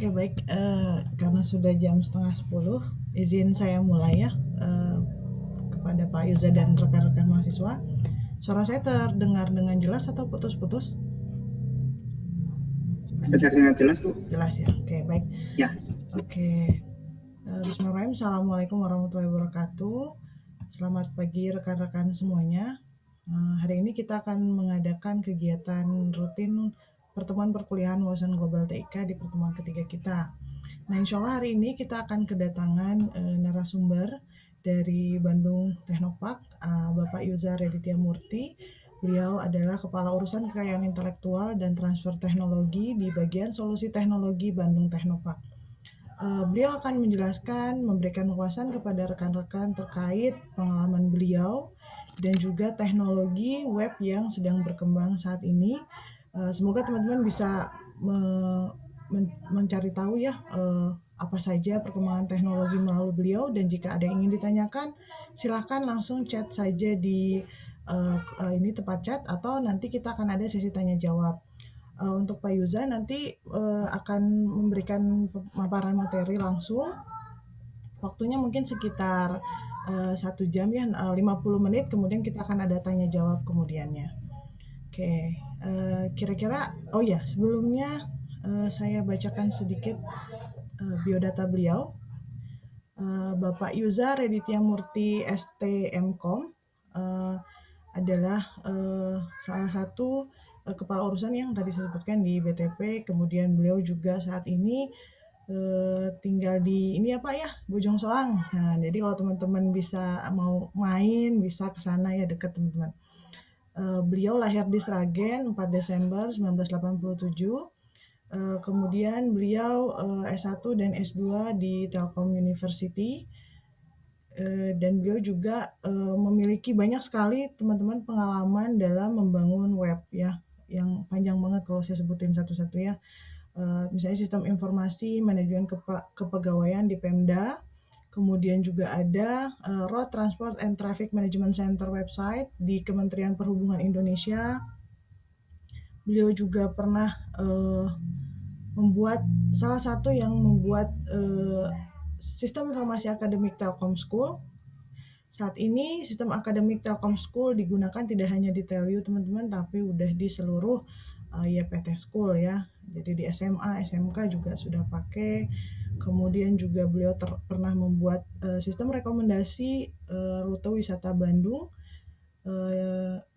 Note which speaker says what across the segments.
Speaker 1: Oke, baik, karena sudah jam 9:30, izin saya mulai ya, kepada Pak Yuza dan rekan-rekan mahasiswa. Suara saya terdengar dengan jelas atau putus-putus?
Speaker 2: Dengar dengan jelas, Bu.
Speaker 1: Jelas ya, oke, baik.
Speaker 2: Ya.
Speaker 1: Oke, bismillahirrahmanirrahim. Assalamualaikum warahmatullahi wabarakatuh. Selamat pagi rekan-rekan semuanya. Hari ini kita akan mengadakan kegiatan rutin pertemuan perkuliahan wawasan global TIK di pertemuan ketiga kita. Nah, insya Allah hari ini kita akan kedatangan narasumber dari Bandung Teknopark, Bapak Yuza Reditya Murti. Beliau adalah Kepala Urusan Kekayaan Intelektual dan Transfer Teknologi di bagian Solusi Teknologi Bandung Teknopark. Beliau akan menjelaskan, memberikan wawasan kepada rekan-rekan terkait pengalaman beliau dan juga teknologi web yang sedang berkembang saat ini. Semoga teman-teman bisa mencari tahu ya apa saja perkembangan teknologi melalui beliau, dan jika ada yang ingin ditanyakan silahkan langsung chat saja di ini tempat chat, atau nanti kita akan ada sesi tanya jawab. Untuk Pak Yuza nanti akan memberikan pemaparan materi langsung. Waktunya mungkin sekitar 1 jam ya, 50 menit, kemudian kita akan ada tanya jawab kemudiannya. Oke, kira-kira, oh ya, sebelumnya saya bacakan sedikit biodata beliau. Bapak Yuza Reditya Murti STMkom adalah salah satu kepala urusan yang tadi saya sebutkan di BTP. Kemudian beliau juga saat ini tinggal di ini ya Pak ya, Bojong Soang. Nah, jadi kalau teman-teman bisa mau main bisa ke sana ya, dekat teman-teman. Beliau lahir di Sragen 4 Desember 1987. Kemudian beliau S1 dan S2 di Telkom University. Dan beliau juga memiliki banyak sekali teman-teman pengalaman dalam membangun web ya, yang panjang banget kalau saya sebutin satu-satu ya. Misalnya sistem informasi manajemen kepegawaian di Pemda, kemudian juga ada Road Transport and Traffic Management Center website di Kementerian Perhubungan Indonesia. Beliau juga pernah membuat salah satu yang membuat sistem informasi akademik Telkom School. Saat ini sistem akademik Telkom School digunakan tidak hanya di Telyu teman-teman, tapi udah di seluruh YPT School ya. Jadi di SMA, SMK juga sudah pakai. Kemudian juga beliau pernah membuat sistem rekomendasi rute wisata Bandung.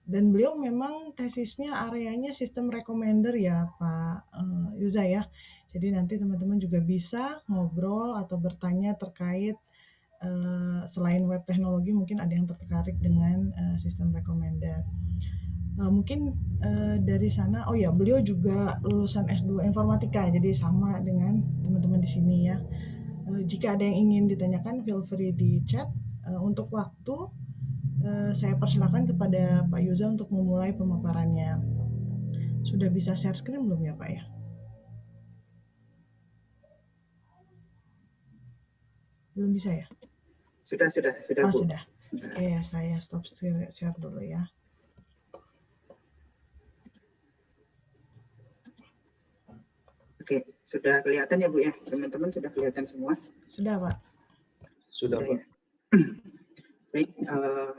Speaker 1: Dan beliau memang tesisnya areanya sistem recommender ya Pak Yuza ya. Jadi nanti teman-teman juga bisa ngobrol atau bertanya terkait selain web teknologi, mungkin ada yang tertarik dengan sistem recommender. Mungkin dari sana, oh ya, beliau juga lulusan S2 Informatika, jadi sama dengan teman-teman di sini ya. Jika ada yang ingin ditanyakan, feel free di chat. Untuk waktu, saya persilakan kepada Pak Yuza untuk memulai pemaparannya. Sudah bisa share screen belum ya Pak ya? Belum bisa ya?
Speaker 2: Sudah,
Speaker 1: Oh,
Speaker 2: Bu.
Speaker 1: sudah. Oke, saya stop share dulu ya.
Speaker 2: Oke, sudah kelihatan ya Bu ya? Teman-teman sudah kelihatan semua?
Speaker 1: Sudah Pak.
Speaker 3: Sudah Pak.
Speaker 2: Ya. Baik,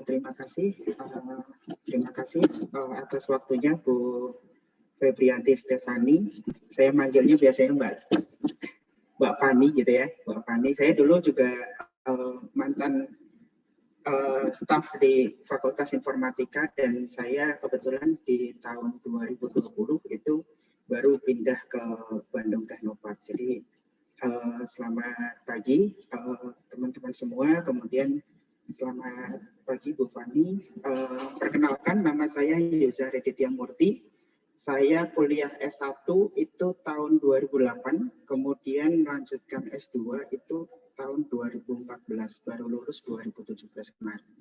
Speaker 2: terima kasih atas waktunya Bu Febrianti Stefani. Saya manggilnya biasanya Mbak Fani gitu ya, Mbak Fani. Saya dulu juga mantan staf di Fakultas Informatika, dan saya kebetulan di tahun 2020 itu baru pindah ke Bandung Teknopark. Jadi selamat pagi teman-teman semua. Kemudian selamat pagi Bu Fani. Perkenalkan, nama saya Yuza Reditya Murti. Saya kuliah S1 itu tahun 2008, kemudian melanjutkan S2 itu tahun 2014, baru lulus 2017 kemarin.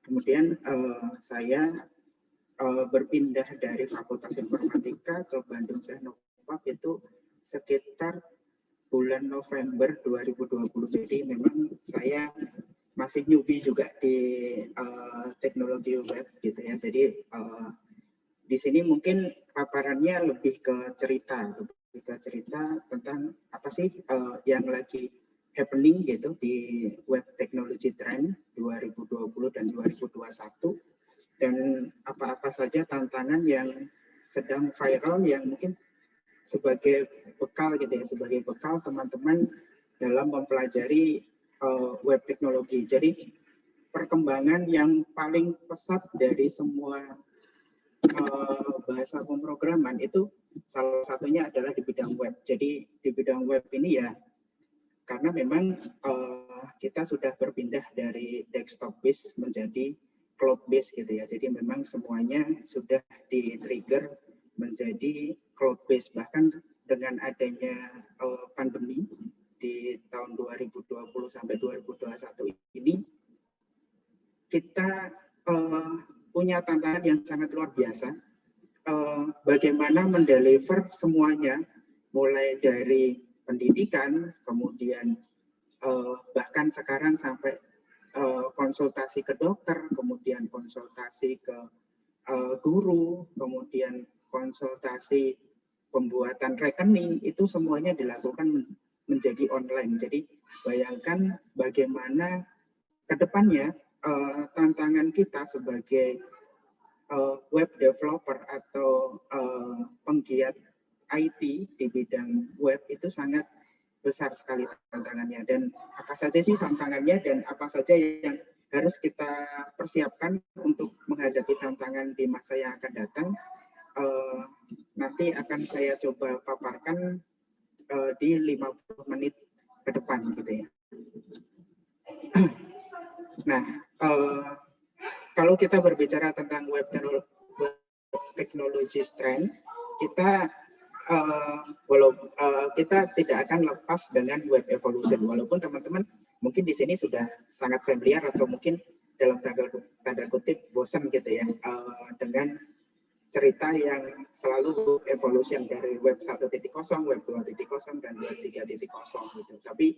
Speaker 2: Kemudian saya berpindah dari Fakultas Informatika ke Bandung Teknopark itu sekitar bulan November 2020. Jadi memang saya masih newbie juga di teknologi web gitu ya. Jadi di sini mungkin paparannya lebih ke cerita, lebih juga cerita tentang apa sih yang lagi happening gitu di web technology trend 2020 dan 2021, dan apa-apa saja tantangan yang sedang viral yang mungkin sebagai bekal gitu ya, sebagai bekal teman-teman dalam mempelajari web teknologi. Jadi perkembangan yang paling pesat dari semua bahasa pemrograman itu salah satunya adalah di bidang web. Jadi di bidang web ini ya, karena memang kita sudah berpindah dari desktop based menjadi cloud based gitu ya. Jadi memang semuanya sudah di-trigger menjadi cloud based. Bahkan dengan adanya pandemi di tahun 2020 sampai 2021 ini, kita punya tantangan yang sangat luar biasa. Bagaimana mendeliver semuanya, mulai dari pendidikan, kemudian bahkan sekarang sampai konsultasi ke dokter, kemudian konsultasi ke guru, kemudian konsultasi pembuatan rekening, itu semuanya dilakukan menjadi online. Jadi bayangkan bagaimana ke depannya tantangan kita sebagai web developer atau penggiat IT di bidang web itu sangat besar sekali tantangannya. Dan apa saja sih tantangannya dan apa saja yang harus kita persiapkan untuk menghadapi tantangan di masa yang akan datang, nanti akan saya coba paparkan di 50 menit ke depan gitu ya. Nah, kalau kita berbicara tentang web technology trend, kita kita tidak akan lepas dengan web evolution. Walaupun teman-teman mungkin di sini sudah sangat familiar atau mungkin dalam tanda kutip bosan gitu ya dengan cerita yang selalu evolution dari web 1.0, web 2.0 dan web 3.0 gitu. Tapi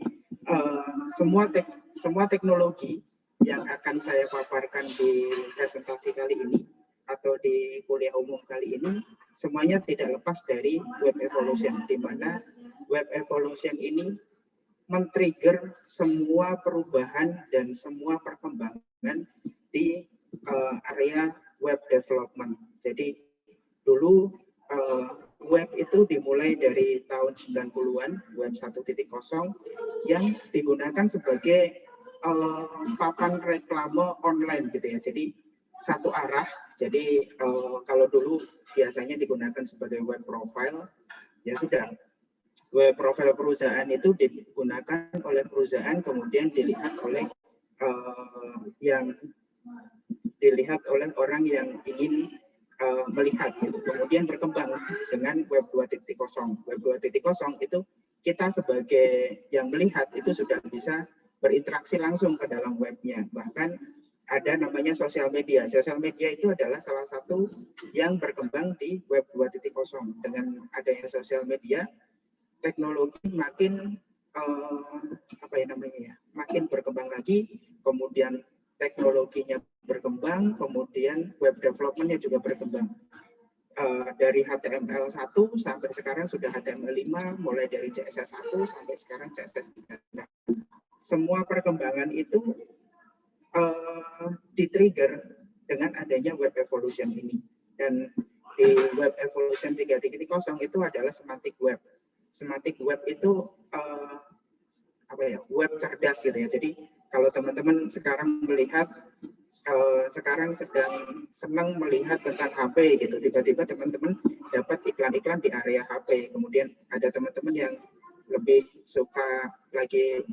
Speaker 2: semua teknologi yang akan saya paparkan di presentasi kali ini atau di kuliah umum kali ini semuanya tidak lepas dari web evolution, di mana web evolution ini men-trigger semua perubahan dan semua perkembangan di area web development. Jadi dulu web itu dimulai dari tahun 90-an, web 1.0 yang digunakan sebagai papan reklame online gitu ya. Jadi satu arah. Jadi kalau dulu biasanya digunakan sebagai web profile, ya sudah. Web profile perusahaan itu digunakan oleh perusahaan, kemudian dilihat oleh orang yang ingin melihat gitu. Kemudian berkembang dengan web 2.0. Web 2.0 itu kita sebagai yang melihat itu sudah bisa berinteraksi langsung ke dalam webnya. Bahkan ada namanya sosial media. Sosial media itu adalah salah satu yang berkembang di web 2.0. Dengan adanya sosial media, teknologi makin makin berkembang lagi, kemudian teknologinya berkembang, kemudian web development-nya juga berkembang. Dari HTML1 sampai sekarang sudah HTML5, mulai dari CSS1 sampai sekarang CSS3. Nah, semua perkembangan itu di-trigger dengan adanya web evolution ini. Dan di web evolution 3.0 itu adalah semantic web. Semantic web itu web cerdas gitu ya. Jadi kalau teman-teman sekarang melihat sekarang sedang senang melihat tentang HP gitu, tiba-tiba teman-teman dapat iklan-iklan di area HP. Kemudian ada teman-teman yang lebih suka lagi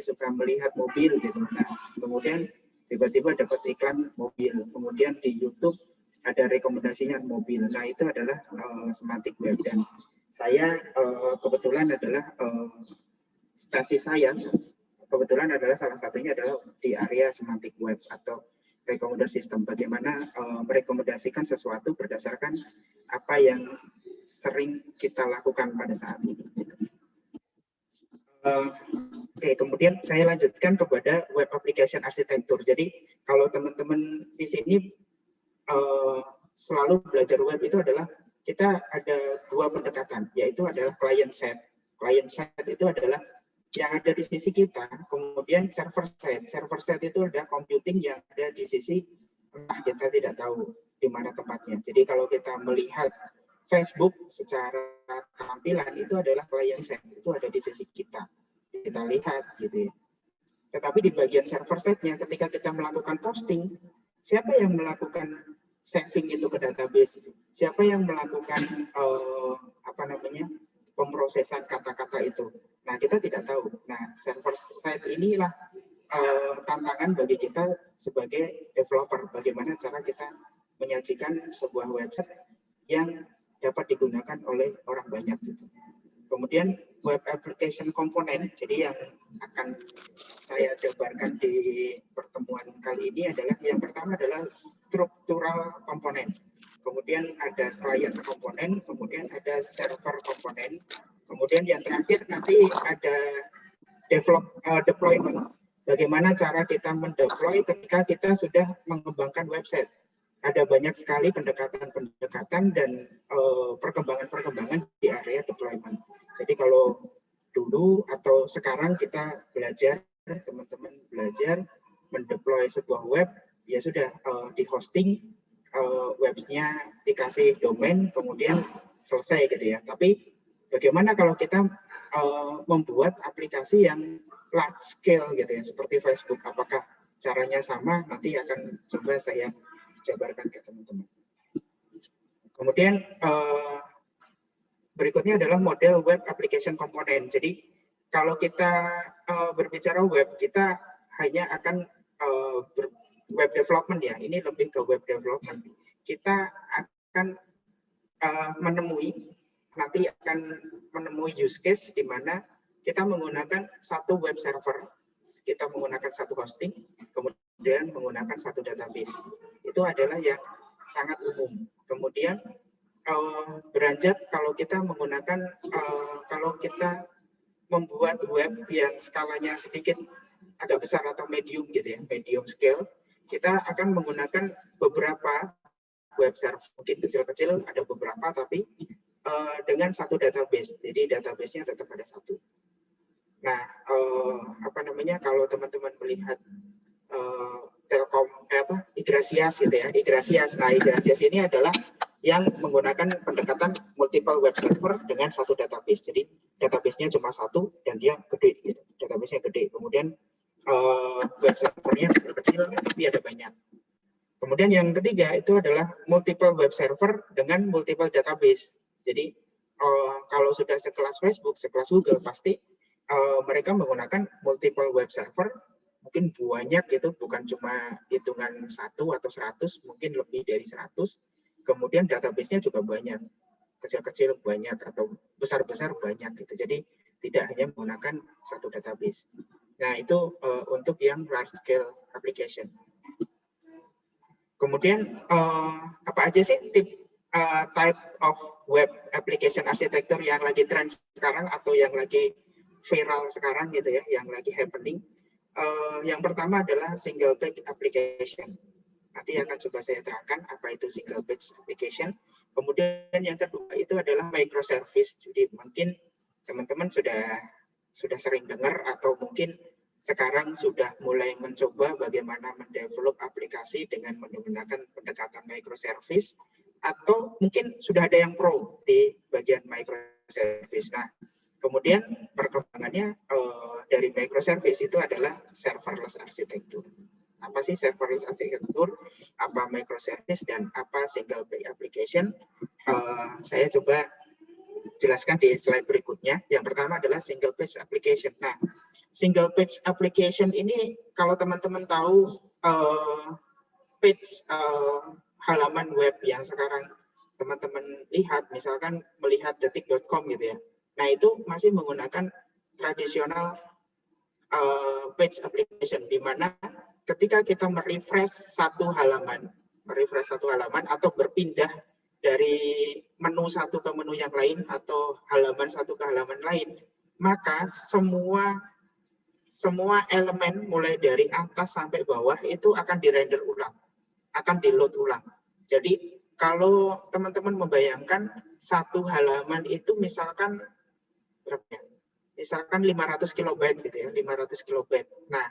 Speaker 2: suka melihat mobil gitu. Nah, kemudian tiba-tiba dapat iklan mobil. Kemudian di YouTube ada rekomendasinya mobil. Nah, itu adalah semantic web. Dan saya kebetulan adalah stasi saya kebetulan adalah salah satunya adalah di area semantic web atau recommender system. Bagaimana merekomendasikan sesuatu berdasarkan apa yang sering kita lakukan pada saat ini. Oke, kemudian saya lanjutkan kepada web application architecture. Jadi kalau teman-teman di sini selalu belajar web itu adalah kita ada dua pendekatan, yaitu adalah client side. Client side itu adalah yang ada di sisi kita, kemudian server side. Server side itu ada computing yang ada di sisi entah kita tidak tahu di mana tempatnya. Jadi kalau kita melihat Facebook secara tampilan itu adalah client side, itu ada di sisi kita. Kita lihat gitu ya. Tetapi di bagian server side-nya ketika kita melakukan posting, siapa yang melakukan saving itu ke database? Siapa yang melakukan pemrosesan kata-kata itu? Nah, kita tidak tahu. Nah, server side inilah tantangan bagi kita sebagai developer. Bagaimana cara kita menyajikan sebuah website yang dapat digunakan oleh orang banyak gitu. Kemudian web application component, jadi yang akan saya jabarkan di pertemuan kali ini adalah yang pertama adalah structural komponen. Kemudian ada client komponen, kemudian ada server komponen, kemudian yang terakhir nanti ada deployment. Bagaimana cara kita mendeploy ketika kita sudah mengembangkan website. Ada banyak sekali pendekatan-pendekatan dan perkembangan-perkembangan di area deployment. Jadi kalau dulu atau sekarang kita belajar, teman-teman belajar mendeploy sebuah web, ya sudah di hosting, webnya dikasih domain, kemudian selesai gitu ya. Tapi bagaimana kalau kita membuat aplikasi yang large scale gitu ya, seperti Facebook, apakah caranya sama? Nanti akan coba saya jabarkan ke teman-teman. Kemudian berikutnya adalah model web application component. Jadi kalau kita berbicara web, kita hanya akan web development ya. Ini lebih ke web development. Kita akan nanti akan menemui use case di mana kita menggunakan satu web server, kita menggunakan satu hosting, kemudian menggunakan satu database. Itu adalah yang sangat umum. Kemudian beranjak kalau kita menggunakan, kalau kita membuat web yang skalanya sedikit agak besar atau medium gitu ya, medium scale, kita akan menggunakan beberapa web server, mungkin kecil-kecil ada beberapa, tapi dengan satu database. Jadi database-nya tetap ada satu. Nah, kalau teman-teman melihat Telkom Yggdrasil gitu ya, Yggdrasil. Nah, Yggdrasil ini adalah yang menggunakan pendekatan multiple web server dengan satu database. Jadi database-nya cuma satu dan dia gede gitu. Database-nya gede. Kemudian web servernya kecil-kecil tapi ada banyak. Kemudian yang ketiga itu adalah multiple web server dengan multiple database. Jadi kalau sudah sekelas Facebook, sekelas Google, pasti mereka menggunakan multiple web server, mungkin banyak gitu, bukan cuma hitungan 1 atau 100, mungkin lebih dari 100. Kemudian database-nya juga banyak, kecil-kecil banyak atau besar-besar banyak gitu. Jadi tidak hanya menggunakan satu database. Nah, itu untuk yang large scale application. Kemudian apa aja sih type of web application architecture yang lagi tren sekarang atau yang lagi viral sekarang gitu ya, yang lagi happening. Yang pertama adalah single page application. Nanti akan coba saya terangkan apa itu single page application. Kemudian yang kedua itu adalah microservice. Jadi mungkin teman-teman sudah sering dengar atau mungkin sekarang sudah mulai mencoba bagaimana mendevelop aplikasi dengan menggunakan pendekatan microservice, atau mungkin sudah ada yang pro di bagian microservice. Nah, kemudian perkembangannya dari microservice itu adalah serverless architecture. Apa sih serverless architecture, apa microservice, dan apa single page application? Saya coba jelaskan di slide berikutnya. Yang pertama adalah single page application. Nah, single page application ini kalau teman-teman tahu page halaman web yang sekarang teman-teman lihat, misalkan melihat detik.com gitu ya. Nah, itu masih menggunakan tradisional page application, di mana ketika kita merefresh satu halaman atau berpindah dari menu satu ke menu yang lain atau halaman satu ke halaman lain, maka semua elemen mulai dari atas sampai bawah itu akan dirender ulang, akan di-load ulang. Jadi Kalau teman-teman membayangkan satu halaman itu misalkan berapa ya? Misalkan 500 kilobyte gitu ya, 500 kilobyte. Nah,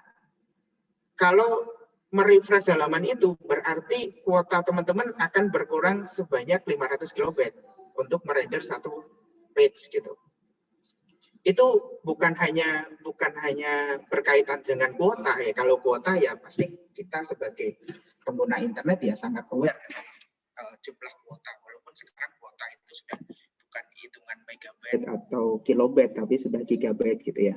Speaker 2: kalau merefresh halaman itu berarti kuota teman-teman akan berkurang sebanyak 500 kilobyte untuk merender satu page gitu. Itu bukan hanya berkaitan dengan kuota ya. Kalau kuota ya pasti kita sebagai pengguna internet ya sangat aware dengan jumlah kuota, walaupun sekarang kuota itu sudah bukan hitungan megabyte atau kilobyte tapi sudah gigabyte gitu ya.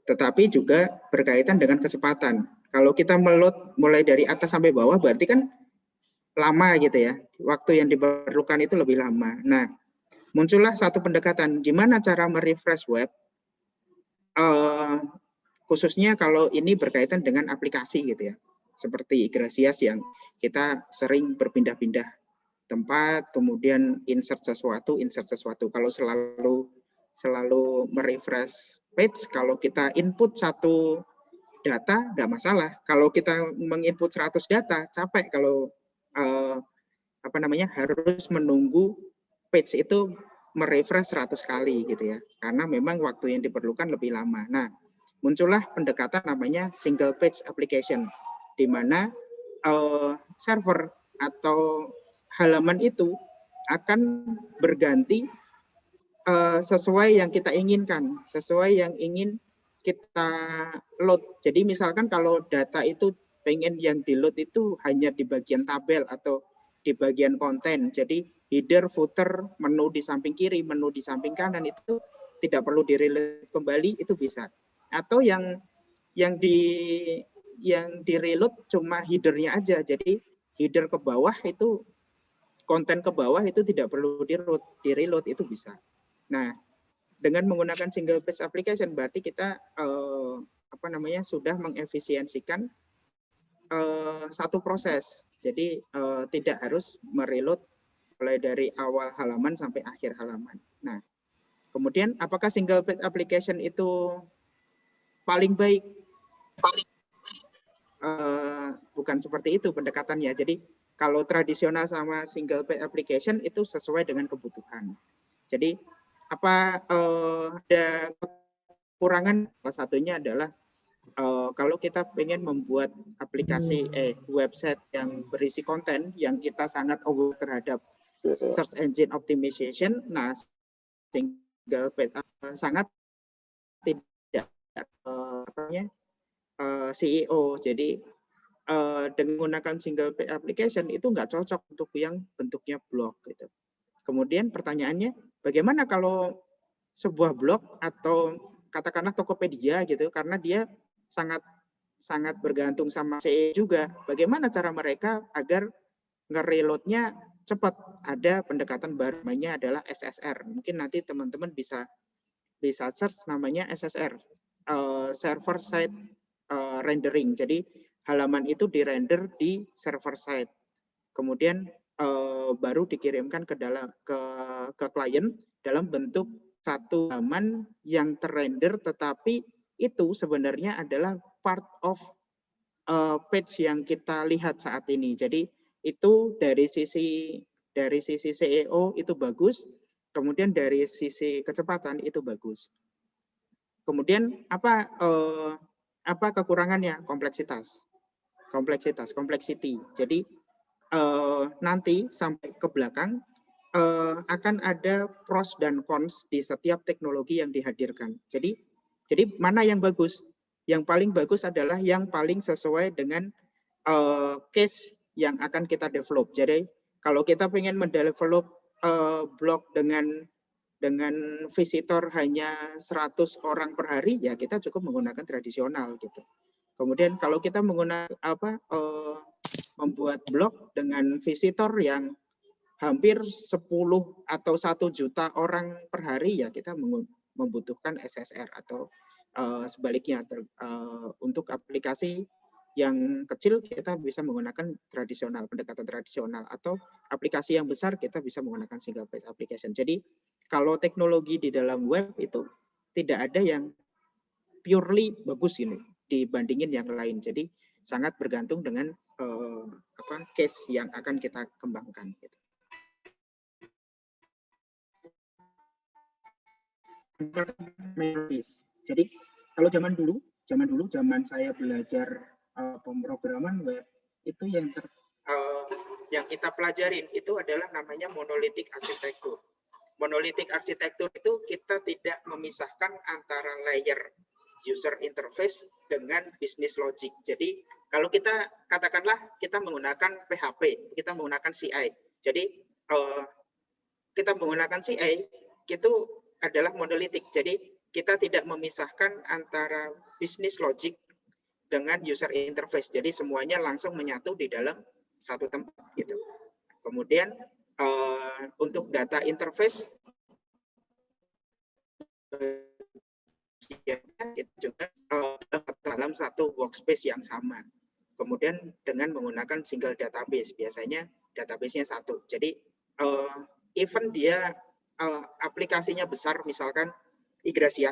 Speaker 2: Tetapi juga berkaitan dengan kecepatan. Kalau kita meload mulai dari atas sampai bawah berarti kan lama gitu ya. Waktu yang diperlukan itu lebih lama. Nah, muncullah satu pendekatan gimana cara merefresh web, khususnya kalau ini berkaitan dengan aplikasi gitu ya, seperti Igrasias yang kita sering berpindah-pindah tempat, kemudian insert sesuatu. Kalau selalu merefresh page, kalau kita input satu data nggak masalah. Kalau kita menginput 100 data capek kalau harus menunggu page itu merefresh 100 kali gitu ya, karena memang waktu yang diperlukan lebih lama. Nah, muncullah pendekatan namanya single page application, di mana server atau halaman itu akan berganti sesuai yang kita inginkan, sesuai yang ingin kita load. Jadi misalkan kalau data itu pengen yang di load itu hanya di bagian tabel atau di bagian konten, jadi header, footer, menu di samping kiri, menu di samping kanan itu tidak perlu di-reload kembali, itu bisa. Atau yang di reload cuma headernya aja, jadi header ke bawah itu, konten ke bawah itu tidak perlu di-reload, itu bisa. Nah, dengan menggunakan single page application berarti kita sudah mengefisiensikan satu proses. Jadi tidak harus mereload mulai dari awal halaman sampai akhir halaman. Nah, kemudian apakah single page application itu paling baik? Bukan seperti itu pendekatannya. Jadi kalau tradisional sama single page application itu sesuai dengan kebutuhan. Jadi ada kekurangan, salah satunya adalah kalau kita pengen membuat aplikasi website yang berisi konten yang kita sangat aware terhadap search engine optimization, nah single page sangat tidak CEO. Jadi dengan menggunakan single page application itu nggak cocok untuk yang bentuknya blog gitu. Kemudian pertanyaannya, bagaimana kalau sebuah blog atau katakanlah Tokopedia gitu, karena dia sangat bergantung sama SEO juga. Bagaimana cara mereka agar nge-reload-nya cepat? Ada pendekatan baru namanya adalah SSR. Mungkin nanti teman-teman bisa search namanya SSR, server side rendering. Jadi halaman itu di-render di server side. Kemudian baru dikirimkan ke klien dalam bentuk satu halaman yang terrender, tetapi itu sebenarnya adalah part of page yang kita lihat saat ini. Jadi itu dari sisi SEO itu bagus, kemudian dari sisi kecepatan itu bagus. Kemudian apa kekurangannya? Complexity. Jadi nanti sampai ke belakang akan ada pros dan cons di setiap teknologi yang dihadirkan. Jadi mana yang bagus? Yang paling bagus adalah yang paling sesuai dengan case yang akan kita develop. Jadi kalau kita ingin mendevelop blog dengan visitor hanya 100 orang per hari, ya kita cukup menggunakan tradisional gitu. Kemudian kalau kita menggunakan membuat blog dengan visitor yang hampir 10 atau 1 juta orang per hari, ya kita membutuhkan SSR atau sebaliknya untuk aplikasi yang kecil kita bisa menggunakan pendekatan tradisional, atau aplikasi yang besar kita bisa menggunakan single page application. Jadi kalau teknologi di dalam web itu tidak ada yang purely bagus ini dibandingin yang lain. Jadi sangat bergantung dengan case yang akan kita kembangkan. Jadi kalau zaman saya belajar pemrograman web itu yang kita pelajarin itu adalah namanya monolitik arsitektur. Monolitik arsitektur itu kita tidak memisahkan antara layer user interface dengan business logic. Jadi kalau kita katakanlah kita menggunakan PHP, kita menggunakan CI. Jadi kita menggunakan CI itu adalah monolitik. Jadi kita tidak memisahkan antara business logic dengan user interface. Jadi semuanya langsung menyatu di dalam satu tempat gitu. Kemudian untuk data interface itu juga dalam satu workspace yang sama. Kemudian dengan menggunakan single database, biasanya database-nya satu. Jadi even dia aplikasinya besar, misalkan Yggdrasil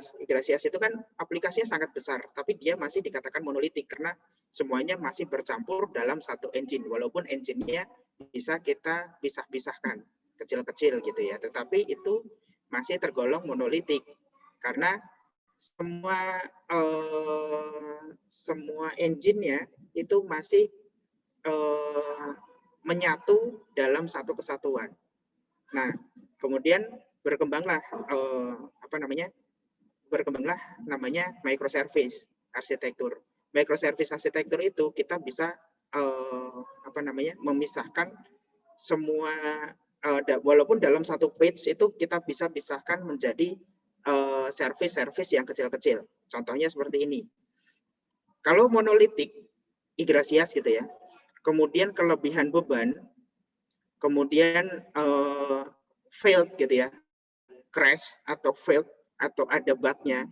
Speaker 2: itu kan aplikasinya sangat besar, tapi dia masih dikatakan monolitik karena semuanya masih bercampur dalam satu engine, walaupun engine-nya bisa kita pisah-pisahkan kecil-kecil gitu ya, tetapi itu masih tergolong monolitik karena semua engine-nya itu masih menyatu dalam satu kesatuan. Nah, kemudian berkembanglah namanya microservice arsitektur. Microservice arsitektur itu kita bisa memisahkan semua walaupun dalam satu page itu kita bisa pisahkan menjadi service-service yang kecil-kecil. Contohnya seperti ini. Kalau monolitik Yggdrasil gitu ya. Kemudian kelebihan beban, kemudian failed gitu ya. Crash atau failed atau ada bug-nya,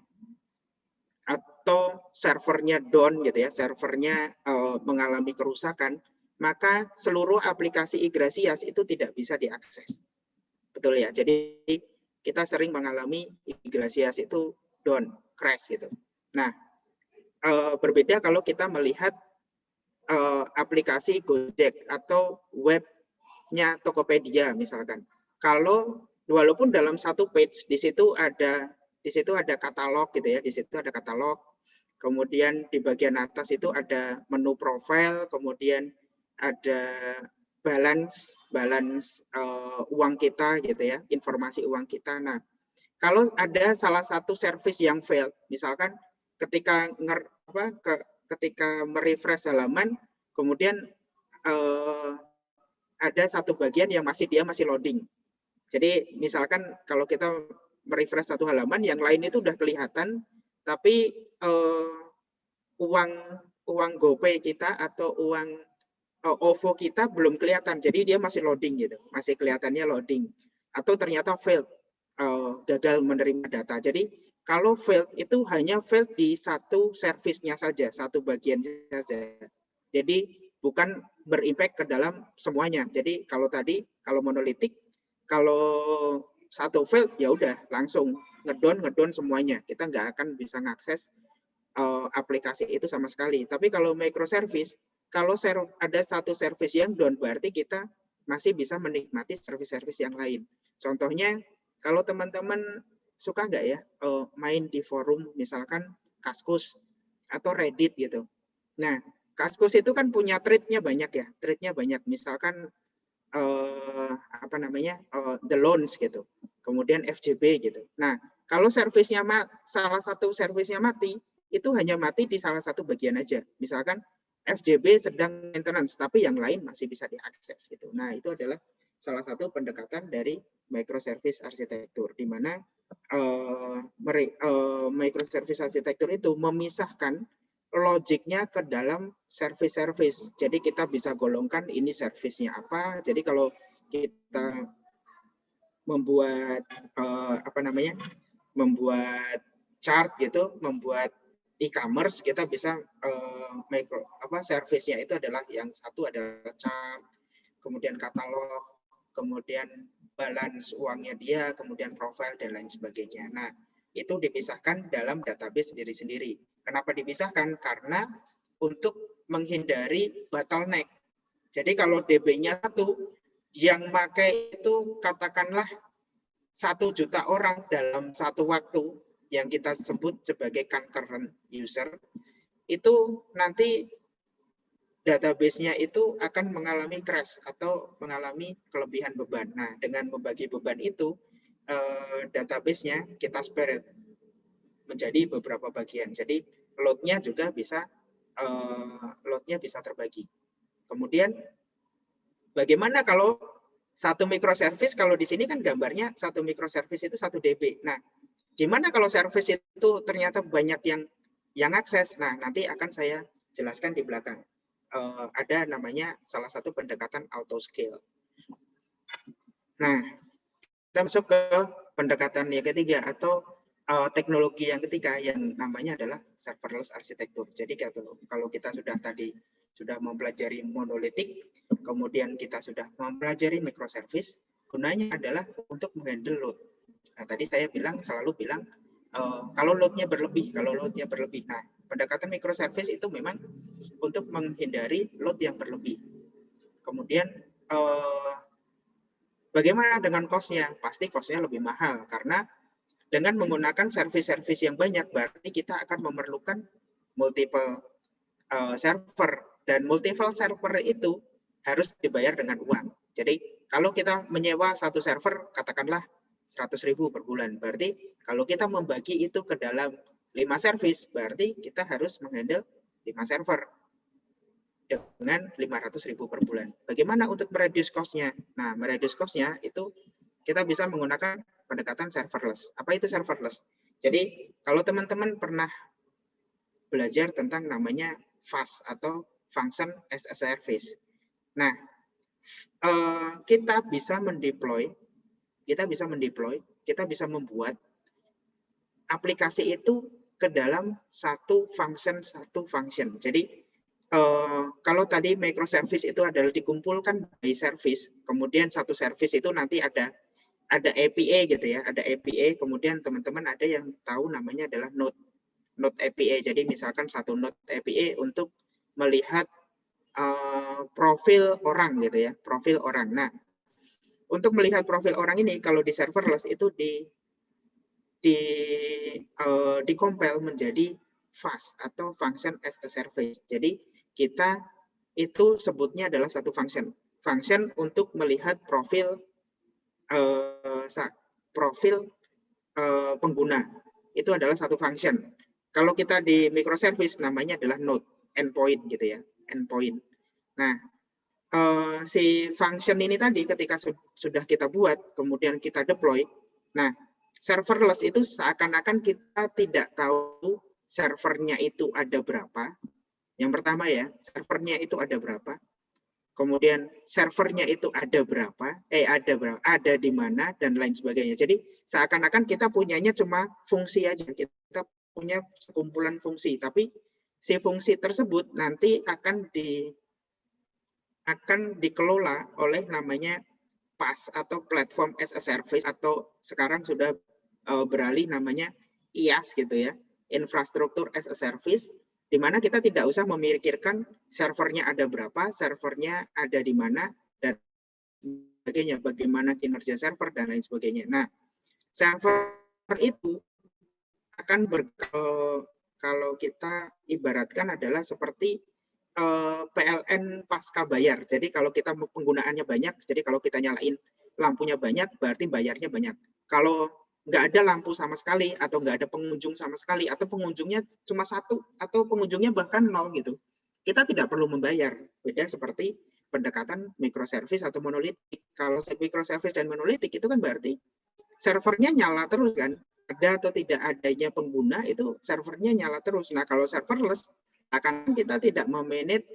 Speaker 2: atau servernya down gitu ya, servernya mengalami kerusakan, maka seluruh aplikasi Yggdrasil itu tidak bisa diakses. Betul ya. Jadi kita sering mengalami Yggdrasil itu down, crash gitu. Nah, berbeda kalau kita melihat aplikasi Gojek atau webnya Tokopedia misalkan. Kalau walaupun dalam satu page di situ ada katalog gitu ya, di situ ada katalog. Kemudian di bagian atas itu ada menu profile, kemudian ada balance uang kita gitu ya, informasi uang kita. Nah, kalau ada salah satu service yang fail, misalkan ketika merefresh halaman, kemudian ada satu bagian yang masih loading. Jadi misalkan kalau kita merefresh satu halaman, yang lain itu udah kelihatan, tapi uang GoPay kita atau uang OVO kita belum kelihatan, jadi dia masih loading gitu, masih kelihatannya loading, atau ternyata failed, gagal menerima data. Jadi kalau failed itu hanya failed di satu service-nya saja, satu bagian saja. Jadi bukan berimpact ke dalam semuanya. Jadi kalau monolitik, kalau satu failed ya udah langsung ngedown semuanya. Kita nggak akan bisa mengakses aplikasi itu sama sekali. Tapi kalau microservice, kalau ada satu service yang down, berarti kita masih bisa menikmati service-service yang lain. Contohnya, kalau teman-teman suka nggak ya main di forum, misalkan Kaskus atau Reddit gitu. Nah, Kaskus itu kan punya thread-nya banyak ya, misalkan the loans gitu, kemudian FJB gitu. Nah, kalau service-nya salah satu service-nya mati, itu hanya mati di salah satu bagian aja. Misalkan FJB sedang maintenance, tapi yang lain masih bisa diakses gitu. Nah, itu adalah salah satu pendekatan dari microservice arsitektur, di mana microservice arsitektur itu memisahkan logiknya ke dalam service-service. Jadi kita bisa golongkan ini service-nya apa. Jadi kalau kita membuat membuat chart gitu, membuat e-commerce, kita bisa service-nya itu adalah yang satu adalah chart, kemudian katalog, kemudian balance uangnya dia, kemudian profile dan lain sebagainya. Nah, itu dipisahkan dalam database sendiri-sendiri. Kenapa dipisahkan? Karena untuk menghindari bottleneck. Jadi kalau DB-nya satu, yang pakai itu katakanlah 1 juta orang dalam satu waktu yang kita sebut sebagai concurrent user, itu nanti database-nya itu akan mengalami crash atau mengalami kelebihan beban. Nah, dengan membagi beban itu, database-nya kita separate menjadi beberapa bagian. Jadi load-nya juga bisa terbagi. Kemudian bagaimana kalau satu microservice, kalau di sini kan gambarnya satu microservice itu 1 DB. Nah, gimana kalau service itu ternyata banyak yang akses? Nah, nanti akan saya jelaskan di belakang. Ada namanya salah satu pendekatan auto scale. Nah, kita masuk ke pendekatan yang ketiga atau teknologi yang ketiga yang namanya adalah serverless architecture. Jadi kalau kita sudah mempelajari monolitik, kemudian kita sudah mempelajari microservice, gunanya adalah untuk menghandle load. Nah, tadi saya selalu bilang kalau load-nya berlebih. Nah, pendekatan microservice itu memang untuk menghindari load yang berlebih. Kemudian bagaimana dengan cost-nya? Pasti cost-nya lebih mahal karena dengan menggunakan service-service yang banyak berarti kita akan memerlukan multiple server, dan multiple server itu harus dibayar dengan uang. Jadi kalau kita menyewa satu server katakanlah 100.000 per bulan, berarti kalau kita membagi itu ke dalam 5 service, berarti kita harus menghandle 5 server dengan 500.000 per bulan. Bagaimana untuk mereduce cost-nya? Nah, mereduce cost-nya itu kita bisa menggunakan pendekatan serverless. Apa itu serverless? Jadi kalau teman-teman pernah belajar tentang namanya FAS atau Function as a Service. Nah, kita bisa mendeploy, kita bisa membuat aplikasi itu ke dalam satu function. Jadi kalau tadi microservice itu adalah dikumpulkan by service, kemudian satu service itu nanti ada API gitu ya, ada API, kemudian teman-teman ada yang tahu namanya adalah node API. Jadi misalkan satu node API untuk melihat profil orang gitu ya, profil orang. Nah, untuk melihat profil orang ini kalau di serverless itu di-compile menjadi FAS atau Function as a Service. Jadi kita itu sebutnya adalah satu function untuk melihat profil pengguna. Itu adalah satu function. Kalau kita di microservice namanya adalah node, endpoint gitu ya, endpoint. Nah, si function ini tadi ketika sudah kita buat, kemudian kita deploy, nah serverless itu seakan-akan kita tidak tahu servernya itu ada berapa. Yang pertama ya, servernya itu ada berapa. Kemudian servernya itu ada di mana dan lain sebagainya. Jadi seakan-akan kita punyanya cuma fungsi aja, kita punya sekumpulan fungsi, tapi si fungsi tersebut nanti akan dikelola oleh namanya PaaS atau Platform as a Service, atau sekarang sudah beralih namanya IaaS gitu ya, Infrastructure as a Service, di mana kita tidak usah memikirkan servernya ada berapa, servernya ada di mana, dan sebagainya, bagaimana kinerja server, dan lain sebagainya. Nah, server itu akan kalau kita ibaratkan adalah seperti PLN pasca bayar. Jadi kalau kita penggunaannya banyak, jadi kalau kita nyalain lampunya banyak, berarti bayarnya banyak. Kalau nggak ada lampu sama sekali, atau nggak ada pengunjung sama sekali, atau pengunjungnya cuma satu, atau pengunjungnya bahkan 0 gitu, kita tidak perlu membayar. Beda seperti pendekatan microservice atau monolitik. Kalau microservice dan monolitik itu kan berarti servernya nyala terus kan, ada atau tidak adanya pengguna itu servernya nyala terus. Nah, kalau serverless akan kita tidak memanage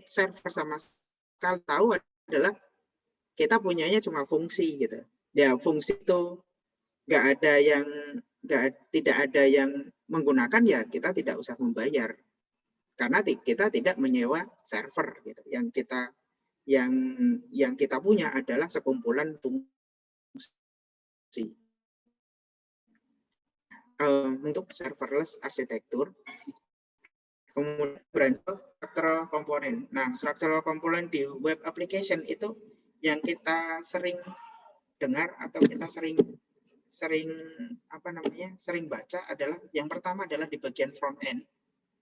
Speaker 2: server sama sekali. Tahu adalah kita punyanya cuma fungsi gitu. Ya, fungsi itu tidak ada yang menggunakan, ya kita tidak usah membayar karena kita tidak menyewa server gitu. Yang kita punya adalah sekumpulan fungsi. Untuk serverless arsitektur, kemudian structural component. Nah, structural component di web application itu yang kita sering dengar atau kita sering sering sering baca adalah yang pertama adalah di bagian front end,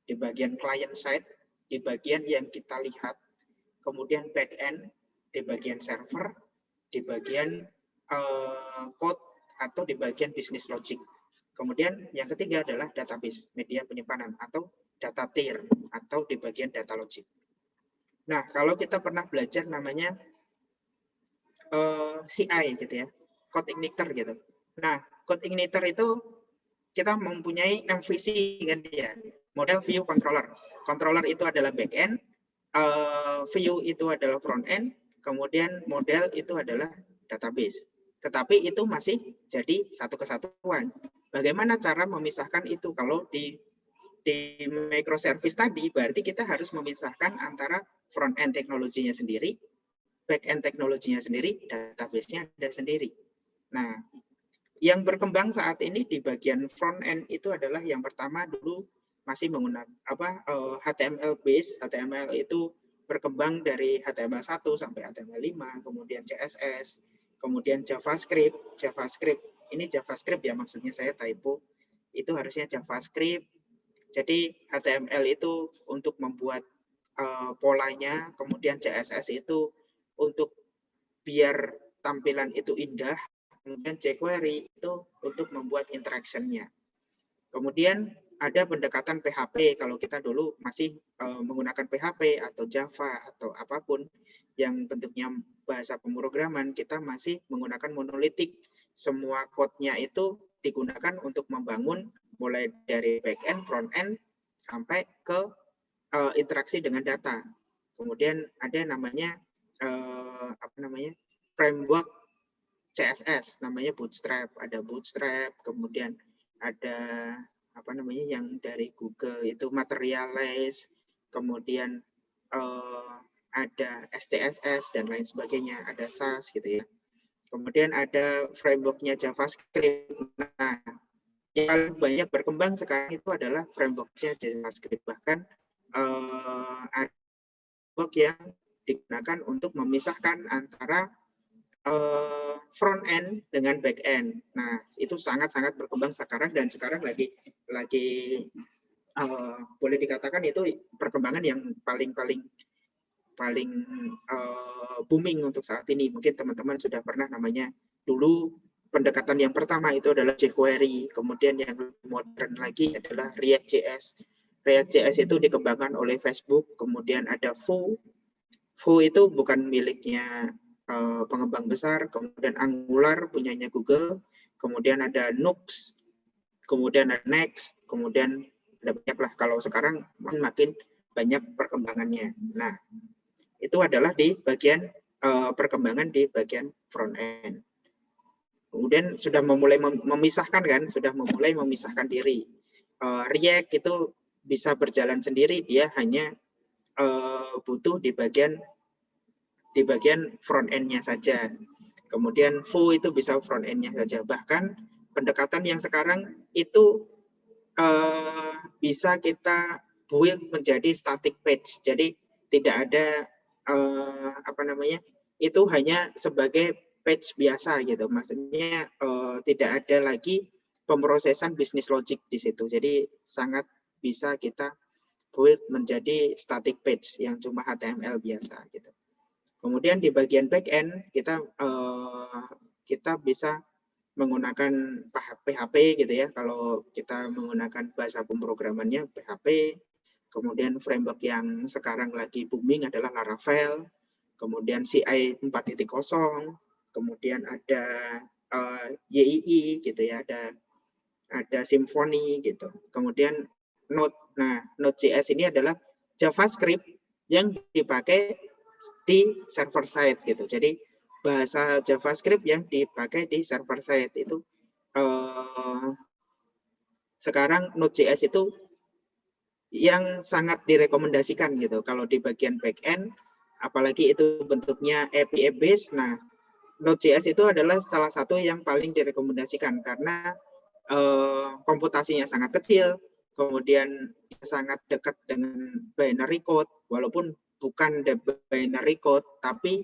Speaker 2: di bagian client side, di bagian yang kita lihat, kemudian back end, di bagian server, di bagian code atau di bagian business logic. Kemudian yang ketiga adalah database, media penyimpanan atau data tier atau di bagian data logic. Nah, kalau kita pernah belajar namanya CI gitu ya, code igniter gitu. Nah, code igniter itu kita mempunyai MVC kan ya, model view controller. Controller itu adalah back end, view itu adalah front end, kemudian model itu adalah database. Tetapi itu masih jadi satu kesatuan. Bagaimana cara memisahkan itu? Kalau di microservice tadi, berarti kita harus memisahkan antara front end teknologinya sendiri, back end teknologinya sendiri, database-nya ada sendiri. Nah, yang berkembang saat ini di bagian front end itu adalah yang pertama dulu masih menggunakan HTML base. HTML itu berkembang dari HTML1 sampai HTML5, kemudian CSS, kemudian JavaScript. Ini JavaScript ya, maksudnya saya typo. Itu harusnya JavaScript. Jadi HTML itu untuk membuat polanya, kemudian CSS itu untuk biar tampilan itu indah, kemudian jQuery itu untuk membuat interaction-nya. Kemudian ada pendekatan PHP, kalau kita dulu masih menggunakan PHP atau Java atau apapun yang bentuknya bahasa pemrograman, kita masih menggunakan monolitik. Semua code-nya itu digunakan untuk membangun mulai dari back end, front end, sampai ke interaksi dengan data. Kemudian ada namanya framework CSS, namanya Bootstrap. Ada Bootstrap, kemudian ada yang dari Google itu Materialize, kemudian ada SCSS dan lain sebagainya, ada SAS gitu ya. Kemudian ada frameworknya JavaScript. Nah, yang paling banyak berkembang sekarang itu adalah frameworknya JavaScript. Bahkan ada framework yang digunakan untuk memisahkan antara front end dengan back end. Nah, itu sangat-sangat berkembang sekarang dan sekarang lagi boleh dikatakan itu perkembangan yang paling booming untuk saat ini. Mungkin teman-teman sudah pernah namanya dulu pendekatan yang pertama itu adalah jQuery, kemudian yang modern lagi adalah React.js. React.js itu dikembangkan oleh Facebook, kemudian ada Vue. Vue itu bukan miliknya pengembang besar, kemudian Angular punyanya Google, kemudian ada Nux, kemudian ada Next, kemudian ada banyak lah. Kalau sekarang makin banyak perkembangannya. Nah, itu adalah di bagian perkembangan di bagian front end. Kemudian sudah memulai memisahkan kan, sudah memulai memisahkan diri. React itu bisa berjalan sendiri, dia hanya butuh di bagian front end-nya saja. Kemudian Vue itu bisa front end-nya saja. Bahkan pendekatan yang sekarang itu bisa kita build menjadi static page. Jadi tidak ada itu hanya sebagai page biasa gitu. Maksudnya tidak ada lagi pemrosesan business logic di situ. Jadi sangat bisa kita build menjadi static page yang cuma HTML biasa gitu. Kemudian di bagian back end kita bisa menggunakan PHP gitu ya. Kalau kita menggunakan bahasa pemrogramannya PHP. Kemudian framework yang sekarang lagi booming adalah Laravel. Kemudian CI 4.0, kemudian ada YII gitu ya, ada Symfony gitu. Kemudian Node. Nah, Node.js ini adalah JavaScript yang dipakai di server side gitu. Jadi bahasa JavaScript yang dipakai di server side itu sekarang Node.js itu yang sangat direkomendasikan gitu. Kalau di bagian back end, apalagi itu bentuknya API based, nah Node.js itu adalah salah satu yang paling direkomendasikan karena komputasinya sangat kecil, kemudian sangat dekat dengan binary code, walaupun bukan binary code, tapi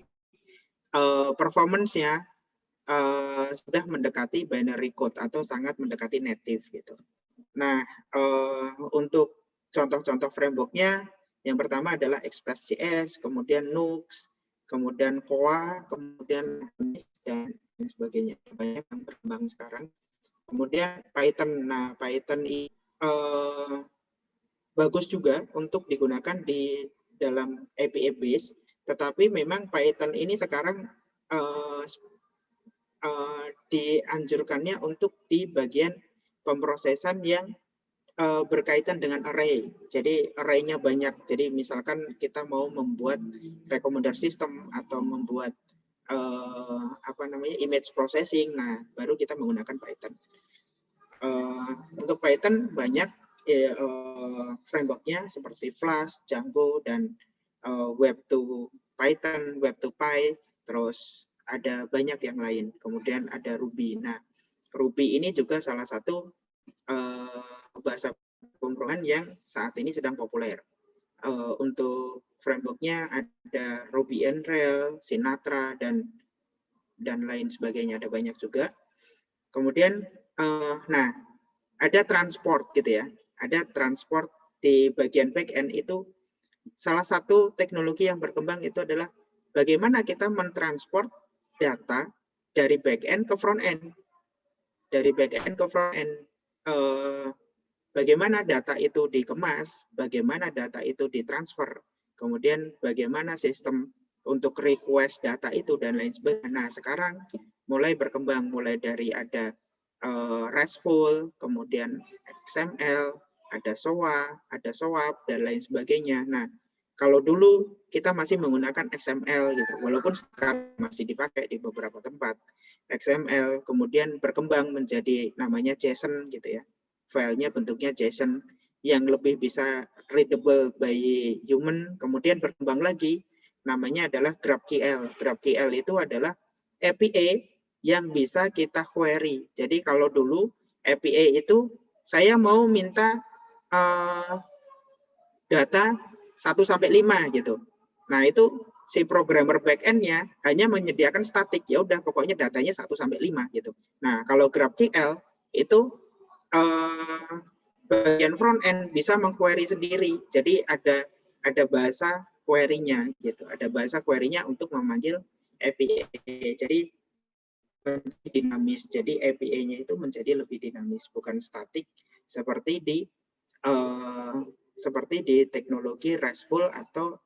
Speaker 2: performance-nya sudah mendekati binary code atau sangat mendekati native gitu. Nah, untuk contoh-contoh framework-nya, yang pertama adalah Express.js, kemudian Nux, kemudian Koa, kemudian dan sebagainya. Banyak yang berkembang sekarang. Kemudian Python. Nah, Python ini bagus juga untuk digunakan di dalam API base, tetapi memang Python ini sekarang dianjurkannya untuk di bagian pemrosesan yang berkaitan dengan array. Jadi array-nya banyak. Jadi misalkan kita mau membuat recommender system atau membuat image processing, nah baru kita menggunakan Python. Untuk Python banyak framework-nya seperti Flash, Django, dan Web2 Python, Web2 Py, terus ada banyak yang lain. Kemudian ada Ruby. Nah, Ruby ini juga salah satu bahasa pemrograman yang saat ini sedang populer. Untuk framework-nya ada Ruby on Rails, Sinatra, dan lain sebagainya. Ada banyak juga. Kemudian, nah, ada transport gitu ya. Ada transport di bagian back-end itu. Salah satu teknologi yang berkembang itu adalah bagaimana kita mentransport data dari back-end ke front-end. Dari back-end ke front-end. Bagaimana data itu dikemas, bagaimana data itu ditransfer, kemudian bagaimana sistem untuk request data itu, dan lain sebagainya. Nah, sekarang mulai berkembang, mulai dari ada RESTful, kemudian XML, ada SOA, ada SOAP, dan lain sebagainya. Nah, kalau dulu kita masih menggunakan XML gitu, walaupun sekarang masih dipakai di beberapa tempat. XML kemudian berkembang menjadi namanya JSON gitu ya. Filenya bentuknya JSON yang lebih bisa readable by human. Kemudian berkembang lagi namanya adalah GraphQL. GraphQL itu adalah API yang bisa kita query. Jadi kalau dulu API itu saya mau minta data 1 sampai 5 gitu. Nah, itu si programmer back-end-nya hanya menyediakan statik. Ya udah pokoknya datanya 1 sampai 5 gitu. Nah, kalau GraphQL itu bagian front-end bisa mengquery sendiri. Jadi ada bahasa query-nya gitu. Ada bahasa query-nya untuk memanggil API. Jadi dinamis. Jadi API-nya itu menjadi lebih dinamis, bukan statik seperti di teknologi RESTful atau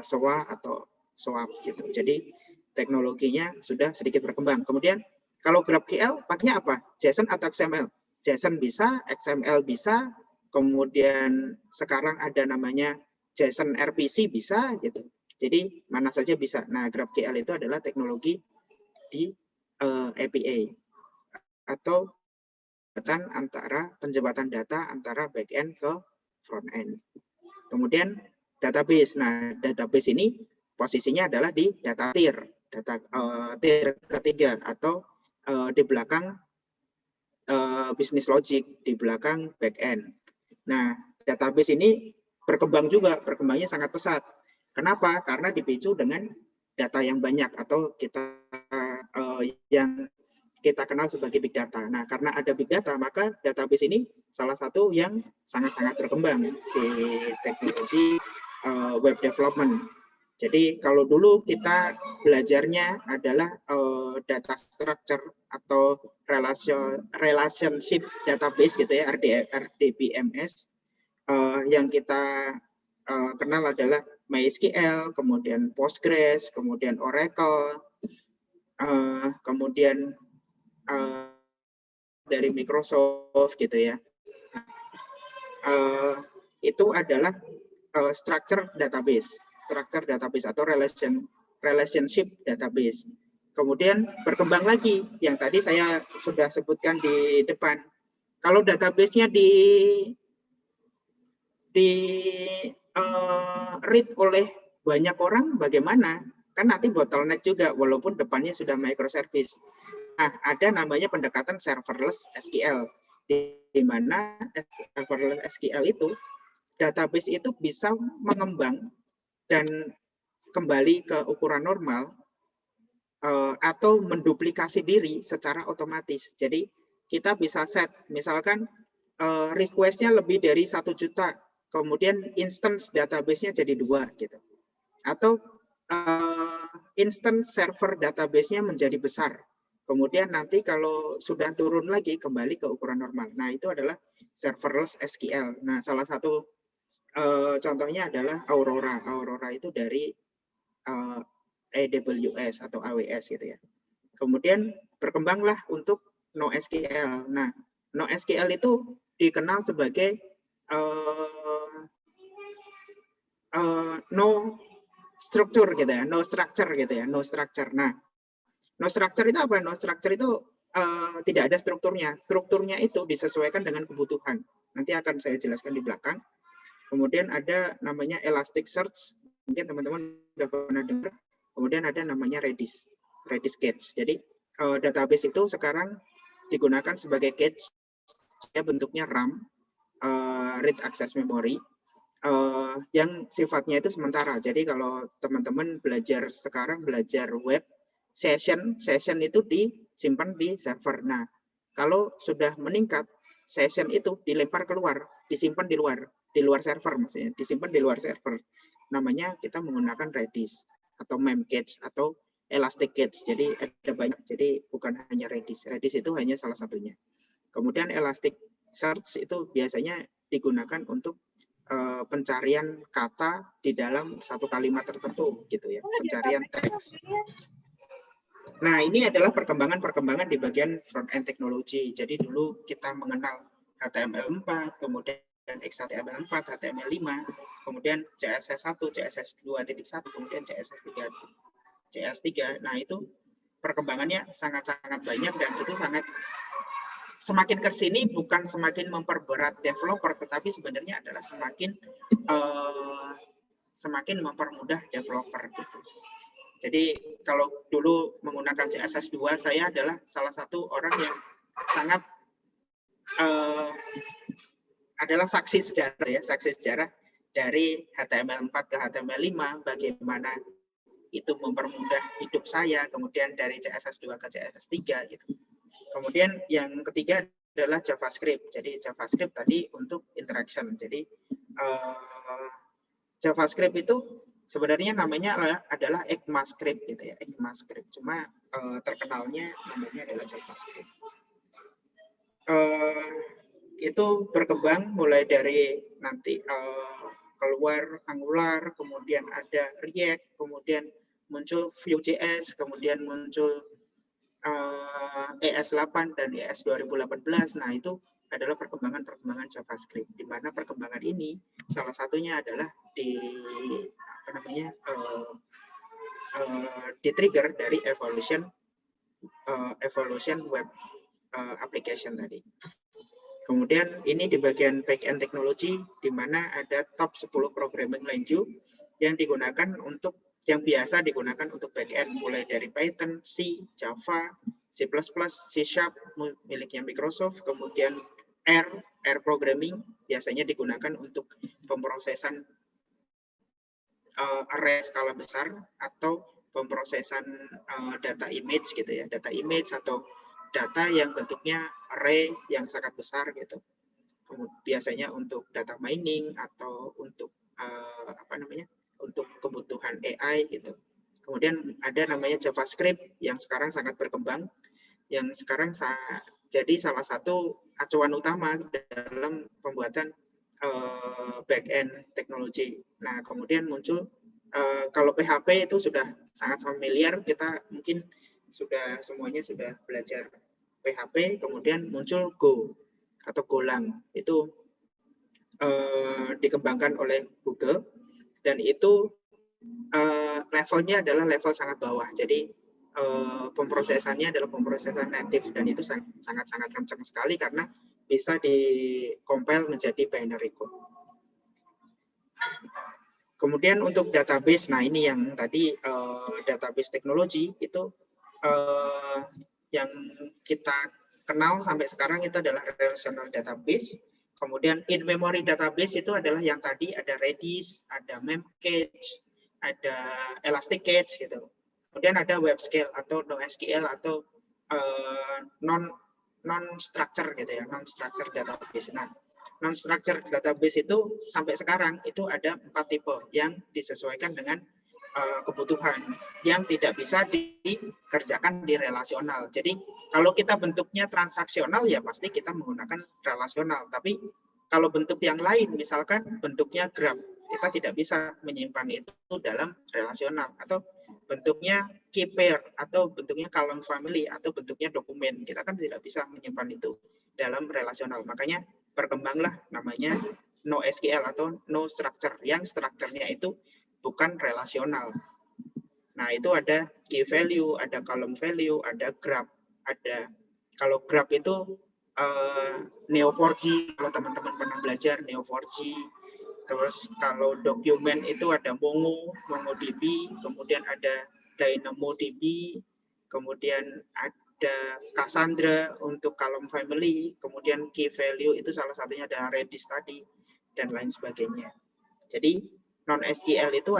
Speaker 2: SOA atau SOAP gitu. Jadi teknologinya sudah sedikit berkembang. Kemudian kalau GraphQL pakainya apa? JSON atau XML? JSON bisa, XML bisa, kemudian sekarang ada namanya JSON RPC bisa gitu. Jadi mana saja bisa. Nah, GraphQL itu adalah teknologi di API atau penjembatan data antara back-end ke front-end. Kemudian database. Nah, database ini posisinya adalah di data tier ketiga atau di belakang business logic, di belakang back-end. Nah, database ini berkembang juga, berkembangnya sangat pesat. Kenapa? Karena dipicu dengan data yang banyak atau yang kita kenal sebagai big data. Nah, karena ada big data, maka database ini salah satu yang sangat-sangat berkembang di teknologi web development. Jadi kalau dulu kita belajarnya adalah data structure atau relationship database gitu ya, RDBMS. Yang kita kenal adalah MySQL, kemudian Postgres, kemudian Oracle, kemudian dari Microsoft gitu ya. Itu adalah structure database atau relationship database. Kemudian berkembang lagi yang tadi saya sudah sebutkan di depan. Kalau database-nya read oleh banyak orang, bagaimana? Kan nanti bottleneck juga, walaupun depannya sudah microservice. Nah, ada namanya pendekatan serverless SQL, di mana serverless SQL itu database itu bisa mengembang dan kembali ke ukuran normal atau menduplikasi diri secara otomatis. Jadi kita bisa set, misalkan request-nya lebih dari 1 juta, kemudian instance database-nya jadi 2 gitu. Atau instance server database-nya menjadi besar. Kemudian nanti kalau sudah turun lagi kembali ke ukuran normal. Nah, itu adalah serverless SQL. Nah, salah satu contohnya adalah Aurora. Aurora itu dari AWS atau AWS gitu ya. Kemudian berkembanglah untuk NoSQL. Nah, NoSQL itu dikenal sebagai no structure gitu ya, no structure gitu ya, no structure. Nah, no structure itu apa? No structure itu tidak ada strukturnya. Strukturnya itu disesuaikan dengan kebutuhan. Nanti akan saya jelaskan di belakang. Kemudian ada namanya Elasticsearch, mungkin teman-teman sudah pernah dengar. Kemudian ada namanya Redis cache. Jadi database itu sekarang digunakan sebagai cache, ya bentuknya RAM, read access memory, yang sifatnya itu sementara. Jadi kalau teman-teman sekarang belajar web, session itu disimpan di server. Nah, kalau sudah meningkat, session itu dilempar keluar, disimpan di luar server maksudnya, disimpan di luar server. Namanya kita menggunakan Redis atau Memcache atau Elastic Cache. Jadi ada banyak. Jadi bukan hanya Redis. Redis itu hanya salah satunya. Kemudian Elasticsearch itu biasanya digunakan untuk pencarian kata di dalam satu kalimat tertentu gitu ya, pencarian teks. Nah, ini adalah perkembangan di bagian front end teknologi. Jadi dulu kita mengenal HTML4, kemudian XHTML4, HTML5, kemudian CSS1, CSS2.1, kemudian CSS3. Nah, itu perkembangannya sangat-sangat banyak dan itu semakin ke sini bukan semakin memperberat developer, tetapi sebenarnya adalah semakin mempermudah developer gitu. Jadi kalau dulu menggunakan CSS2, saya adalah salah satu orang yang sangat adalah saksi sejarah dari HTML4 ke HTML5, bagaimana itu mempermudah hidup saya, kemudian dari CSS2 ke CSS3 gitu. Kemudian yang ketiga adalah JavaScript. Jadi JavaScript tadi untuk interaction. Jadi JavaScript itu sebenarnya namanya adalah ECMAScript gitu ya, ECMAScript. Cuma terkenalnya namanya adalah JavaScript. Itu berkembang mulai dari nanti keluar Angular, kemudian ada React, kemudian muncul Vue.js, kemudian muncul ES8 dan ES 2018. Nah, itu adalah perkembangan JavaScript, di mana perkembangan ini salah satunya adalah di-trigger dari evolution web application tadi. Kemudian ini di bagian back-end teknologi, di mana ada top 10 programming language yang biasa digunakan untuk back-end, mulai dari Python, C, Java, C++, C#, miliknya Microsoft, kemudian R programming biasanya digunakan untuk pemrosesan array skala besar atau pemrosesan data image gitu ya, data image atau data yang bentuknya array yang sangat besar gitu. Biasanya untuk data mining atau untuk untuk kebutuhan AI gitu. Kemudian ada namanya JavaScript yang sekarang sangat berkembang, yang sekarang jadi salah satu acuan utama dalam pembuatan back-end teknologi. Nah, kemudian muncul kalau PHP itu sudah sangat familiar, kita mungkin semuanya sudah belajar PHP, kemudian muncul Go atau Golang. Itu dikembangkan oleh Google dan itu levelnya adalah level sangat bawah. Jadi pemrosesannya adalah pemrosesan native dan itu sangat-sangat kencang sekali karena bisa di-compile menjadi binary code. Kemudian untuk database, nah ini yang tadi database teknologi itu yang kita kenal sampai sekarang itu adalah relational database. Kemudian in-memory database itu adalah yang tadi ada Redis, ada Memcache, ada Elastic Cache gitu. Kemudian ada web scale atau NoSQL atau non structure gitu ya, non structure database. Nah, non structure database itu sampai sekarang itu ada 4 tipe yang disesuaikan dengan kebutuhan yang tidak bisa dikerjakan di relasional. Jadi kalau kita bentuknya transaksional ya pasti kita menggunakan relasional. Tapi kalau bentuk yang lain, misalkan bentuknya graph, kita tidak bisa menyimpan itu dalam relasional. Atau bentuknya key pair, atau bentuknya column family, atau bentuknya dokumen. Kita kan tidak bisa menyimpan itu dalam relasional. Makanya berkembanglah namanya NoSQL atau no structure, yang strukturnya itu bukan relasional. Nah, itu ada key value, ada column value, ada graph. Ada, kalau graph itu Neo4j, kalau teman-teman pernah belajar Neo4j. Terus kalau dokumen itu ada MongoDB, kemudian ada DynamoDB, kemudian ada Cassandra untuk column family, kemudian key value itu salah satunya adalah Redis tadi, dan lain sebagainya. Jadi non-SQL itu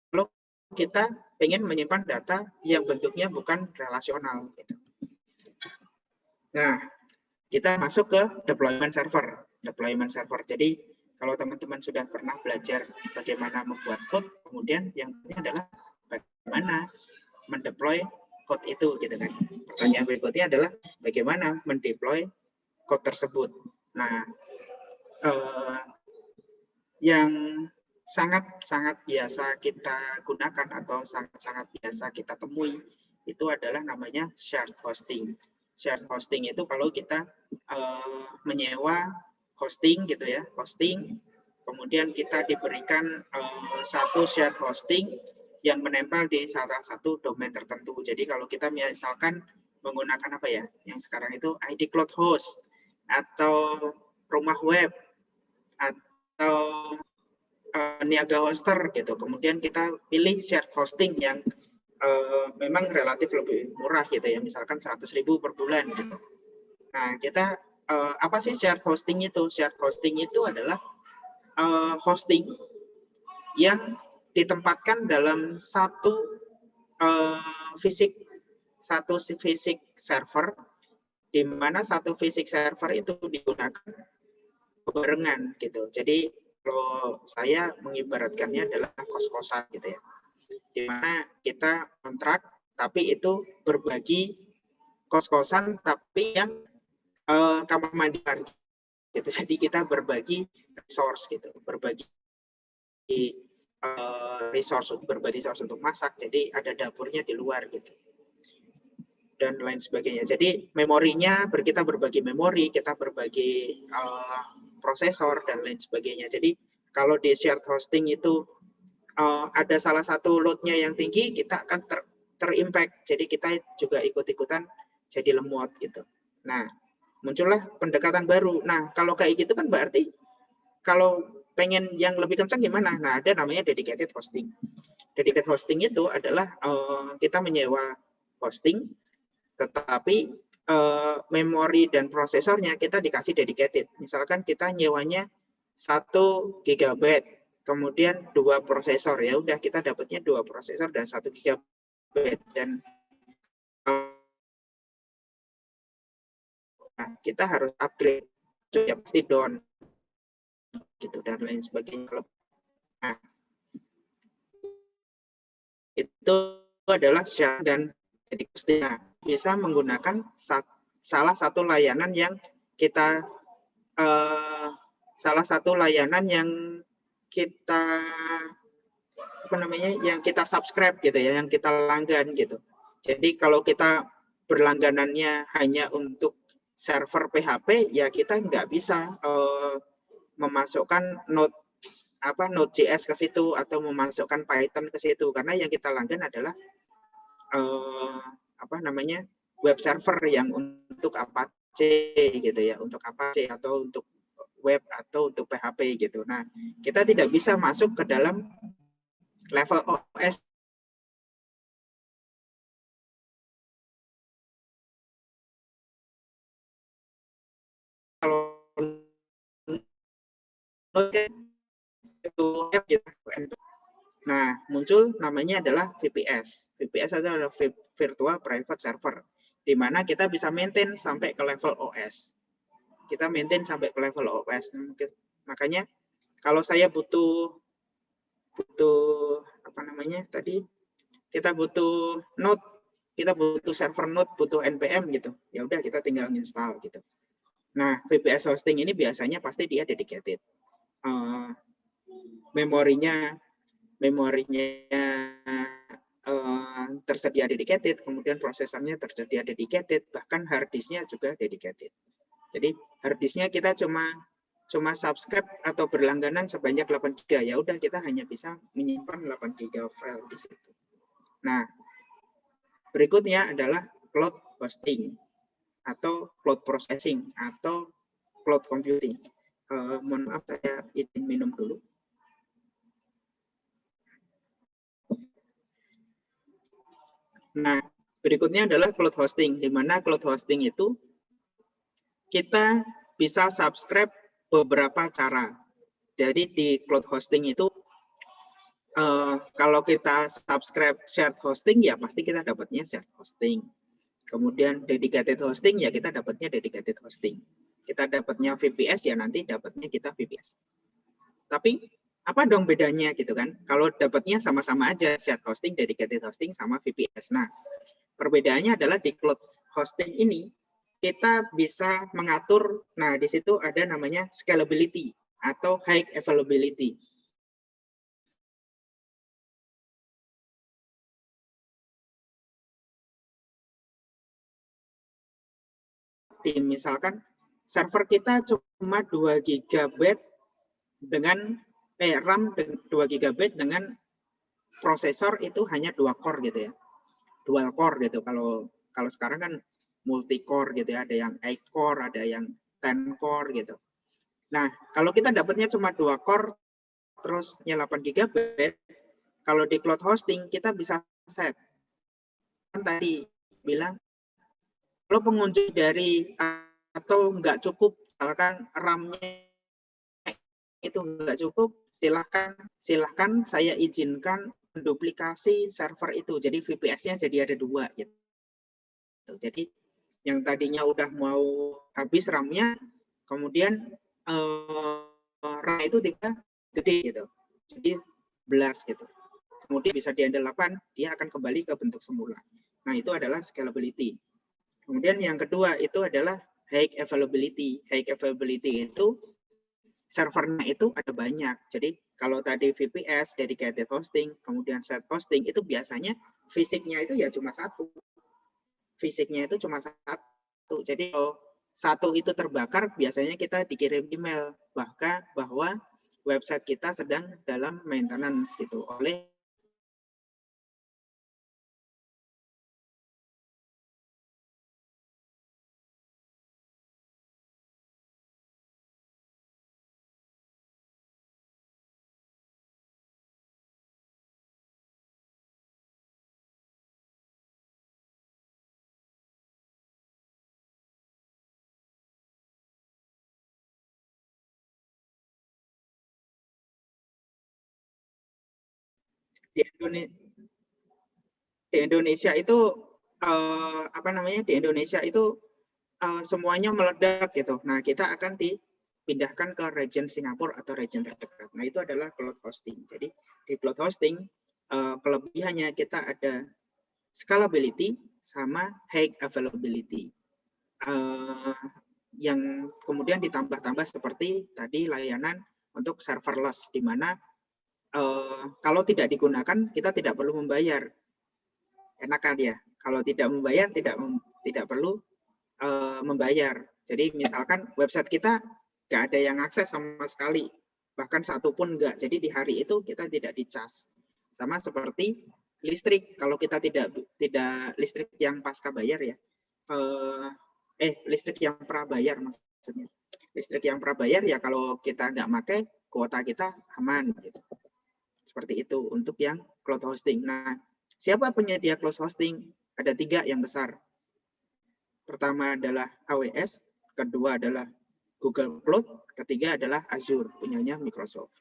Speaker 2: kalau kita ingin menyimpan data yang bentuknya bukan relasional. Gitu. Nah, kita masuk ke deployment server. Deployment server. Jadi kalau teman-teman sudah pernah belajar bagaimana membuat code, kemudian yang ini adalah bagaimana mendeploy code itu, gitu kan. Pertanyaan berikutnya adalah bagaimana mendeploy code tersebut. Nah, yang sangat-sangat biasa kita gunakan atau sangat-sangat biasa kita temui itu adalah namanya shared hosting. Shared hosting itu kalau kita menyewa hosting gitu ya, hosting, kemudian kita diberikan satu shared hosting yang menempel di salah satu domain tertentu. Jadi kalau kita misalkan menggunakan apa ya, yang sekarang itu ID Cloud Host atau rumah web atau niaga hoster gitu. Kemudian kita pilih shared hosting yang memang relatif lebih murah gitu ya, misalkan 100.000 per bulan gitu. Nah, kita apa sih shared hosting itu? Shared hosting itu adalah hosting yang ditempatkan dalam satu fisik server, di mana satu fisik server itu digunakan barengan gitu. Jadi kalau saya mengibaratkannya adalah kos-kosan gitu ya, di mana kita kontrak tapi itu berbagi kos-kosan tapi yang kamar mandi gitu. Jadi kita berbagi resource gitu, berbagi resource untuk masak. Jadi ada dapurnya di luar gitu dan lain sebagainya. Jadi memorinya kita berbagi memori, kita berbagi prosesor dan lain sebagainya. Jadi kalau di shared hosting itu ada salah satu load-nya yang tinggi, kita akan terimpact. Jadi kita juga ikut-ikutan jadi lemot gitu. Nah, muncullah pendekatan baru. Nah, kalau kayak gitu kan berarti kalau pengen yang lebih kencang gimana? Nah, ada namanya dedicated hosting. Dedicated hosting itu adalah kita menyewa hosting, tetapi memori dan prosesornya kita dikasih dedicated. Misalkan kita nyewanya 1 GB, kemudian 2 prosesor, ya udah kita dapatnya 2 prosesor dan 1 GB, dan kita harus upgrade, ya pasti down gitu dan lain sebagainya. Nah, itu adalah syarat dan dedicated. Bisa menggunakan salah satu layanan yang kita yang kita subscribe gitu ya, yang kita langgan gitu. Jadi kalau kita berlangganannya hanya untuk server PHP, ya kita nggak bisa memasukkan Node.js ke situ atau memasukkan Python ke situ, karena yang kita langgan adalah web server yang untuk Apache gitu ya, untuk Apache atau untuk web atau untuk PHP gitu. Nah, kita tidak bisa masuk ke dalam level OS. Kalau itu Nah, muncul namanya adalah VPS. VPS adalah Virtual Private Server, di mana kita bisa maintain sampai ke level OS. Kita maintain sampai ke level OS. Makanya kalau saya butuh apa namanya tadi, kita butuh node, kita butuh server node, butuh npm gitu. Ya udah kita tinggal install gitu. Nah, VPS hosting ini biasanya pasti dia dedicated. Memorinya tersedia dedicated, kemudian prosesornya tersedia dedicated, bahkan hard disknya juga dedicated. Jadi hard disknya kita cuma subscribe atau berlangganan sebanyak 8 GB. Ya udah kita hanya bisa menyimpan 8 GB file di situ. Nah, berikutnya adalah cloud hosting atau cloud processing atau cloud computing. Mohon maaf, saya izin minum dulu. Nah, berikutnya adalah cloud hosting, di mana cloud hosting itu kita bisa subscribe beberapa cara. Jadi di cloud hosting itu, kalau kita subscribe shared hosting, ya pasti kita dapatnya shared hosting. Kemudian dedicated hosting, ya kita dapatnya dedicated hosting. Kita dapatnya VPS, ya nanti dapatnya kita VPS. Tapi apa dong bedanya gitu kan? Kalau dapatnya sama-sama aja, shared hosting, dedicated hosting, sama VPS. Nah, perbedaannya adalah di cloud hosting ini, kita bisa mengatur, nah di situ ada namanya scalability atau high availability. Misalkan server kita cuma 2 GB dengan RAM 2 GB dengan prosesor itu hanya 2 core gitu ya. Dual core gitu. Kalau sekarang kan multi core gitu ya, ada yang 8 core, ada yang 10 core gitu. Nah, kalau kita dapatnya cuma 2 core terus 8 GB, kalau di cloud hosting kita bisa set. Kan tadi bilang kalau pengunjung dari atau nggak cukup, misalkan RAM-nya itu nggak cukup, silahkan saya izinkan duplikasi server itu. Jadi VPS-nya jadi ada 2 gitu. Jadi yang tadinya udah mau habis RAM-nya, kemudian RAM itu tiba gede gitu. Jadi belas gitu. Kemudian bisa di-handle 8, dia akan kembali ke bentuk semula. Nah, itu adalah scalability. Kemudian yang kedua itu adalah high availability. High availability itu servernya itu ada banyak. Jadi kalau tadi VPS, dedicated hosting, kemudian shared hosting, itu biasanya fisiknya itu ya cuma satu. Fisiknya itu cuma satu. Jadi kalau satu itu terbakar, biasanya kita dikirim email bahwa website kita sedang dalam maintenance gitu oleh di Indonesia itu di Indonesia itu semuanya meledak gitu. Nah, kita akan dipindahkan ke region Singapura atau region terdekat. Nah, itu adalah cloud hosting. Jadi di cloud hosting kelebihannya kita ada scalability sama high availability. Yang kemudian ditambah-tambah seperti tadi layanan untuk serverless, di mana kalau tidak digunakan kita tidak perlu membayar. Enak kan ya? Kalau tidak membayar tidak perlu membayar. Jadi misalkan website kita nggak ada yang akses sama sekali, bahkan satu pun nggak. Jadi di hari itu kita tidak dicas. Sama seperti listrik, kalau kita tidak listrik yang pasca bayar ya, listrik yang prabayar maksudnya. Listrik yang prabayar ya kalau kita nggak pakai, kuota kita aman gitu. Seperti itu untuk yang cloud hosting. Nah, siapa penyedia cloud hosting? Ada 3 yang besar. Pertama adalah AWS, kedua adalah Google Cloud, ketiga adalah Azure, punyanya Microsoft.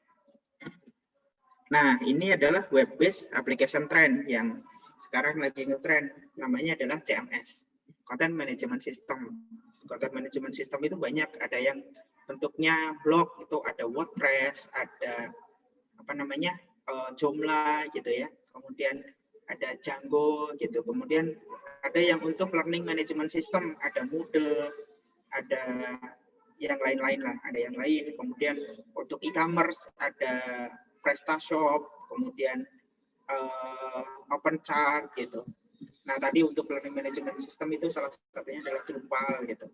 Speaker 2: Nah, ini adalah web-based application trend yang sekarang lagi ngetrend, namanya adalah CMS, Content Management System. Content Management System itu banyak, ada yang bentuknya blog, itu ada WordPress, ada apa namanya, Joomla gitu ya, kemudian ada Django gitu, kemudian ada yang untuk learning management system, ada Moodle, ada yang lain-lain lah, ada yang lain. Kemudian untuk e-commerce ada PrestaShop, kemudian OpenChart gitu. Nah, tadi untuk learning management system itu salah satunya adalah Drupal gitu.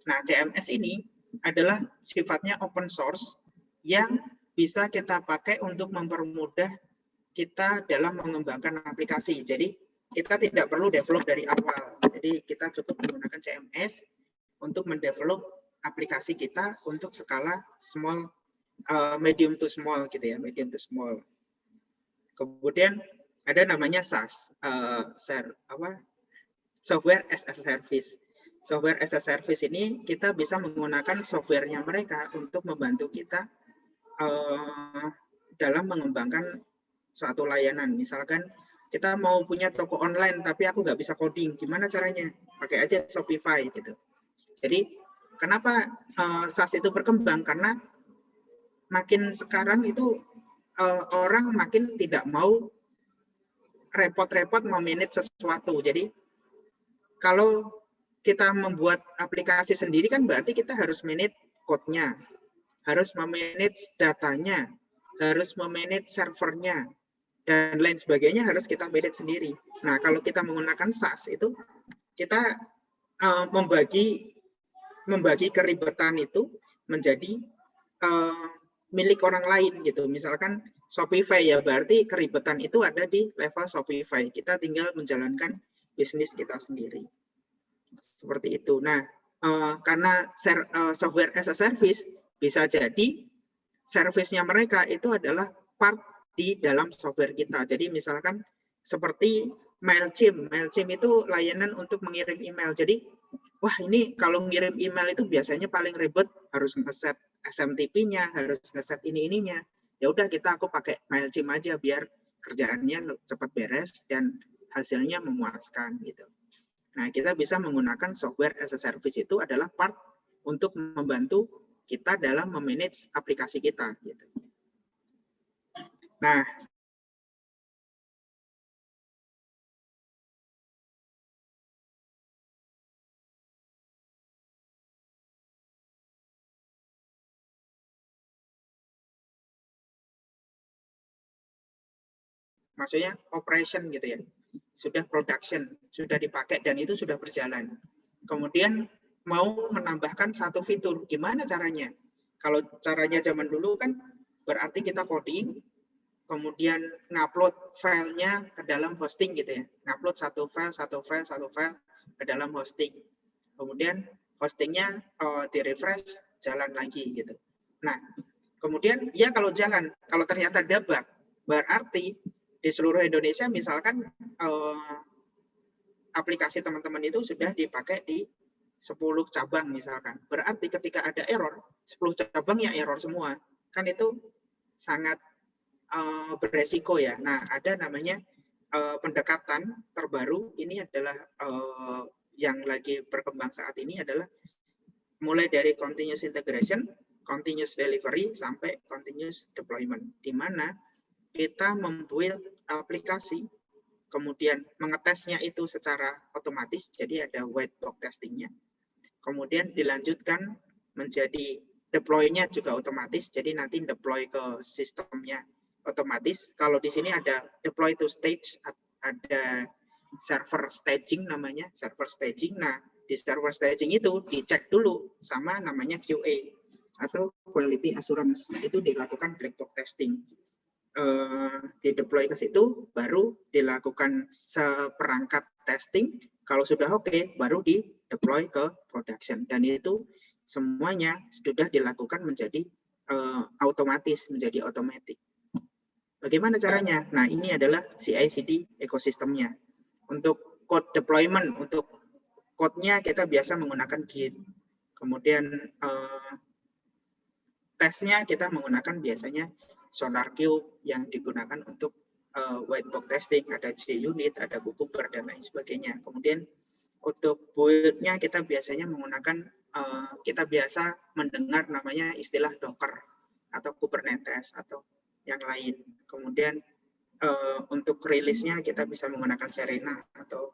Speaker 2: Nah, CMS ini adalah sifatnya open source yang bisa kita pakai untuk mempermudah kita dalam mengembangkan aplikasi. Jadi, kita tidak perlu develop dari awal. Jadi, kita cukup menggunakan CMS untuk mendevelop aplikasi kita untuk skala small, medium to small gitu ya, medium to small. Kemudian ada namanya SaaS, software as a service. Software as a service ini kita bisa menggunakan softwarenya mereka untuk membantu kita dalam mengembangkan suatu layanan. Misalkan kita mau punya toko online tapi aku nggak bisa coding, gimana caranya? Pakai aja Shopify gitu. Jadi kenapa SaaS itu berkembang? Karena makin sekarang itu orang makin tidak mau repot-repot memanage sesuatu. Jadi kalau kita membuat aplikasi sendiri kan berarti kita harus manage code-nya, harus memanage datanya, harus memanage servernya, dan lain sebagainya harus kita manage sendiri. Nah, kalau kita menggunakan SaaS itu kita membagi keribetan itu menjadi milik orang lain gitu. Misalkan Shopify ya berarti keribetan itu ada di level Shopify. Kita tinggal menjalankan bisnis kita sendiri. Seperti itu. Nah, karena software as a service bisa jadi service-nya mereka itu adalah part di dalam software kita. Jadi misalkan seperti Mailchimp. Mailchimp itu layanan untuk mengirim email. Jadi, wah ini kalau ngirim email itu biasanya paling ribet, harus ngeset SMTP-nya, harus ngeset ininya. Ya udah aku pakai Mailchimp aja biar kerjaannya cepat beres dan hasilnya memuaskan gitu. Nah, kita bisa menggunakan software as a service itu adalah part untuk membantu kita dalam memanage aplikasi kita gitu. Nah, maksudnya operation gitu ya, sudah production, sudah dipakai dan itu sudah berjalan. Kemudian mau menambahkan satu fitur, gimana caranya? Kalau caranya zaman dulu kan berarti kita coding, kemudian ngupload filenya ke dalam hosting gitu ya, ngupload satu file ke dalam hosting. Kemudian hostingnya di-refresh, jalan lagi gitu. Nah, kemudian ya kalau jalan, kalau ternyata ada bug, berarti di seluruh Indonesia misalkan aplikasi teman-teman itu sudah dipakai di 10 cabang misalkan. Berarti ketika ada error, 10 cabang ya error semua. Kan itu sangat beresiko ya. Nah, ada namanya pendekatan terbaru, ini adalah yang lagi berkembang saat ini adalah mulai dari continuous integration, continuous delivery, sampai continuous deployment. Di mana kita membuat aplikasi, kemudian mengetesnya itu secara otomatis, jadi ada white box testingnya. Kemudian dilanjutkan menjadi deploy-nya juga otomatis, jadi nanti deploy ke sistemnya otomatis. Kalau di sini ada deploy to stage, ada server staging namanya, server staging. Nah, di server staging itu dicek dulu sama namanya QA atau quality assurance, itu dilakukan black box testing. Di deploy ke situ, baru dilakukan seperangkat testing. Kalau sudah oke, baru di deploy ke production. Dan itu semuanya sudah dilakukan menjadi otomatis, menjadi otomatis. Bagaimana caranya? Nah, ini adalah CI/CD ekosistemnya. Untuk code deployment, untuk code-nya kita biasa menggunakan Git. Kemudian tesnya kita menggunakan biasanya SonarQube yang digunakan untuk white box testing, ada JUnit, ada Cucumber dan lain sebagainya. Kemudian untuk build-nya kita biasanya menggunakan, kita biasa mendengar namanya istilah Docker atau Kubernetes atau yang lain. Kemudian untuk rilisnya kita bisa menggunakan Serena atau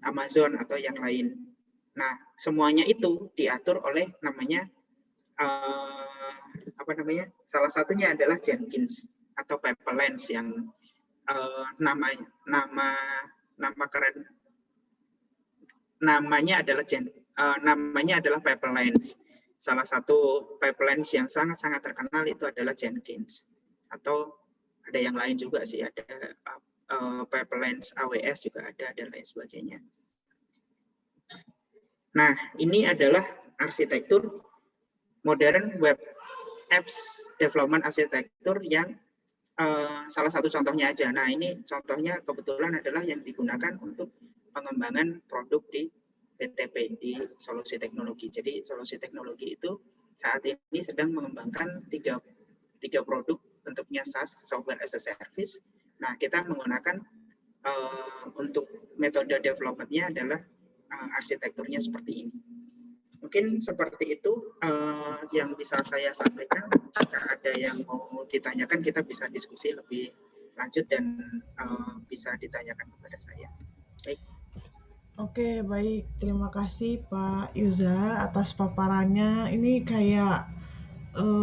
Speaker 2: Amazon atau yang lain. Nah, semuanya itu diatur oleh namanya salah satunya adalah Jenkins atau pipelines yang namanya adalah pipelines. Salah satu pipelines yang sangat-sangat terkenal itu adalah Jenkins, atau ada yang lain juga sih, ada pipelines AWS juga ada dan lain sebagainya. Nah, ini adalah arsitektur modern web apps development arsitektur yang salah satu contohnya aja. Nah, ini contohnya kebetulan adalah yang digunakan untuk pengembangan produk di BTP, di Solusi Teknologi. Jadi Solusi Teknologi itu saat ini sedang mengembangkan tiga produk bentuknya SaaS, Software as a Service. Nah, kita menggunakan untuk metode development-nya adalah arsitekturnya seperti ini. Mungkin seperti itu yang bisa saya sampaikan. Jika ada yang mau ditanyakan, kita bisa diskusi lebih lanjut dan bisa ditanyakan kepada saya. Baik.
Speaker 1: Oke, baik. Terima kasih Pak Yuza atas paparannya. Ini kayak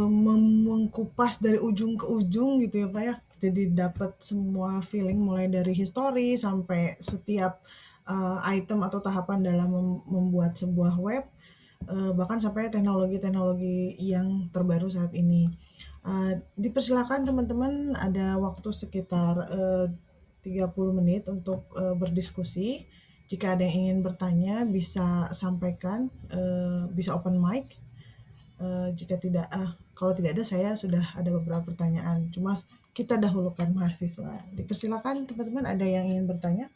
Speaker 1: mengkupas dari ujung ke ujung gitu ya Pak ya. Jadi dapat semua feeling mulai dari history sampai setiap item atau tahapan dalam membuat sebuah web, bahkan sampai teknologi-teknologi yang terbaru saat ini. Dipersilakan teman-teman, ada waktu sekitar 30 menit untuk berdiskusi. Jika ada yang ingin bertanya bisa sampaikan, bisa open mic. Jika tidak, kalau tidak ada, saya sudah ada beberapa pertanyaan. Cuma kita dahulukan mahasiswa. Dipersilakan teman-teman, ada yang ingin bertanya?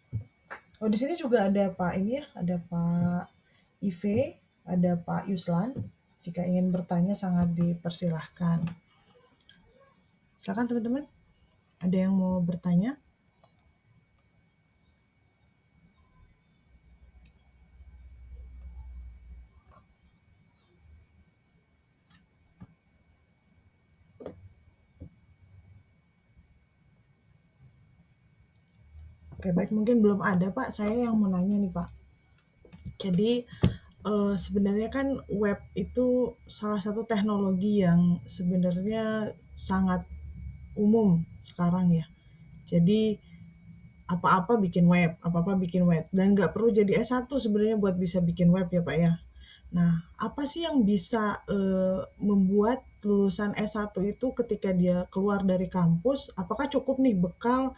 Speaker 1: Oh, di sini juga ada Pak ini ya, ada Pak Ive, ada Pak Yuslan. Jika ingin bertanya sangat dipersilahkan. Silakan teman-teman, ada yang mau bertanya? Oke, baik, mungkin belum ada Pak. Saya yang mau nanya nih Pak. Jadi sebenarnya kan web itu salah satu teknologi yang sebenarnya sangat umum sekarang ya. Jadi apa-apa bikin web, dan nggak perlu jadi S1 sebenarnya buat bisa bikin web ya Pak ya. Nah, apa sih yang bisa membuat lulusan S1 itu ketika dia keluar dari kampus, apakah cukup nih bekal?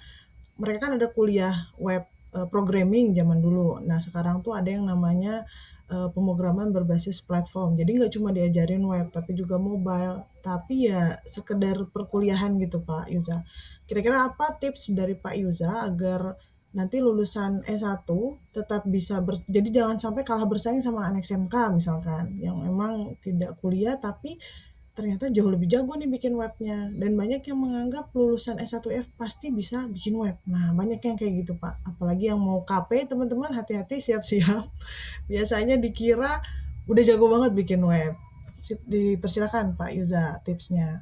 Speaker 1: Mereka kan ada kuliah web programming zaman dulu. Nah, sekarang tuh ada yang namanya pemrograman berbasis platform. Jadi nggak cuma diajarin web, tapi juga mobile. Tapi ya sekedar perkuliahan gitu Pak Yuza. Kira-kira apa tips dari Pak Yuza agar nanti lulusan S1 tetap bisa jadi jangan sampai kalah bersaing sama anak SMK misalkan, yang memang tidak kuliah tapi ternyata jauh lebih jago nih bikin webnya, dan banyak yang menganggap lulusan S1F pasti bisa bikin web. Nah, banyak yang kayak gitu Pak. Apalagi yang mau KP, teman-teman hati-hati, siap-siap. Biasanya dikira udah jago banget bikin web. Dipersilakan Pak Yuza tipsnya.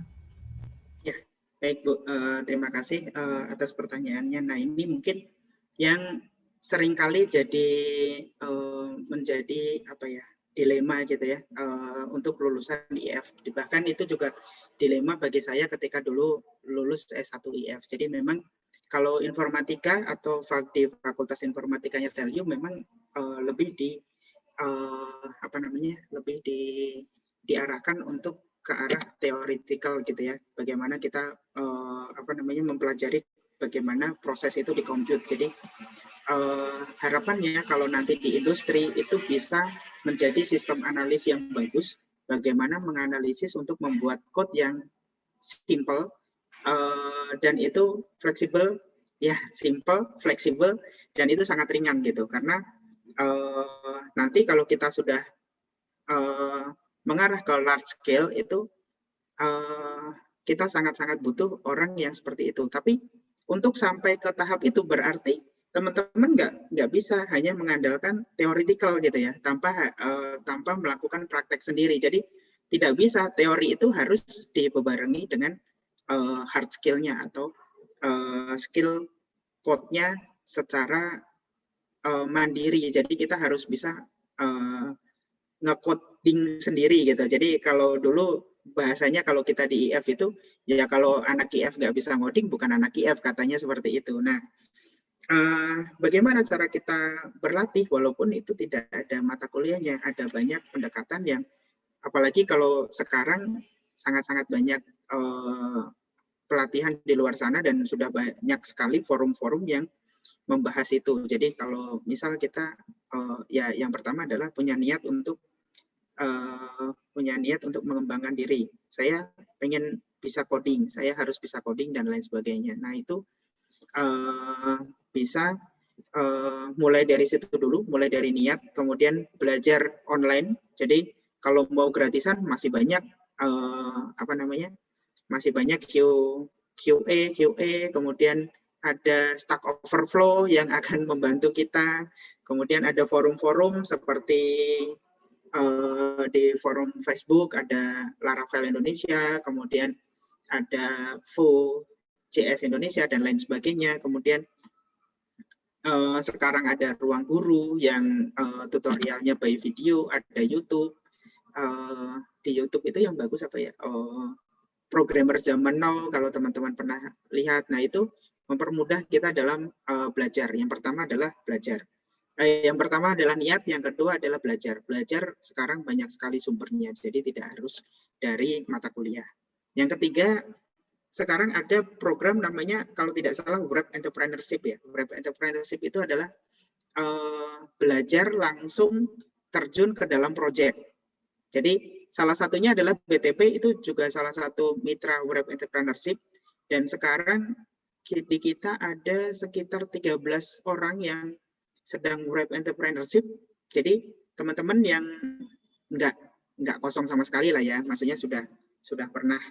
Speaker 2: Ya, baik Bu. Terima kasih atas pertanyaannya. Nah, ini mungkin yang seringkali jadi menjadi dilema gitu ya untuk lulusan IF. Bahkan itu juga dilema bagi saya ketika dulu lulus S1 IF. Jadi memang kalau informatika atau di Fakultas Informatikanya Tellium memang lebih diarahkan untuk ke arah teoretikal gitu ya. Bagaimana kita mempelajari bagaimana proses itu di compute. Jadi harapannya kalau nanti di industri itu bisa menjadi sistem analis yang bagus, bagaimana menganalisis untuk membuat code yang simple dan itu fleksibel, ya simple, fleksibel, dan itu sangat ringan gitu. Karena nanti kalau kita sudah mengarah ke large scale itu kita sangat-sangat butuh orang yang seperti itu. Tapi untuk sampai ke tahap itu berarti teman-teman nggak bisa hanya mengandalkan theoretical gitu ya, tanpa melakukan praktek sendiri. Jadi tidak bisa, teori itu harus dibarengi dengan hard skill-nya atau skill code-nya secara mandiri. Jadi kita harus bisa nge-coding sendiri gitu. Jadi kalau dulu bahasanya kalau kita di IF itu, ya kalau anak IF nggak bisa ngoding, bukan anak IF, katanya seperti itu. Nah, bagaimana cara kita berlatih walaupun itu tidak ada mata kuliahnya, ada banyak pendekatan yang, apalagi kalau sekarang sangat-sangat banyak pelatihan di luar sana dan sudah banyak sekali forum-forum yang membahas itu. Jadi kalau misal kita ya yang pertama adalah punya niat untuk mengembangkan diri. Saya pengen bisa coding, saya harus bisa coding dan lain sebagainya. Nah itu bisa mulai dari situ dulu, mulai dari niat, kemudian belajar online. Jadi kalau mau gratisan masih banyak masih banyak QA, kemudian ada Stack Overflow yang akan membantu kita. Kemudian ada forum-forum seperti di forum Facebook ada Laravel Indonesia, kemudian ada Vue.js Indonesia dan lain sebagainya. Kemudian sekarang ada Ruang Guru yang tutorialnya by video, ada YouTube. Di YouTube itu yang bagus apa ya? Programmer zaman now kalau teman-teman pernah lihat. Nah itu mempermudah kita dalam belajar. Yang pertama adalah belajar. Yang pertama adalah niat, yang kedua adalah belajar. Belajar sekarang banyak sekali sumbernya, jadi tidak harus dari mata kuliah. Yang ketiga, sekarang ada program namanya, kalau tidak salah, Web Entrepreneurship ya. Web Entrepreneurship itu adalah belajar langsung terjun ke dalam proyek. Jadi salah satunya adalah BTP, itu juga salah satu mitra Web Entrepreneurship, dan sekarang di kita ada sekitar 13 orang yang sedang web entrepreneurship. Jadi teman-teman yang nggak kosong sama sekali lah ya, maksudnya sudah pernah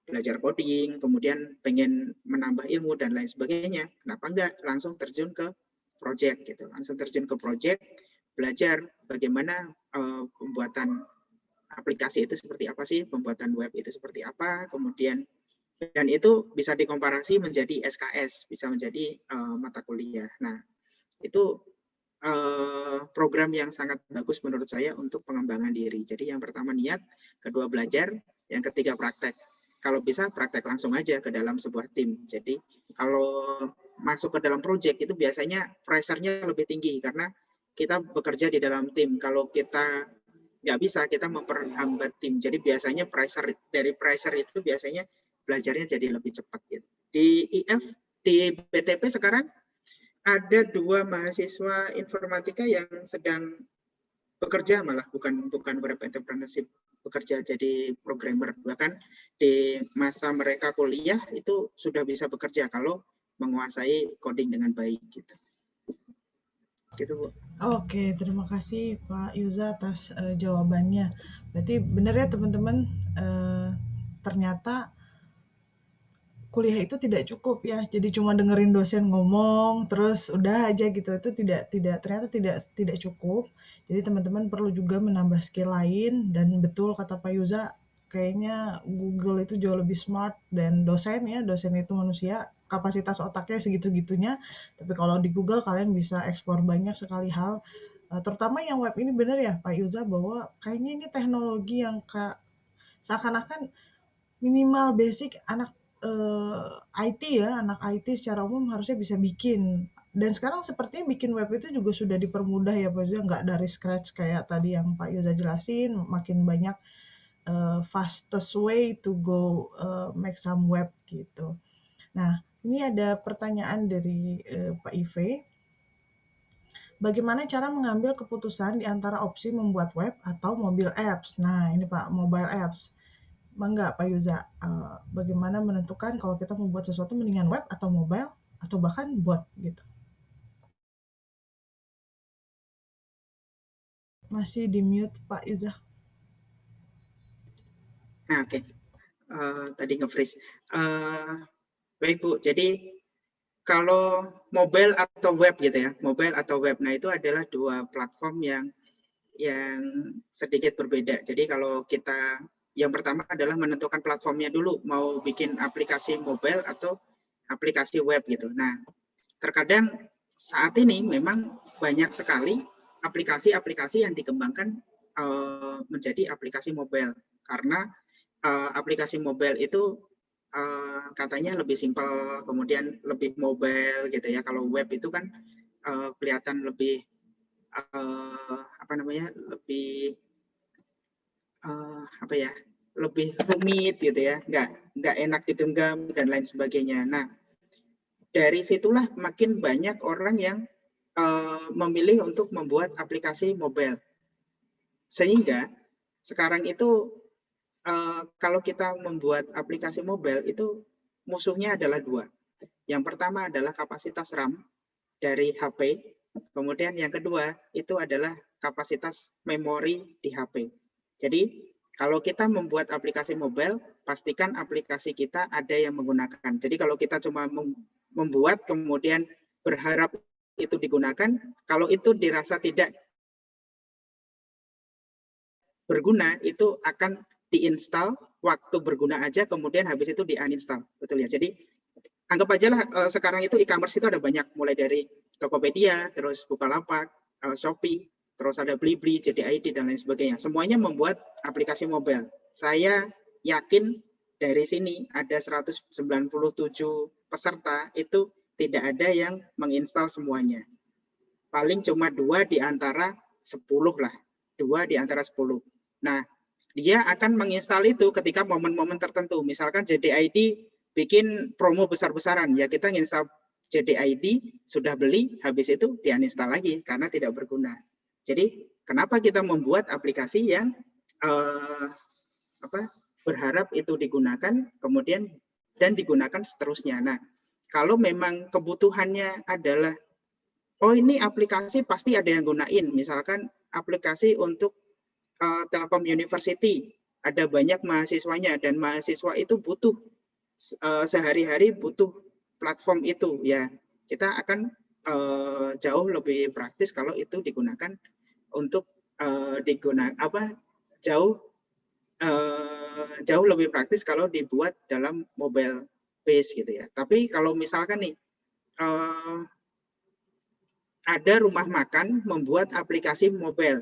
Speaker 2: belajar coding, kemudian pengen menambah ilmu dan lain sebagainya, kenapa nggak langsung terjun ke project gitu, langsung terjun ke project, belajar bagaimana pembuatan aplikasi itu seperti apa sih, pembuatan web itu seperti apa, kemudian dan itu bisa dikomparasi menjadi SKS, bisa menjadi mata kuliah. Nah, itu program yang sangat bagus menurut saya untuk pengembangan diri. Jadi yang pertama niat, kedua belajar, yang ketiga praktek. Kalau bisa praktek langsung aja ke dalam sebuah tim. Jadi kalau masuk ke dalam project itu biasanya pressure-nya lebih tinggi karena kita bekerja di dalam tim. Kalau kita nggak bisa, kita memperhambat tim. Jadi biasanya dari pressure itu biasanya belajarnya jadi lebih cepat. Gitu. Di IF, di BTP sekarang ada 2 mahasiswa informatika yang sedang bekerja, malah bukan web entrepreneurship, bekerja jadi programmer. Bahkan di masa mereka kuliah itu sudah bisa bekerja kalau menguasai coding dengan baik gitu. Gitu, Bu.
Speaker 1: Oke, terima kasih Pak Yuza atas jawabannya. Berarti benar ya teman-teman, ternyata kuliah itu tidak cukup ya, jadi cuma dengerin dosen ngomong terus udah aja gitu, itu ternyata tidak cukup. Jadi teman-teman perlu juga menambah skill lain, dan betul kata Pak Yuza, kayaknya Google itu jauh lebih smart dan dosen itu manusia, kapasitas otaknya segitu-gitunya, tapi kalau di Google kalian bisa eksplor banyak sekali hal, terutama yang web ini. Bener ya Pak Yuza bahwa kayaknya ini teknologi yang seakan-akan minimal basic anak IT ya, anak IT secara umum harusnya bisa bikin. Dan sekarang sepertinya bikin web itu juga sudah dipermudah ya Pak Yuza, nggak dari scratch kayak tadi yang Pak Yuza jelasin, makin banyak fastest way to go make some web gitu. Nah, ini ada pertanyaan dari Pak Ive. Bagaimana cara mengambil keputusan di antara opsi membuat web atau mobile apps? Nah, ini Pak, mobile apps. Mangga Pak Yuza, bagaimana menentukan kalau kita membuat sesuatu mendingan web atau mobile atau bahkan bot gitu? Masih di mute Pak Yuza.
Speaker 2: Nah, oke. tadi nge-freeze. Baik Bu, jadi kalau mobile atau web gitu ya, mobile atau web, nah itu adalah dua platform yang sedikit berbeda. Jadi kalau kita yang pertama adalah menentukan platformnya dulu, mau bikin aplikasi mobile atau aplikasi web gitu. Nah, terkadang saat ini memang banyak sekali aplikasi-aplikasi yang dikembangkan menjadi aplikasi mobile karena aplikasi mobile itu katanya lebih simpel, kemudian lebih mobile gitu ya. Kalau web itu kan kelihatan lebih apa namanya, lebih apa ya, lebih rumit gitu ya, nggak enak digenggam dan lain sebagainya. Nah, dari situlah makin banyak orang yang memilih untuk membuat aplikasi mobile. Sehingga sekarang itu kalau kita membuat aplikasi mobile itu musuhnya adalah dua. Yang pertama adalah kapasitas RAM dari HP, kemudian yang kedua itu adalah kapasitas memori di HP. Jadi kalau kita membuat aplikasi mobile, pastikan aplikasi kita ada yang menggunakan. Jadi kalau kita cuma membuat kemudian berharap itu digunakan, kalau itu dirasa tidak berguna, itu akan diinstal, waktu berguna aja, kemudian habis itu di uninstall. Betul ya. Jadi anggap aja lah sekarang itu e-commerce itu ada banyak, mulai dari Tokopedia, terus Bukalapak, Shopee, terus ada Blibli, JDID, dan lain sebagainya. Semuanya membuat aplikasi mobile. Saya yakin dari sini ada 197 peserta, itu tidak ada yang menginstal semuanya. Paling cuma 2 di antara 10 lah. 2 di antara 10. Nah, dia akan menginstal itu ketika momen-momen tertentu. Misalkan JDID bikin promo besar-besaran, ya kita nginstal JDID, sudah beli, habis itu diuninstall lagi karena tidak berguna. Jadi kenapa kita membuat aplikasi yang berharap itu digunakan, kemudian dan digunakan seterusnya. Nah, kalau memang kebutuhannya adalah, oh ini aplikasi pasti ada yang gunain, misalkan aplikasi untuk Telkom University, ada banyak mahasiswanya dan mahasiswa itu butuh sehari-hari butuh platform itu, ya kita akan jauh lebih praktis kalau itu digunakan untuk jauh lebih praktis kalau dibuat dalam mobile base gitu ya. Tapi kalau misalkan nih ada rumah makan membuat aplikasi mobile,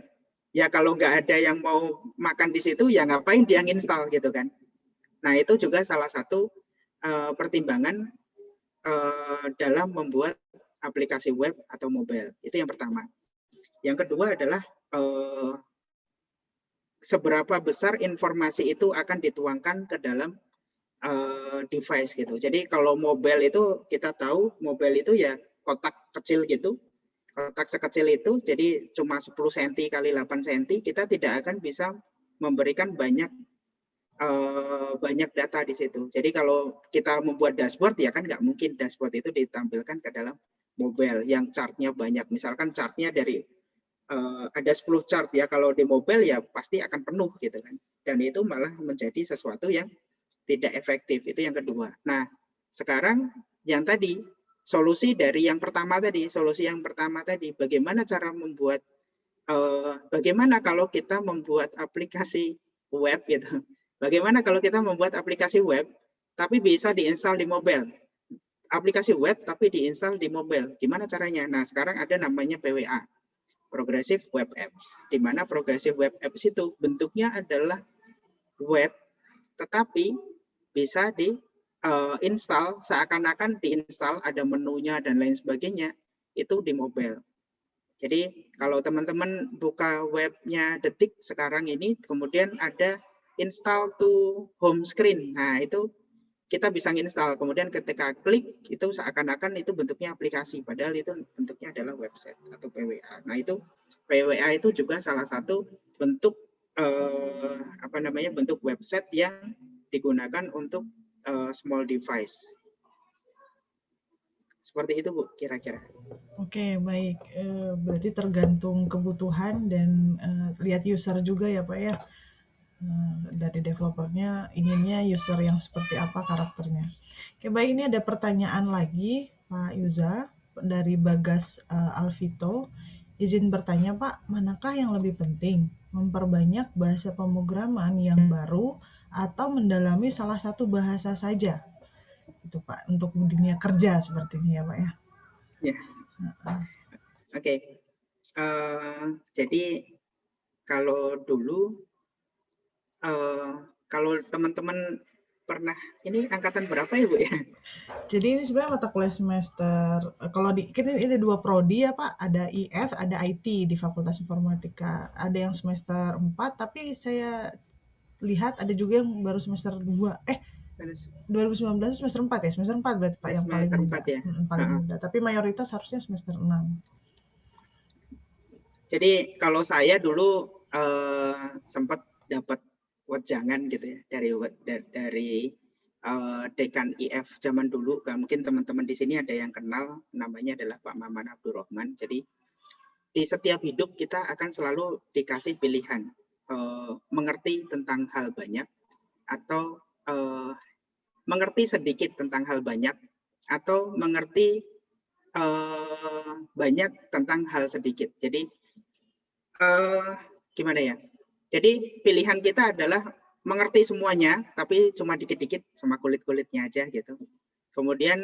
Speaker 2: ya kalau nggak ada yang mau makan di situ, ya ngapain dia nginstal gitu kan. Nah itu juga salah satu pertimbangan dalam membuat aplikasi web atau mobile. Itu yang pertama. Yang kedua adalah seberapa besar informasi itu akan dituangkan ke dalam device gitu. Jadi kalau mobile itu kita tahu mobile itu ya kotak kecil gitu, kotak sekecil itu, jadi cuma 10 cm kali 8 cm, kita tidak akan bisa memberikan banyak data di situ. Jadi kalau kita membuat dashboard, ya kan nggak mungkin dashboard itu ditampilkan ke dalam mobile yang chartnya banyak. Misalkan chartnya dari ada 10 chart ya, kalau di mobile ya pasti akan penuh gitu kan. Dan itu malah menjadi sesuatu yang tidak efektif. Itu yang kedua. Nah, sekarang yang tadi, solusi yang pertama tadi, bagaimana cara membuat, bagaimana kalau kita membuat aplikasi web gitu. Bagaimana kalau kita membuat aplikasi web, tapi bisa diinstal di mobile. Aplikasi web tapi diinstal di mobile. Gimana caranya? Nah, sekarang ada namanya PWA, Progressive Web Apps. Di mana Progressive Web Apps itu bentuknya adalah web, tetapi bisa diinstal, seakan-akan diinstal, ada menunya dan lain sebagainya, itu di mobile. Jadi kalau teman-teman buka webnya Detik sekarang ini, kemudian ada install to home screen. Nah itu kita bisa install, kemudian ketika klik itu seakan-akan itu bentuknya aplikasi, padahal itu bentuknya adalah website atau PWA. Nah itu PWA itu juga salah satu bentuk bentuk website yang digunakan untuk small device. Seperti itu Bu, kira-kira.
Speaker 1: Oke, baik. Berarti tergantung kebutuhan dan lihat user juga ya Pak ya. Dari developernya inginnya user yang seperti apa karakternya. Oke, baik, ini ada pertanyaan lagi Pak Yuza dari Bagas Alvito. Izin bertanya Pak, manakah yang lebih penting? Memperbanyak bahasa pemrograman yang baru atau mendalami salah satu bahasa saja? Itu Pak, untuk dunia kerja seperti ini ya Pak ya.
Speaker 2: Ya, oke. Jadi kalau dulu, kalau teman-teman pernah, ini angkatan berapa ya Bu ya?
Speaker 1: Jadi ini sebenarnya mata kuliah semester, kalau di ini ada 2 prodi ya Pak, ada IF, ada IT di Fakultas Informatika. Ada yang semester 4, tapi saya lihat ada juga yang baru semester 2. 2019 semester 4 ya? Semester 4 berarti Pak yang paling
Speaker 2: Semester 4
Speaker 1: muda.
Speaker 2: ya.
Speaker 1: Paling muda. Tapi mayoritas harusnya semester 6.
Speaker 2: Jadi kalau saya dulu sempat dapat wejangan gitu ya dari dekan IF zaman dulu. Mungkin teman-teman di sini ada yang kenal, namanya adalah Pak Maman Abdurrahman. Jadi di setiap hidup kita akan selalu dikasih pilihan, mengerti tentang hal banyak atau mengerti sedikit tentang hal banyak atau mengerti banyak tentang hal sedikit. Jadi gimana ya? Jadi pilihan kita adalah mengerti semuanya, tapi cuma dikit-dikit sama kulit-kulitnya aja gitu. Kemudian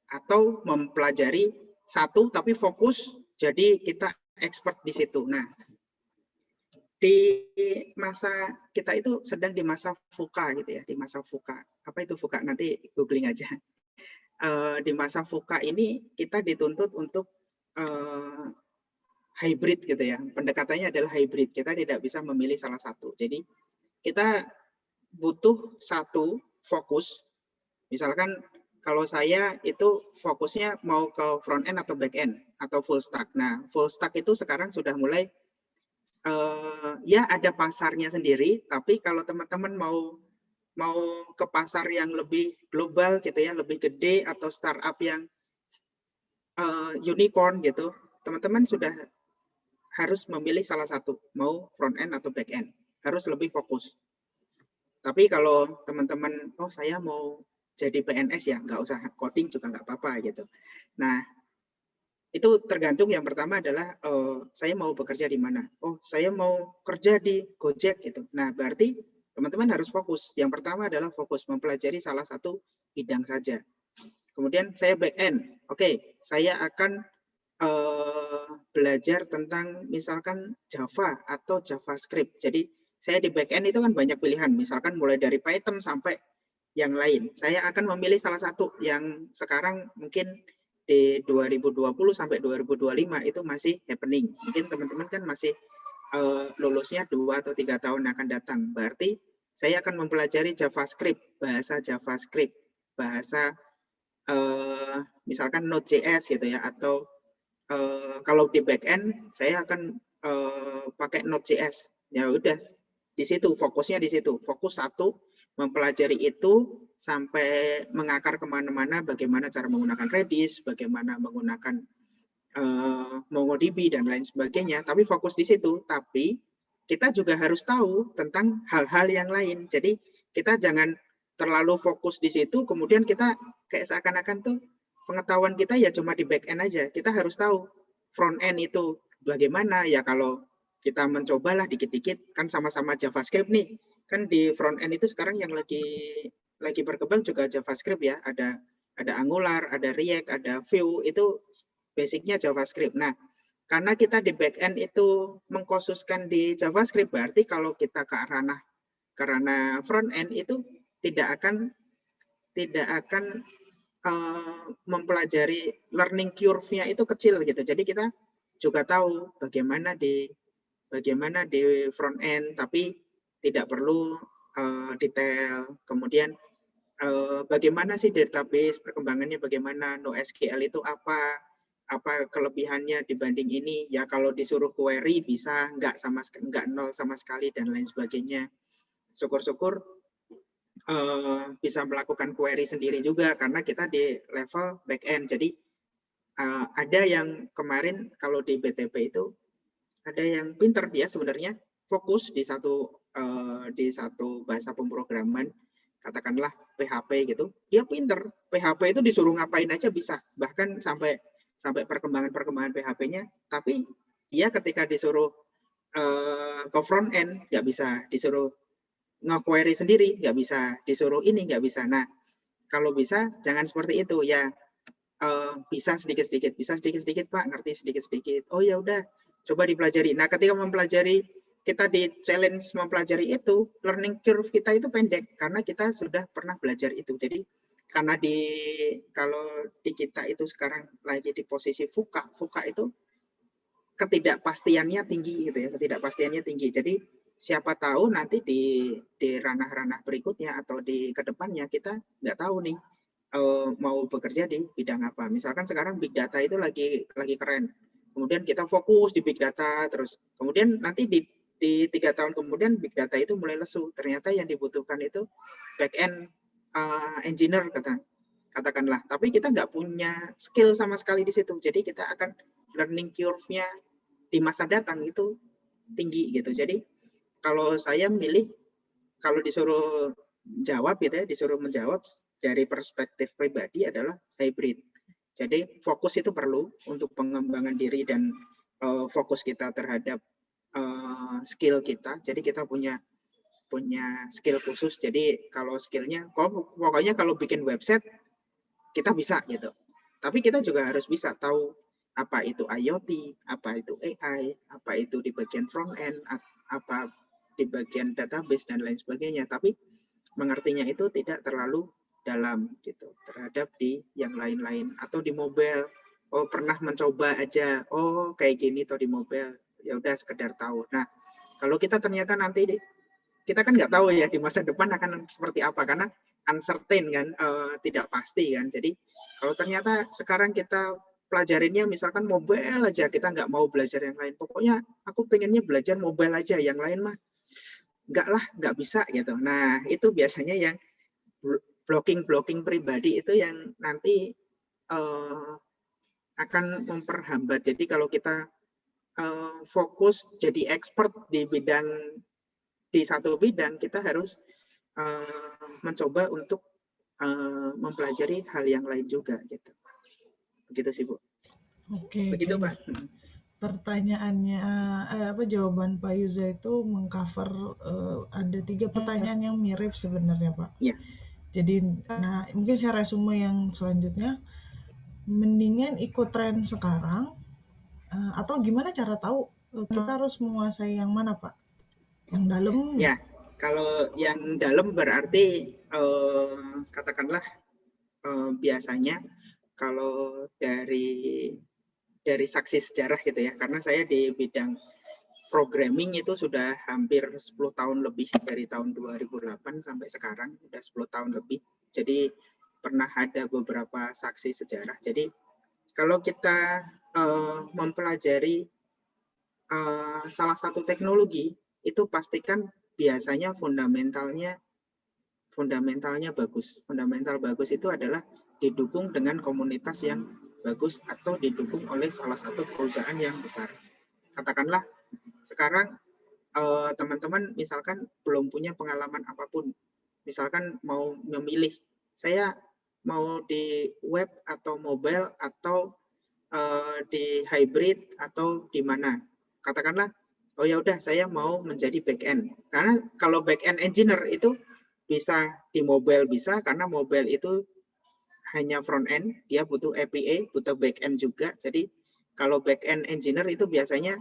Speaker 2: atau mempelajari satu tapi fokus, jadi kita expert di situ. Nah, di masa kita itu sedang di masa VUCA gitu ya, di masa VUCA. Apa itu VUCA? Nanti googling aja. Di masa VUCA ini kita dituntut untuk hybrid gitu ya. Pendekatannya adalah hybrid. Kita tidak bisa memilih salah satu. Jadi kita butuh satu fokus. Misalkan kalau saya itu fokusnya mau ke front end atau back end atau full stack. Nah, full stack itu sekarang sudah mulai ya ada pasarnya sendiri, tapi kalau teman-teman mau ke pasar yang lebih global gitu ya, lebih gede atau startup yang unicorn gitu, teman-teman sudah harus memilih salah satu, mau front end atau back end, harus lebih fokus. Tapi kalau teman-teman, oh saya mau jadi PNS ya, nggak usah coding juga nggak apa-apa gitu. Nah, itu tergantung. Yang pertama adalah saya mau bekerja di mana. Oh, saya mau kerja di Gojek gitu. Nah, berarti teman-teman harus fokus. Yang pertama adalah fokus mempelajari salah satu bidang saja. Kemudian saya back end. Oke, saya akan belajar tentang misalkan Java atau JavaScript. Jadi saya di back end itu kan banyak pilihan. Misalkan mulai dari Python sampai yang lain. Saya akan memilih salah satu yang sekarang mungkin di 2020 sampai 2025 itu masih happening. Mungkin teman-teman kan masih lulusnya 2 atau 3 tahun akan datang. Berarti saya akan mempelajari JavaScript, bahasa misalkan Node.js gitu ya, atau kalau di backend saya akan pakai Node.js. Ya udah, di situ fokusnya, di situ fokus satu, mempelajari itu sampai mengakar kemana-mana, bagaimana cara menggunakan Redis, bagaimana menggunakan MongoDB dan lain sebagainya. Tapi fokus di situ. Tapi kita juga harus tahu tentang hal-hal yang lain. Jadi kita jangan terlalu fokus di situ, kemudian kita kayak seakan-akan tuh pengetahuan kita ya cuma di back end aja. Kita harus tahu front end itu bagaimana ya. Kalau kita mencobalah dikit-dikit, kan sama-sama JavaScript nih. Kan di front end itu sekarang yang lagi berkembang juga JavaScript ya. Ada Angular, ada React, ada Vue, itu basicnya JavaScript. Nah, karena kita di back end itu mengkhususkan di JavaScript, berarti kalau kita ke ranah front end itu tidak akan mempelajari learning curve-nya itu kecil gitu. Jadi kita juga tahu bagaimana di front end, tapi tidak perlu detail. Kemudian bagaimana sih database, perkembangannya bagaimana, NoSQL itu apa kelebihannya dibanding ini. Ya kalau disuruh query bisa, nggak nol sama sekali dan lain sebagainya. Syukur-syukur bisa melakukan query sendiri juga karena kita di level back end. Jadi ada yang kemarin kalau di BTP itu ada yang pinter dia sebenarnya fokus di satu bahasa pemrograman, katakanlah PHP gitu, dia pinter. PHP itu disuruh ngapain aja bisa, bahkan sampai perkembangan PHP-nya, tapi dia ketika disuruh ke front end nggak bisa, disuruh nge-query sendiri nggak bisa, disuruh ini nggak bisa. Nah, kalau bisa jangan seperti itu ya. Bisa sedikit-sedikit, Pak, ngerti sedikit-sedikit. Oh ya udah, coba dipelajari. Nah, ketika mempelajari, kita di challenge mempelajari itu, learning curve kita itu pendek karena kita sudah pernah belajar itu. Jadi karena kalau di kita itu sekarang lagi di posisi VUCA itu ketidakpastiannya tinggi gitu ya, ketidakpastiannya tinggi. Jadi siapa tahu nanti di ranah-ranah berikutnya atau di kedepannya kita nggak tahu nih mau bekerja di bidang apa. Misalkan sekarang big data itu lagi keren. Kemudian kita fokus di big data terus. Kemudian nanti di 3 tahun kemudian big data itu mulai lesu. Ternyata yang dibutuhkan itu back end engineer katakanlah. Tapi kita nggak punya skill sama sekali di situ. Jadi kita akan learning curve-nya di masa datang itu tinggi gitu. Jadi kalau saya milih, kalau disuruh jawab gitu ya, disuruh menjawab dari perspektif pribadi adalah hybrid. Jadi fokus itu perlu untuk pengembangan diri dan fokus kita terhadap skill kita. Jadi kita punya skill khusus. Jadi kalau skillnya, pokoknya kalau bikin website kita bisa gitu. Tapi kita juga harus bisa tahu apa itu IoT, apa itu AI, apa itu di bagian front end, apa di bagian database dan lain sebagainya. Tapi mengertinya itu tidak terlalu dalam gitu terhadap di yang lain-lain. Atau di mobile, oh pernah mencoba aja, oh kayak gini tuh di mobile, ya udah sekedar tahu. Nah, kalau kita ternyata nanti kita kan nggak tahu ya di masa depan akan seperti apa karena uncertain kan, tidak pasti kan. Jadi kalau ternyata sekarang kita pelajarinnya misalkan mobile aja, kita nggak mau belajar yang lain. Pokoknya aku pengennya belajar mobile aja, yang lain mah nggak bisa gitu. Nah, itu biasanya yang blocking pribadi itu yang nanti akan memperhambat. Jadi kalau kita fokus jadi expert di satu bidang, kita harus mencoba untuk mempelajari hal yang lain juga gitu. Begitu sih, Bu.
Speaker 1: Oke,
Speaker 2: Begitu,
Speaker 1: kayaknya
Speaker 2: Pak.
Speaker 1: pertanyaannya jawaban Pak Yuza itu mengcover ada 3 pertanyaan yang mirip sebenarnya, Pak.
Speaker 2: Ya.
Speaker 1: Jadi, nah mungkin saya resume yang selanjutnya. Mendingan ikut tren sekarang atau gimana cara tahu kita harus menguasai yang mana, Pak? Yang dalam?
Speaker 2: Ya, kalau yang dalam berarti katakanlah biasanya kalau dari saksi sejarah gitu ya, karena saya di bidang programming itu sudah hampir 10 tahun lebih, dari tahun 2008 sampai sekarang sudah 10 tahun lebih. Jadi pernah ada beberapa saksi sejarah. Jadi kalau kita mempelajari salah satu teknologi, itu pastikan biasanya fundamentalnya bagus. Fundamental bagus itu adalah didukung dengan komunitas yang bagus atau didukung oleh salah satu perusahaan yang besar. Katakanlah sekarang teman-teman misalkan belum punya pengalaman apapun, misalkan mau memilih, saya mau di web atau mobile atau di hybrid atau di mana. Katakanlah, oh ya udah saya mau menjadi back end. Karena kalau back end engineer itu bisa di mobile bisa, karena mobile itu hanya front end, dia butuh API, butuh back end juga. Jadi kalau back end engineer itu biasanya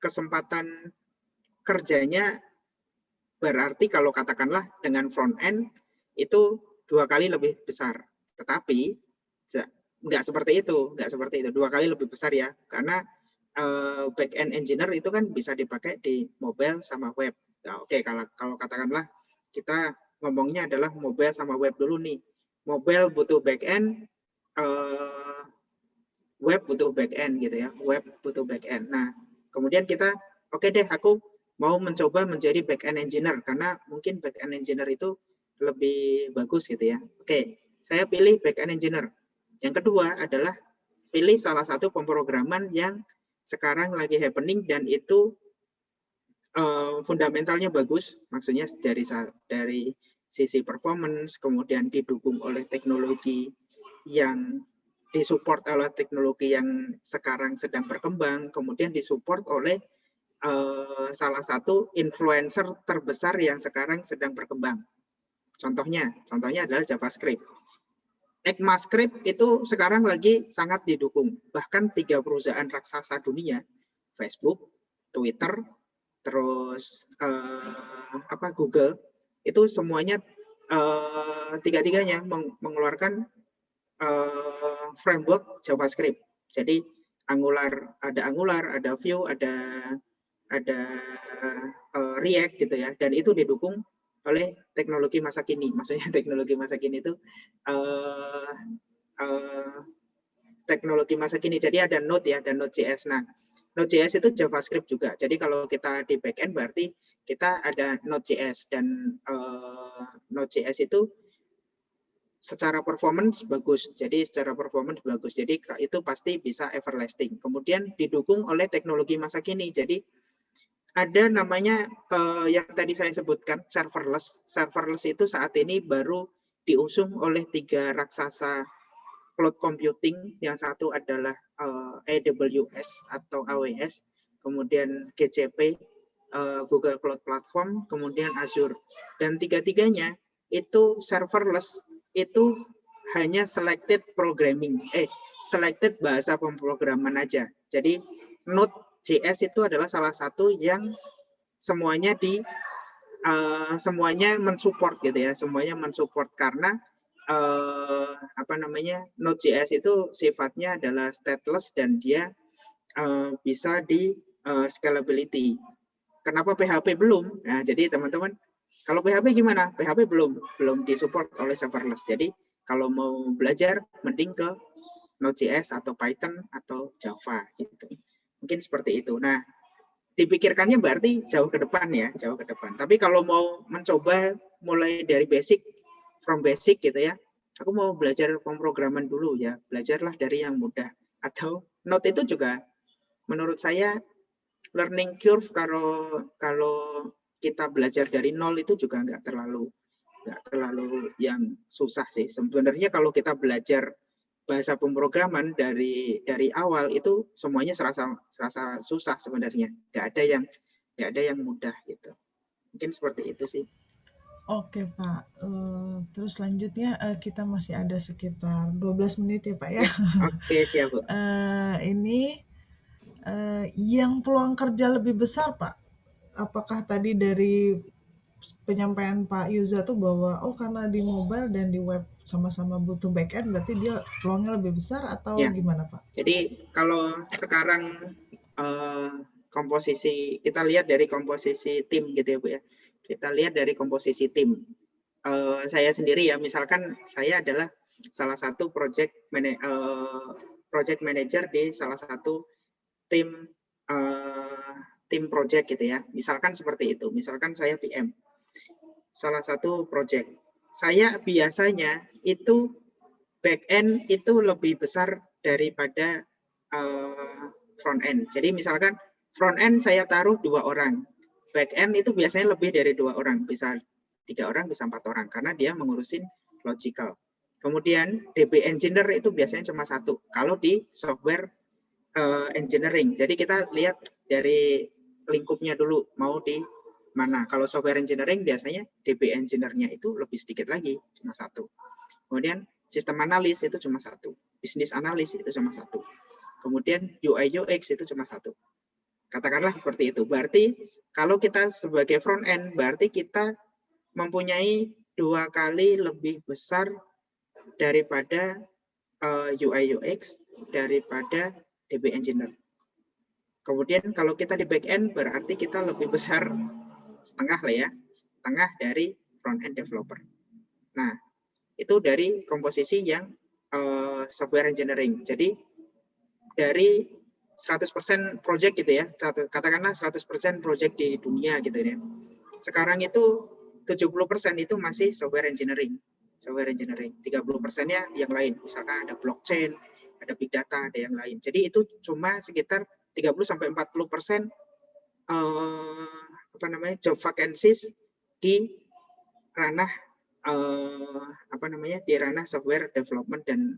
Speaker 2: kesempatan kerjanya berarti kalau katakanlah dengan front end itu 2 kali lebih besar. Tetapi nggak seperti itu, 2 kali lebih besar ya, karena back end engineer itu kan bisa dipakai di mobile sama web. Nah, oke, kalau katakanlah kita ngomongnya adalah mobile sama web dulu nih. Mobile butuh back end, web butuh back end gitu ya, web butuh back end. Nah, kemudian kita oke deh, aku mau mencoba menjadi back end engineer karena mungkin back end engineer itu lebih bagus gitu ya. Oke, saya pilih back end engineer. Yang kedua adalah pilih salah satu pemrograman yang sekarang lagi happening dan itu fundamentalnya bagus, maksudnya dari sisi performance, kemudian didukung oleh teknologi yang disupport oleh teknologi yang sekarang sedang berkembang, kemudian disupport oleh salah satu influencer terbesar yang sekarang sedang berkembang. Contohnya adalah JavaScript. ECMAScript itu sekarang lagi sangat didukung. Bahkan 3 perusahaan raksasa dunia, Facebook, Twitter, terus Google, itu semuanya tiga-tiganya mengeluarkan framework JavaScript. Jadi ada Angular, ada Vue, ada React gitu ya, dan itu didukung oleh teknologi masa kini. Maksudnya teknologi masa kini itu teknologi masa kini. Jadi ada Node ya, dan Node.js. Nah, Node.js itu JavaScript juga. Jadi kalau kita di backend berarti kita ada Node.js, dan Node.js itu secara performance bagus. Jadi secara performance bagus. Jadi itu pasti bisa everlasting. Kemudian didukung oleh teknologi masa kini. Jadi ada namanya yang tadi saya sebutkan serverless. Serverless itu saat ini baru diusung oleh 3 raksasa cloud computing. Yang satu adalah AWS atau AWS, kemudian GCP, Google Cloud Platform, kemudian Azure. Dan tiga-tiganya itu serverless, itu hanya selected bahasa pemrograman aja. Jadi Node.js itu adalah salah satu yang semuanya mensupport gitu ya, semuanya mensupport karena Node.js itu sifatnya adalah stateless dan dia bisa di scalability. Kenapa PHP belum? Nah, jadi teman-teman, kalau PHP gimana? PHP belum disupport oleh serverless. Jadi kalau mau belajar mending ke Node.js atau Python atau Java gitu. Mungkin seperti itu. Nah, dipikirkannya berarti jauh ke depan ya, jauh ke depan. Tapi kalau mau mencoba mulai dari basic, from basic gitu ya, aku mau belajar pemrograman dulu ya, belajarlah dari yang mudah. Atau Node itu juga menurut saya learning curve kalau kita belajar dari nol itu juga nggak terlalu yang susah sih. Sebenarnya kalau kita belajar bahasa pemrograman dari awal itu semuanya serasa susah sebenarnya. Nggak ada yang mudah gitu. Mungkin seperti itu sih.
Speaker 1: Oke Pak, terus selanjutnya kita masih ada sekitar 12 menit ya Pak ya.
Speaker 2: Oke, siap Bu.
Speaker 1: Ini yang peluang kerja lebih besar Pak, apakah tadi dari penyampaian Pak Yuza tuh bahwa karena di mobile dan di web sama-sama butuh backend berarti dia peluangnya lebih besar atau
Speaker 2: Ya.
Speaker 1: gimana Pak?
Speaker 2: Jadi kalau sekarang komposisi, kita lihat dari komposisi tim gitu ya Bu ya. Kita lihat dari komposisi tim. Saya sendiri ya, misalkan saya adalah salah satu project manager di salah satu tim project gitu ya. Misalkan seperti itu. Misalkan saya PM. Salah satu project. Saya biasanya itu back end itu lebih besar daripada front end. Jadi misalkan front end saya taruh 2 orang. Back end itu biasanya lebih dari 2 orang. Bisa 3 orang, bisa 4 orang. Karena dia mengurusin logical. Kemudian DB engineer itu biasanya cuma 1. Kalau di software engineering. Jadi kita lihat dari lingkupnya dulu mau di mana. Kalau software engineering biasanya DB engineer-nya itu lebih sedikit lagi, cuma 1. Kemudian sistem analis itu cuma 1. Bisnis analis itu cuma 1. Kemudian UI UX itu cuma 1. Katakanlah seperti itu. Berarti kalau kita sebagai front end, berarti kita mempunyai 2 kali lebih besar daripada UI UX, daripada DB engineer. Kemudian kalau kita di back end berarti kita lebih besar setengah lah ya, setengah dari front end developer. Nah, itu dari komposisi yang software engineering. Jadi dari 100% project gitu ya, katakanlah 100% project di dunia gitu ya. Sekarang itu 70% itu masih software engineering. 30%-nya yang lain. Misalkan ada blockchain, ada big data, ada yang lain. Jadi itu cuma sekitar 30-40% job vacancies di ranah di ranah software development dan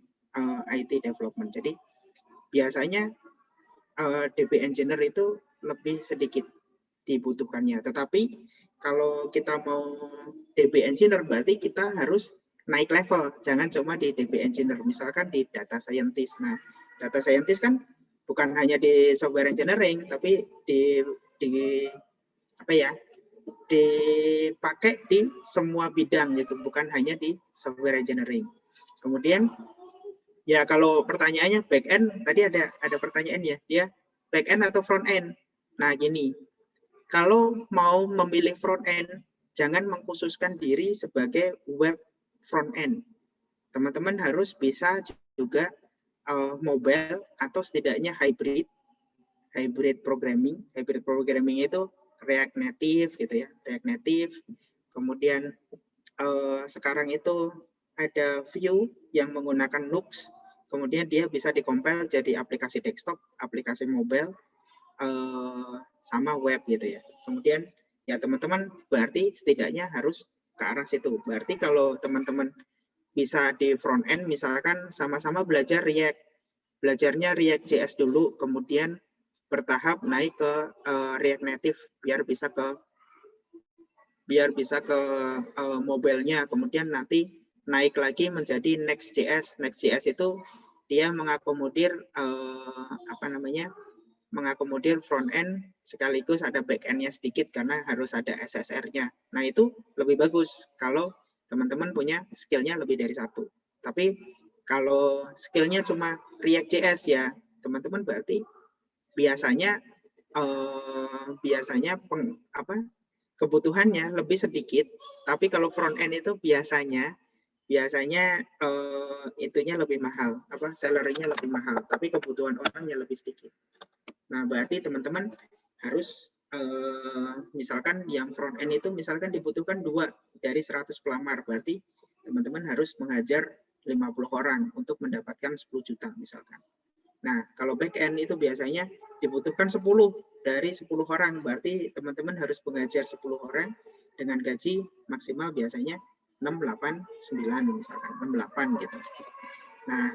Speaker 2: IT development. Jadi biasanya DB engineer itu lebih sedikit dibutuhkannya. Tetapi kalau kita mau DB engineer berarti kita harus naik level, jangan cuma di DB engineer, misalkan di data scientist. Nah, data scientist kan bukan hanya di software engineering, tapi dipakai di semua bidang gitu, bukan hanya di software engineering. Kemudian ya kalau pertanyaannya back end, tadi ada pertanyaan ya, dia back end atau front end. Nah gini, kalau mau memilih front end, jangan mengkhususkan diri sebagai web front end. Teman-teman harus bisa juga mobile atau setidaknya hybrid programming. Hybrid programming itu React Native gitu ya, React Native. Kemudian sekarang itu ada Vue yang menggunakan Nux. Kemudian dia bisa dikompil jadi aplikasi desktop, aplikasi mobile, sama web gitu ya. Kemudian ya teman-teman berarti setidaknya harus ke arah situ. Berarti kalau teman-teman bisa di front end misalkan sama-sama belajar React. Belajarnya React JS dulu, kemudian bertahap naik ke React Native biar bisa ke mobile-nya, kemudian nanti naik lagi menjadi Next.js. Next.js itu dia mengakomodir mengakomodir front end sekaligus ada back end-nya sedikit karena harus ada SSR-nya. Nah, itu lebih bagus kalau teman-teman punya skill-nya lebih dari satu. Tapi kalau skill-nya cuma React.js ya, teman-teman berarti biasanya kebutuhannya lebih sedikit, tapi kalau front end itu biasanya itunya lebih mahal, salary-nya lebih mahal, tapi kebutuhan orangnya lebih sedikit. Nah, berarti teman-teman harus misalkan yang front end itu misalkan dibutuhkan 2 dari 100 pelamar, berarti teman-teman harus mengajar 50 orang untuk mendapatkan 10 juta misalkan. Nah, kalau back end itu biasanya dibutuhkan 10 dari 10 orang, berarti teman-teman harus mengajar 10 orang dengan gaji maksimal biasanya 6, 8, 9 misalkan, 6, 8 gitu. Nah,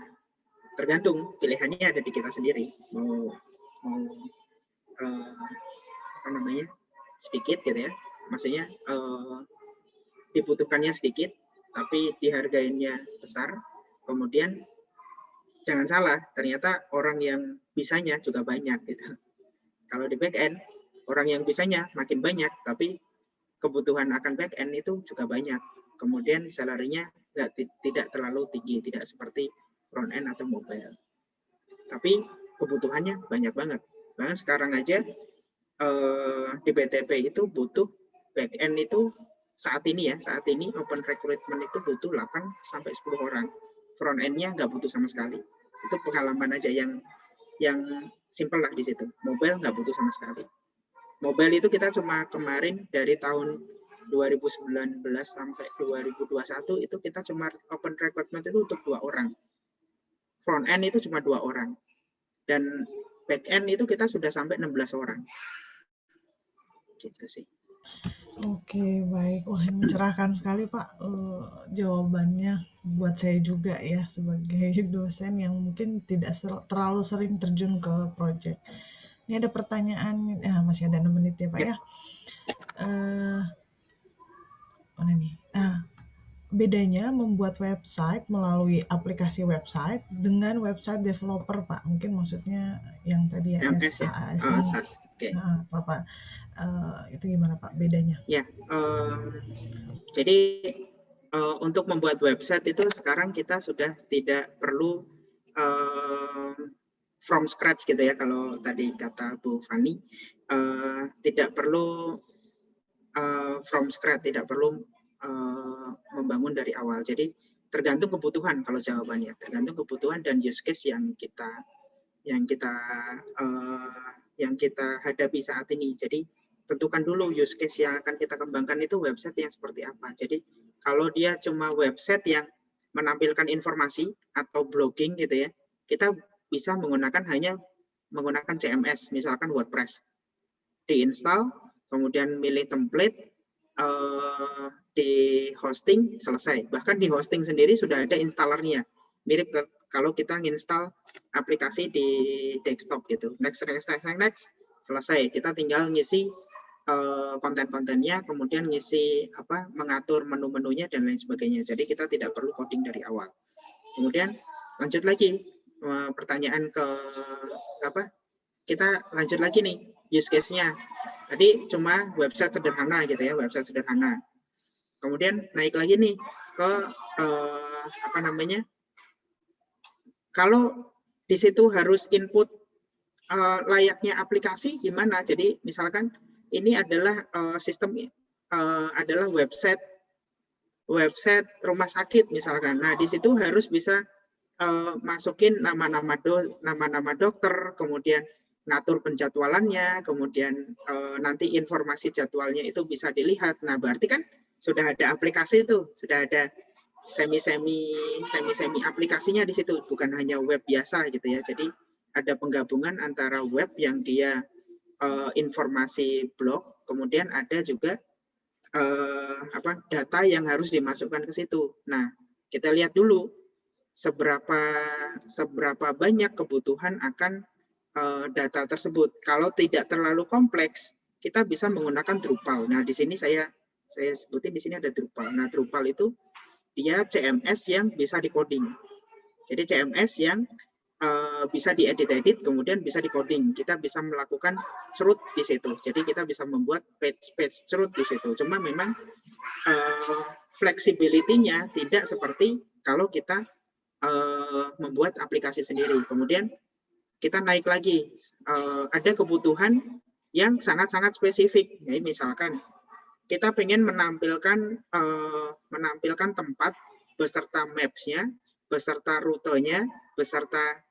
Speaker 2: tergantung pilihannya ada di kita sendiri, mau sedikit gitu ya, maksudnya dibutuhkannya sedikit tapi dihargainya besar. Kemudian jangan salah, ternyata orang yang bisanya juga banyak gitu. Kalau di back end orang yang bisanya makin banyak tapi kebutuhan akan back end itu juga banyak. Kemudian salary-nya tidak terlalu tinggi, tidak seperti front end atau mobile. Tapi kebutuhannya banyak banget. Bahkan sekarang aja di BTP itu butuh back end itu saat ini open recruitment itu butuh 8 sampai 10 orang. Front end-nya nggak butuh sama sekali. Itu pengalaman aja yang simple lah di situ. Mobile nggak butuh sama sekali. Mobile itu kita cuma kemarin dari tahun 2019 sampai 2021 itu kita cuma open recruitment itu untuk 2 orang. Front end itu cuma 2 orang. Dan back end itu kita sudah sampai 16 orang. Gitu sih.
Speaker 1: Oke, baik. Wah, mencerahkan sekali Pak jawabannya buat saya juga ya sebagai dosen yang mungkin tidak terlalu sering terjun ke proyek. Ini ada pertanyaan, masih ada 6 menit ya Pak ya. Mana nih? Nah, bedanya membuat website melalui aplikasi website dengan website developer Pak. Mungkin maksudnya yang tadi ya SaaS ini.
Speaker 2: SaaS. Okay.
Speaker 1: Nah, Bapak, itu gimana Pak bedanya?
Speaker 2: Ya, jadi untuk membuat website itu sekarang kita sudah tidak perlu from scratch gitu ya, kalau tadi kata Bu Fani, tidak perlu from scratch, tidak perlu membangun dari awal. Jadi tergantung kebutuhan kalau jawabannya, tergantung kebutuhan dan use case yang kita hadapi saat ini. Jadi tentukan dulu use case yang akan kita kembangkan itu website yang seperti apa. Jadi kalau dia cuma website yang menampilkan informasi atau blogging gitu ya, kita bisa hanya menggunakan CMS, misalkan WordPress. Diinstal, kemudian milih template, di hosting, selesai. Bahkan di hosting sendiri sudah ada installernya, mirip kalau kita nginstal aplikasi di desktop gitu. Next, selesai. Kita tinggal ngisi konten-kontennya, kemudian ngisi mengatur menu-menunya dan lain sebagainya. Jadi kita tidak perlu coding dari awal. Kemudian lanjut lagi pertanyaan ke kita lanjut lagi nih use case-nya. Tadi cuma website sederhana gitu ya, website sederhana. Kemudian naik lagi nih ke kalau di situ harus input layaknya aplikasi gimana? Jadi misalkan ini adalah sistem adalah website rumah sakit misalkan. Nah, di situ harus bisa masukin nama-nama dokter, kemudian ngatur penjadwalannya, kemudian nanti informasi jadwalnya itu bisa dilihat. Nah, berarti kan sudah ada aplikasi itu, sudah ada semi aplikasinya di situ, bukan hanya web biasa gitu ya. Jadi ada penggabungan antara web yang dia informasi blog, kemudian ada juga data yang harus dimasukkan ke situ. Nah, kita lihat dulu seberapa banyak kebutuhan akan data tersebut. Kalau tidak terlalu kompleks, kita bisa menggunakan Drupal. Nah, di sini saya sebutin di sini ada Drupal. Nah, Drupal itu dia CMS yang bisa di-coding. Jadi CMS yang bisa diedit-edit, kemudian bisa di-coding. Kita bisa melakukan cerut di situ. Jadi kita bisa membuat page cerut di situ. Cuma memang flexibility-nya tidak seperti kalau kita membuat aplikasi sendiri. Kemudian kita naik lagi, ada kebutuhan yang sangat-sangat spesifik. Ya, misalkan kita pengen menampilkan tempat beserta maps-nya, beserta rutenya, beserta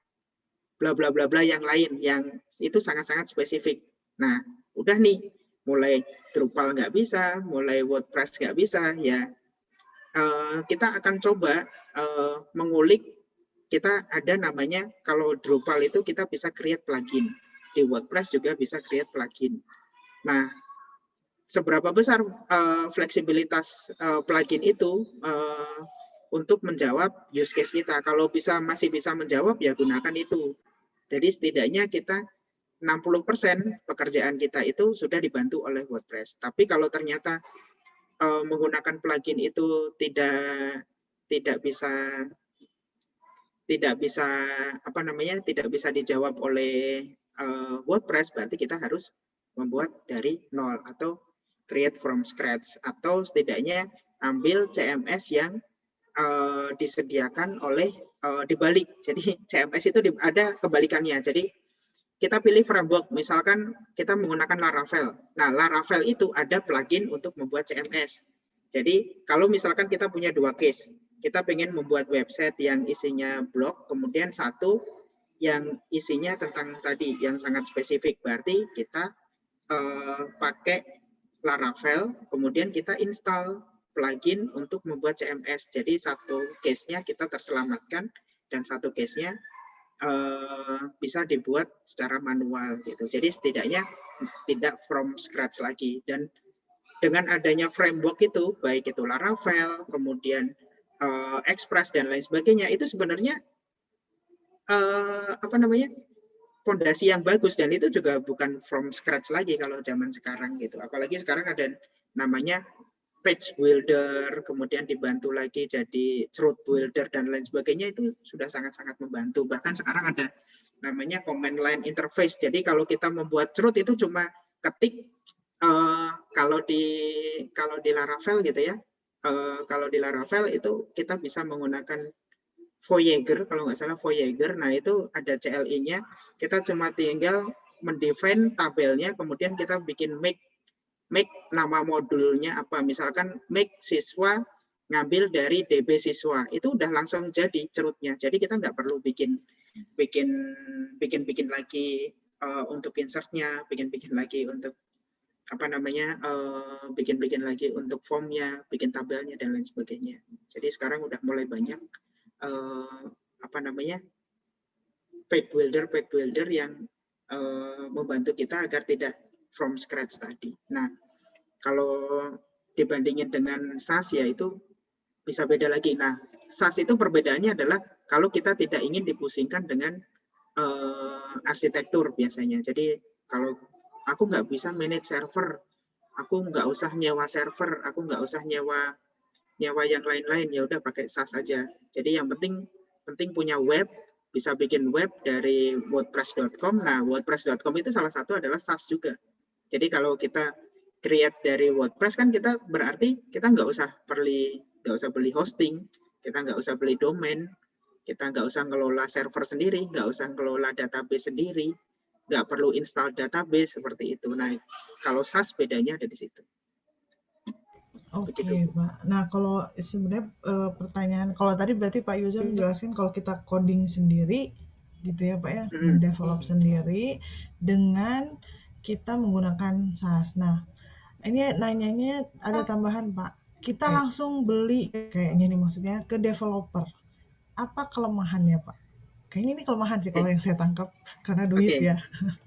Speaker 2: bla bla bla bla yang lain yang itu sangat-sangat spesifik. Nah, udah nih, mulai Drupal nggak bisa, mulai WordPress nggak bisa, ya kita akan coba mengulik. Kita ada namanya, kalau Drupal itu kita bisa create plugin, di WordPress juga bisa create plugin. Nah, seberapa besar fleksibilitas plugin itu untuk menjawab use case kita? Kalau masih bisa menjawab, ya gunakan itu. Jadi setidaknya kita 60% pekerjaan kita itu sudah dibantu oleh WordPress. Tapi kalau ternyata menggunakan plugin itu tidak bisa dijawab oleh WordPress, berarti kita harus membuat dari nol atau create from scratch, atau setidaknya ambil CMS yang disediakan oleh dibalik. Jadi CMS itu ada kebalikannya. Jadi kita pilih framework, misalkan kita menggunakan Laravel. Nah, Laravel itu ada plugin untuk membuat CMS. Jadi kalau misalkan kita punya dua case, kita pengen membuat website yang isinya blog, kemudian satu yang isinya tentang tadi yang sangat spesifik, berarti kita pakai Laravel, kemudian kita install plugin untuk membuat CMS. Jadi satu case-nya kita terselamatkan dan satu case-nya bisa dibuat secara manual gitu. Jadi setidaknya tidak from scratch lagi. Dan dengan adanya framework itu, baik itu Laravel, kemudian Express dan lain sebagainya, itu sebenarnya fondasi yang bagus, dan itu juga bukan from scratch lagi kalau zaman sekarang gitu. Apalagi sekarang ada namanya page builder, kemudian dibantu lagi jadi cerut builder dan lain sebagainya, itu sudah sangat-sangat membantu. Bahkan sekarang ada namanya command line interface. Jadi kalau kita membuat cerut itu cuma ketik, kalau di Laravel gitu ya. Kalau di Laravel itu kita bisa menggunakan Voyager, kalau nggak salah Voyager. Nah, itu ada CLI-nya. Kita cuma tinggal mendefine tabelnya, kemudian kita bikin make nama modulnya apa. Misalkan make siswa ngambil dari DB siswa. Itu udah langsung jadi cerutnya. Jadi kita nggak perlu bikin lagi untuk insertnya, bikin lagi untuk bikin lagi untuk formnya, bikin tabelnya dan lain sebagainya. Jadi sekarang udah mulai banyak page builder yang membantu kita agar tidak from scratch tadi. Nah, kalau dibandingin dengan SaaS ya itu bisa beda lagi. Nah, SaaS itu perbedaannya adalah kalau kita tidak ingin dipusingkan dengan arsitektur biasanya. Jadi kalau aku nggak bisa manage server, aku nggak usah nyewa server, aku nggak usah nyewa yang lain-lain, ya udah pakai SaaS aja. Jadi yang penting punya web, bisa bikin web dari wordpress.com. Nah, wordpress.com itu salah satu adalah SaaS juga. Jadi kalau kita create dari WordPress kan kita berarti kita nggak usah beli hosting, kita nggak usah beli domain, kita nggak usah ngelola server sendiri, nggak usah ngelola database sendiri, nggak perlu install database seperti itu. Nah, kalau SaaS bedanya ada di situ. Begitu,
Speaker 1: Oke,
Speaker 2: Bu.
Speaker 1: Pak. Nah, kalau sebenarnya pertanyaan, kalau tadi berarti Pak Yuzan menjelaskan kalau kita coding sendiri, gitu ya Pak ya, mendevelop sendiri dengan kita menggunakan SaaS. Nah, ini nanyanya ada tambahan Pak. Kita langsung beli kayaknya nih maksudnya ke developer. Apa kelemahannya Pak? Kayaknya ini kelemahan sih kalau yang saya tangkap karena duit
Speaker 2: Oke.
Speaker 1: ya.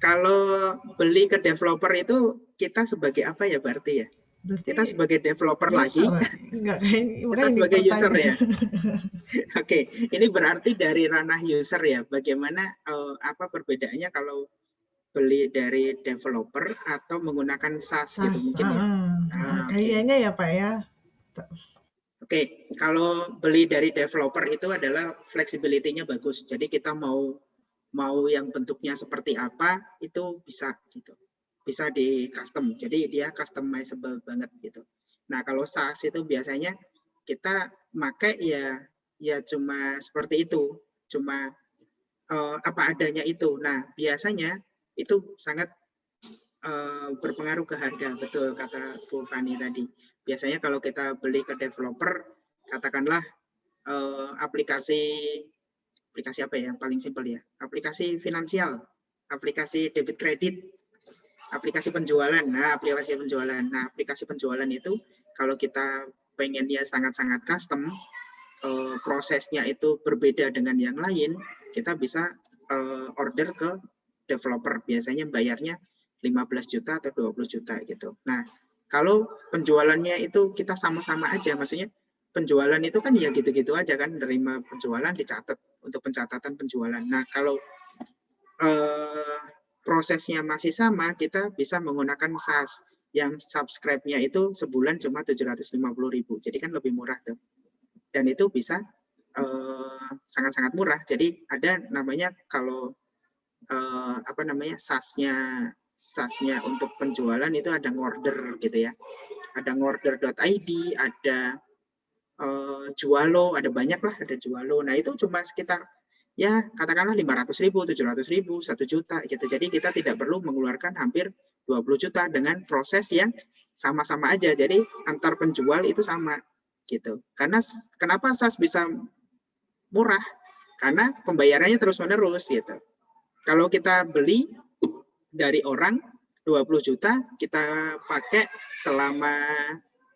Speaker 2: Kalau beli ke developer itu kita sebagai apa ya berarti ya?
Speaker 1: Berarti
Speaker 2: Kita sebagai developer lagi,
Speaker 1: user, enggak kayak
Speaker 2: kita
Speaker 1: makanya ini
Speaker 2: sebagai user ya.
Speaker 1: pertanyaan.
Speaker 2: Oke, ini berarti dari ranah user ya. Bagaimana apa perbedaannya kalau beli dari developer atau menggunakan SaaS gitu
Speaker 1: SaaS,
Speaker 2: mungkin ya? Oke.
Speaker 1: kayaknya ya Pak ya.
Speaker 2: Oke, kalau beli dari developer itu adalah flexibility-nya bagus. Jadi kita mau yang bentuknya seperti apa itu bisa gitu. Bisa di custom. Jadi dia customizable banget gitu. Nah, kalau SaaS itu biasanya kita pakai ya cuma seperti itu. Cuma apa adanya itu. Nah, biasanya itu sangat berpengaruh ke harga, betul kata Bu Fani tadi. Biasanya kalau kita beli ke developer, katakanlah aplikasi apa ya yang paling simpel ya? Aplikasi finansial, aplikasi debit kredit, aplikasi penjualan. Nah, aplikasi penjualan itu kalau kita pengennya sangat-sangat custom, prosesnya itu berbeda dengan yang lain, kita bisa order ke developer. Biasanya bayarnya 15 juta atau 20 juta gitu. Nah, kalau penjualannya itu kita sama-sama aja, maksudnya penjualan itu kan ya gitu-gitu aja kan, terima penjualan dicatat untuk pencatatan penjualan. Nah, kalau prosesnya masih sama, kita bisa menggunakan SaaS yang subscribe-nya itu sebulan cuma 750.000. Jadi kan lebih murah tuh. Dan itu bisa sangat-sangat murah. Jadi ada namanya kalau apa namanya SaaS-nya untuk penjualan itu ada ngorder gitu ya. Ada ngorder.id, ada Jualo, ada banyak lah, ada Jualo. Nah itu cuma sekitar ya katakanlah 500.000, 700.000, 1 juta gitu. Jadi kita tidak perlu mengeluarkan hampir 20 juta dengan proses yang sama-sama aja. Jadi antar penjual itu sama gitu. Karena kenapa SaaS bisa murah? Karena pembayarannya terus-menerus gitu. Kalau kita beli dari orang 20 juta, kita pakai selama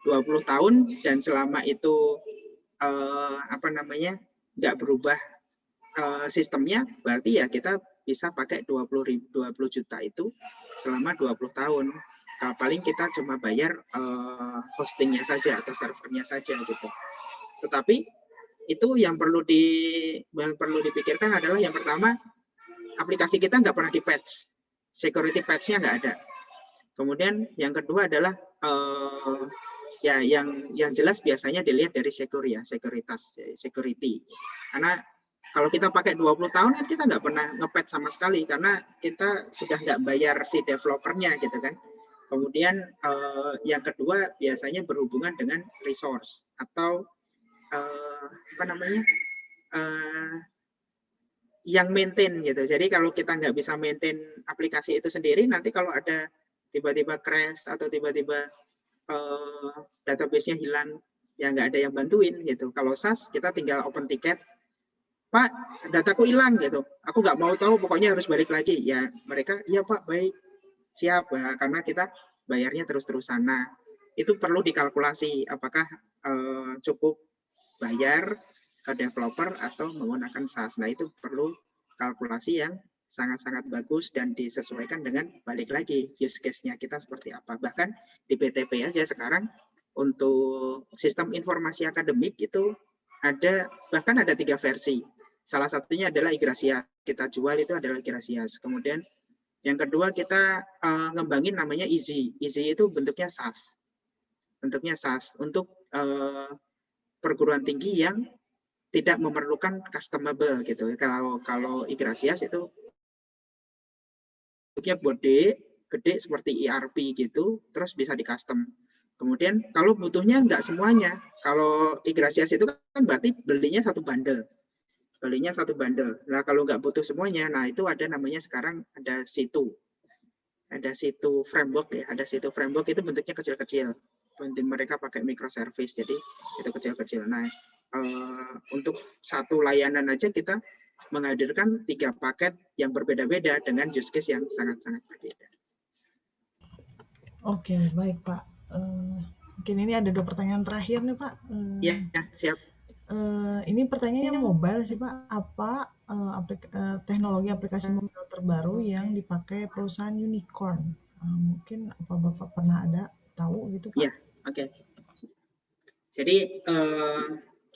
Speaker 2: 20 tahun dan selama itu apa namanya nggak berubah sistemnya, berarti ya kita bisa pakai 20 juta itu selama 20 tahun. Paling kita cuma bayar hostingnya saja atau servernya saja gitu. Tetapi itu yang perlu dipikirkan adalah yang pertama, aplikasi kita nggak pernah di-patch. Security patch-nya nggak ada. Kemudian yang kedua adalah ya yang jelas biasanya dilihat dari security. Karena kalau kita pakai 20 tahun kan kita nggak pernah nge-patch sama sekali karena kita sudah nggak bayar si developernya gitu kan. Kemudian yang kedua biasanya berhubungan dengan resource atau apa namanya yang maintain gitu. Jadi kalau kita nggak bisa maintain aplikasi itu sendiri, nanti kalau ada tiba-tiba crash atau tiba-tiba database-nya hilang, ya nggak ada yang bantuin gitu. Kalau SaaS kita tinggal open ticket, Pak, dataku hilang gitu. Aku nggak mau tahu, pokoknya harus balik lagi. Ya mereka, iya Pak, baik, siap. Nah, karena kita bayarnya terus-terusan. Nah, itu perlu dikalkulasi apakah cukup bayar ke developer atau menggunakan SaaS. Nah, itu perlu kalkulasi yang sangat-sangat bagus dan disesuaikan dengan balik lagi use case-nya kita seperti apa. Bahkan di BTP aja sekarang untuk sistem informasi akademik itu bahkan ada 3 versi. Salah satunya adalah Igrasias. Kita jual itu adalah Igrasias. Kemudian yang kedua kita ngembangin namanya Easy. Easy itu bentuknya SaaS. Bentuknya SaaS untuk perguruan tinggi yang tidak memerlukan customable gitu. Kalau Igrasias itu bentuknya gede seperti ERP gitu, terus bisa di custom. Kemudian kalau butuhnya enggak semuanya, kalau Igrasias itu kan berarti belinya satu bundle. Nah kalau nggak butuh semuanya, nah itu ada namanya sekarang ada situ framework ya, ada situ framework itu bentuknya kecil-kecil. Mereka pakai microservice, jadi itu kecil-kecil. Nah untuk satu layanan aja kita menghadirkan 3 paket yang berbeda-beda dengan use case yang sangat-sangat berbeda.
Speaker 1: Oke, baik Pak. Mungkin ini ada 2 pertanyaan terakhir nih Pak.
Speaker 2: Ya, siap.
Speaker 1: Ini pertanyaannya mobile sih Pak. Apa teknologi aplikasi mobile terbaru yang dipakai perusahaan unicorn? Mungkin apa Bapak pernah ada tahu gitu Pak?
Speaker 2: Ya, oke. Jadi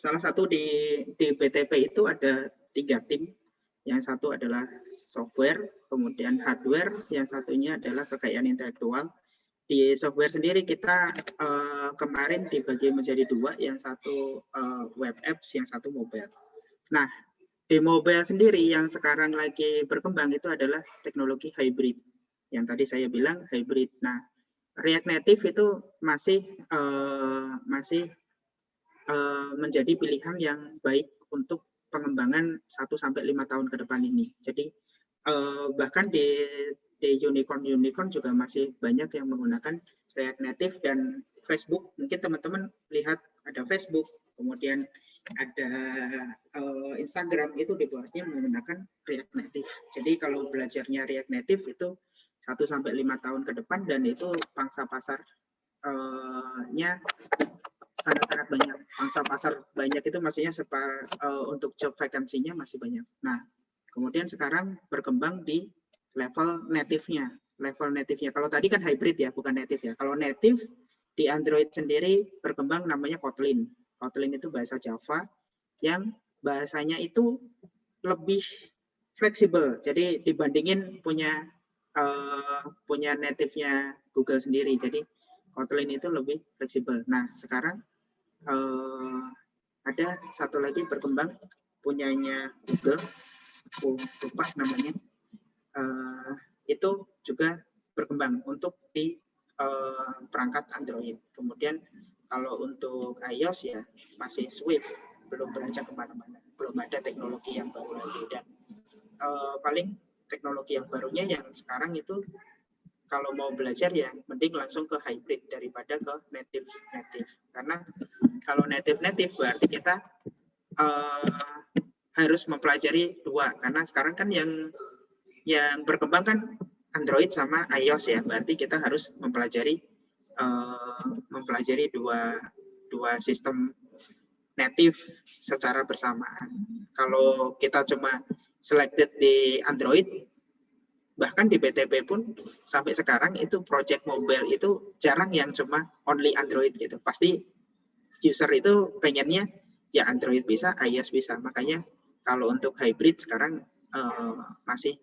Speaker 2: salah satu di BTP itu ada 3 tim. Yang satu adalah software, kemudian hardware, yang satunya adalah kekayaan intelektual. Di software sendiri kita kemarin dibagi menjadi 2, yang satu web apps, yang satu mobile. Nah, di mobile sendiri yang sekarang lagi berkembang itu adalah teknologi hybrid. Yang tadi saya bilang hybrid. Nah, React Native itu masih menjadi pilihan yang baik untuk pengembangan 1-5 tahun ke depan ini. Jadi bahkan di unicorn juga masih banyak yang menggunakan React Native dan Facebook. Mungkin teman-teman lihat ada Facebook, kemudian ada Instagram, itu dibuatnya menggunakan React Native. Jadi kalau belajarnya React Native itu 1-5 tahun ke depan, dan itu pangsa pasarnya sangat-sangat banyak. Pangsa pasar banyak itu maksudnya untuk job vacancy-nya masih banyak. Nah, kemudian sekarang berkembang di level native-nya. Kalau tadi kan hybrid ya, bukan native ya. Kalau native di Android sendiri berkembang namanya Kotlin. Kotlin itu bahasa Java yang bahasanya itu lebih fleksibel. Jadi dibandingin punya native-nya Google sendiri. Jadi Kotlin itu lebih fleksibel. Nah, sekarang ada satu lagi berkembang punyanya Google, lupa namanya. Itu juga berkembang untuk di perangkat Android. Kemudian kalau untuk iOS ya masih Swift, belum beranjak kemana-mana, belum ada teknologi yang baru lagi. Dan paling teknologi yang barunya yang sekarang itu kalau mau belajar ya mending langsung ke hybrid daripada ke native. Karena kalau native berarti kita harus mempelajari 2, karena sekarang kan yang berkembang kan Android sama iOS ya, berarti kita harus mempelajari dua sistem native secara bersamaan. Kalau kita cuma selected di Android, bahkan di BTP pun sampai sekarang itu project mobile itu jarang yang cuma only Android gitu. Pasti user itu pengennya ya Android bisa, iOS bisa. Makanya kalau untuk hybrid sekarang masih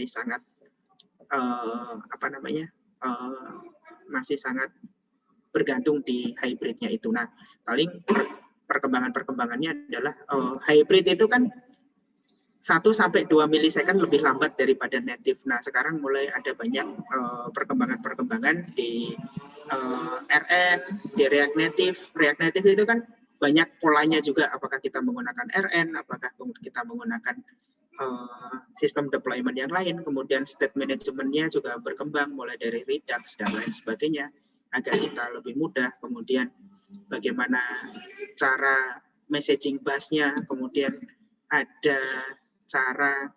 Speaker 2: sangat masih sangat bergantung di hybridnya itu. Nah, paling perkembangannya adalah hybrid itu kan 1-2 milisecond lebih lambat daripada native. Nah, sekarang mulai ada banyak perkembangan di RN, di React Native. React Native itu kan banyak polanya juga, apakah kita menggunakan RN, apakah kita menggunakan sistem deployment yang lain, kemudian state management-nya juga berkembang mulai dari Redux dan lain sebagainya agar kita lebih mudah. Kemudian bagaimana cara messaging bus-nya, kemudian ada cara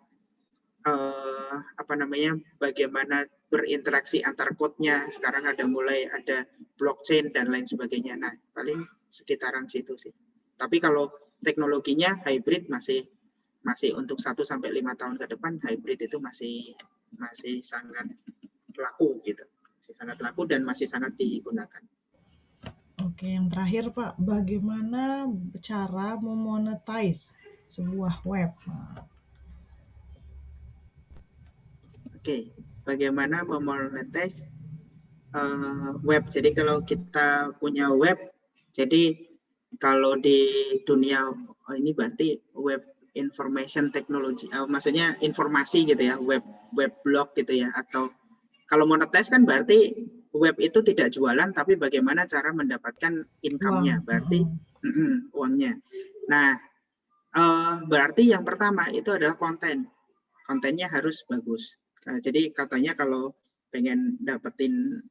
Speaker 2: bagaimana berinteraksi antar code-nya. Sekarang mulai ada blockchain dan lain sebagainya. Nah, paling sekitaran situ sih. Tapi kalau teknologinya hybrid masih masih untuk 1-5 tahun ke depan hybrid itu masih sangat laku gitu. Masih sangat laku dan masih sangat digunakan.
Speaker 1: Oke, yang terakhir Pak, bagaimana cara memonetize sebuah web?
Speaker 2: Oke, bagaimana memonetize web. Jadi kalau kita punya web, jadi kalau di dunia ini berarti web information technology, maksudnya informasi gitu ya, web blog gitu ya, atau kalau monetize kan berarti web itu tidak jualan, tapi bagaimana cara mendapatkan income-nya, berarti uangnya. Nah, berarti yang pertama itu adalah konten. Kontennya harus bagus. Jadi katanya kalau pengen dapetin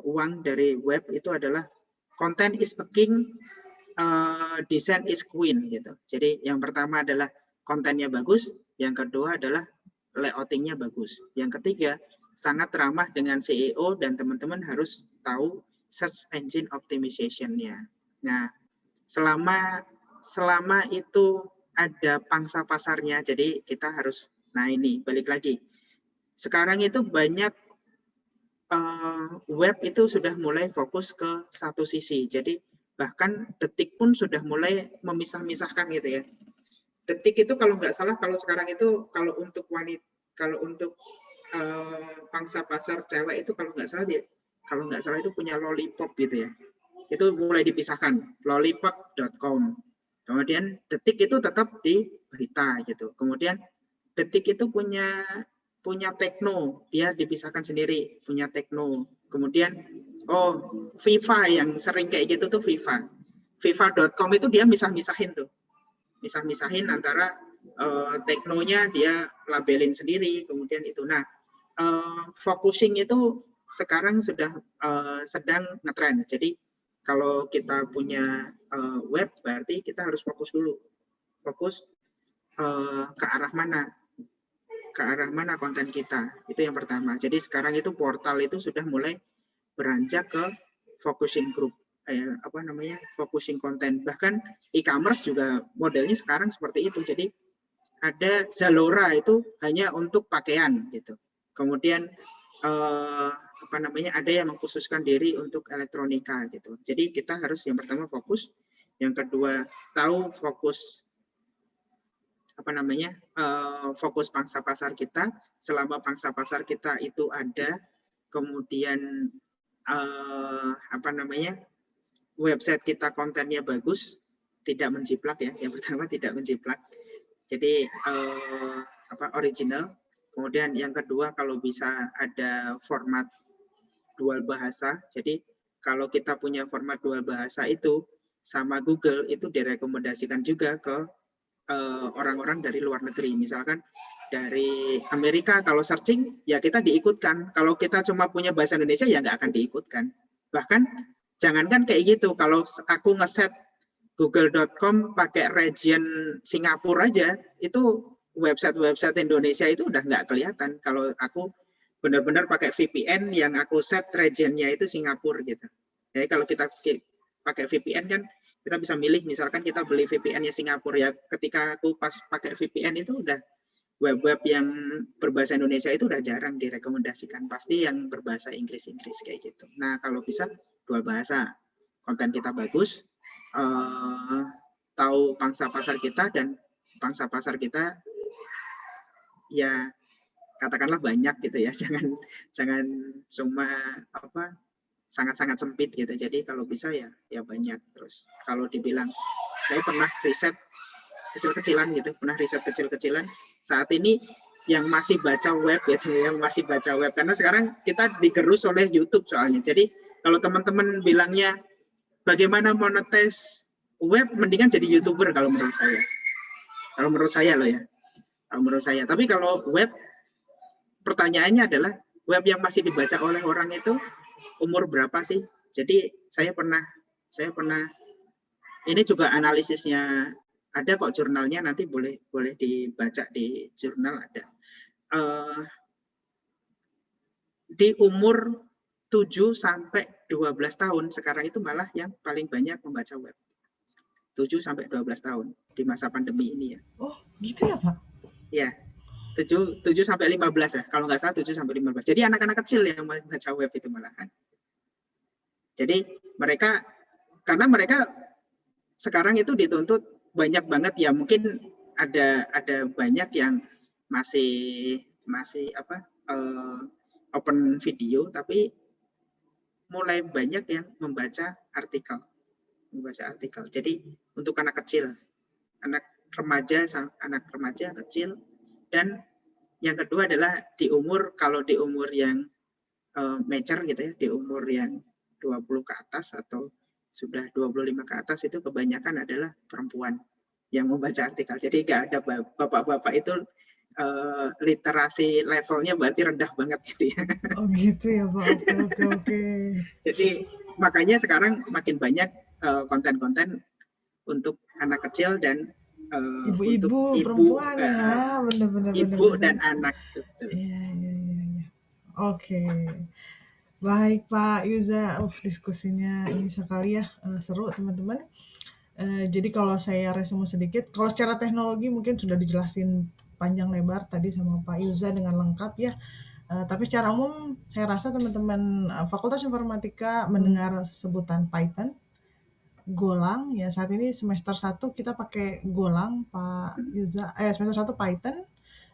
Speaker 2: uang dari web itu adalah content is a king, design is queen gitu. Jadi yang pertama adalah kontennya bagus, yang kedua adalah layoutingnya bagus, yang ketiga sangat ramah dengan SEO dan teman-teman harus tahu search engine optimization-nya. Nah, selama itu ada pangsa pasarnya, jadi kita harus, nah ini balik lagi. Sekarang itu banyak web itu sudah mulai fokus ke satu sisi. Jadi bahkan Detik pun sudah mulai memisah-misahkan gitu ya. Detik itu kalau nggak salah, kalau sekarang itu kalau untuk wanita, kalau untuk pangsa pasar cewek itu kalau nggak salah itu punya Lollipop gitu ya. Itu mulai dipisahkan, lollipop.com. Kemudian Detik itu tetap di berita gitu. Kemudian Detik itu punya Tekno, dia dipisahkan sendiri, punya Tekno. Kemudian Viva yang sering kayak gitu tuh Viva. Viva.com itu dia misah-misahin tuh. Misah-misahin antara Teknonya dia labelin sendiri, kemudian itu. Nah, focusing itu sekarang sudah sedang ngetren. Jadi kalau kita punya web, berarti kita harus fokus dulu. Fokus ke arah mana konten kita. Itu yang pertama. Jadi sekarang itu portal itu sudah mulai beranjak ke focusing group, focusing konten. Bahkan e-commerce juga modelnya sekarang seperti itu. Jadi ada Zalora itu hanya untuk pakaian gitu. Kemudian ada yang mengkhususkan diri untuk elektronika gitu. Jadi kita harus yang pertama fokus, yang kedua tahu fokus fokus pangsa pasar kita. Selama pangsa pasar kita itu ada, kemudian website kita kontennya bagus, tidak menjiplak ya. Yang pertama tidak menjiplak. Jadi original. Kemudian yang kedua kalau bisa ada format dual bahasa. Jadi kalau kita punya format dual bahasa itu sama Google itu direkomendasikan juga ke orang-orang dari luar negeri. Misalkan dari Amerika kalau searching ya kita diikutkan. Kalau kita cuma punya bahasa Indonesia ya nggak akan diikutkan. Bahkan jangankan kayak gitu. Kalau aku ngeset google.com pakai region Singapura aja, itu website Indonesia itu udah nggak kelihatan. Kalau aku benar-benar pakai VPN yang aku set regionnya itu Singapura gitu. Jadi kalau kita pakai VPN kan kita bisa milih, misalkan kita beli VPN-nya Singapura ya, ketika aku pas pakai VPN itu udah web-web yang berbahasa Indonesia itu udah jarang direkomendasikan, pasti yang berbahasa Inggris kayak gitu. Nah kalau bisa dua bahasa, konten kita bagus, tahu pangsa pasar kita, dan pangsa pasar kita ya katakanlah banyak gitu ya, jangan cuma sangat-sangat sempit gitu. Jadi kalau bisa ya banyak. Terus kalau dibilang saya pernah riset kecil-kecilan gitu, saat ini yang masih baca web gitu, karena sekarang kita digerus oleh YouTube soalnya. Jadi kalau teman-teman bilangnya bagaimana monetize web, mendingan jadi YouTuber kalau menurut saya. Kalau menurut saya loh ya. Kalau menurut saya. Tapi kalau web, pertanyaannya adalah web yang masih dibaca oleh orang itu umur berapa sih? Jadi saya pernah ini juga analisisnya ada kok, jurnalnya, nanti boleh dibaca di jurnal ada. Di umur 7 sampai 12 tahun sekarang itu malah yang paling banyak membaca web. 7 sampai 12 tahun di masa pandemi ini ya.
Speaker 1: Oh, gitu ya, Pak?
Speaker 2: Ya, 7 sampai 15 ya. Kalau nggak salah 7 sampai 15. Jadi anak-anak kecil yang baca web itu malahan. Jadi karena mereka sekarang itu dituntut banyak banget ya, mungkin ada banyak yang masih open video, tapi mulai banyak yang membaca artikel. Jadi untuk anak kecil, anak remaja kecil, dan yang kedua adalah kalau di umur yang mature gitu ya, di umur yang 20 ke atas atau sudah 25 ke atas, itu kebanyakan adalah perempuan yang membaca artikel. Jadi nggak ada bapak-bapak itu literasi levelnya berarti rendah banget gitu ya.
Speaker 1: Oh gitu ya Pak, oke.
Speaker 2: Jadi makanya sekarang makin banyak konten-konten untuk anak kecil dan
Speaker 1: ibu-ibu, perempuan ya, benar-benar.
Speaker 2: Ibu dan anak.
Speaker 1: Iya. Oke. Baik Pak Yuza, diskusinya ini sekali ya, seru teman-teman. Jadi kalau saya resume sedikit, kalau secara teknologi mungkin sudah dijelasin panjang lebar tadi sama Pak Yuza dengan lengkap ya. Tapi secara umum saya rasa teman-teman Fakultas Informatika mendengar sebutan Python, Golang ya, saat ini semester 1 kita pakai Golang Pak Yuza, semester 1 Python,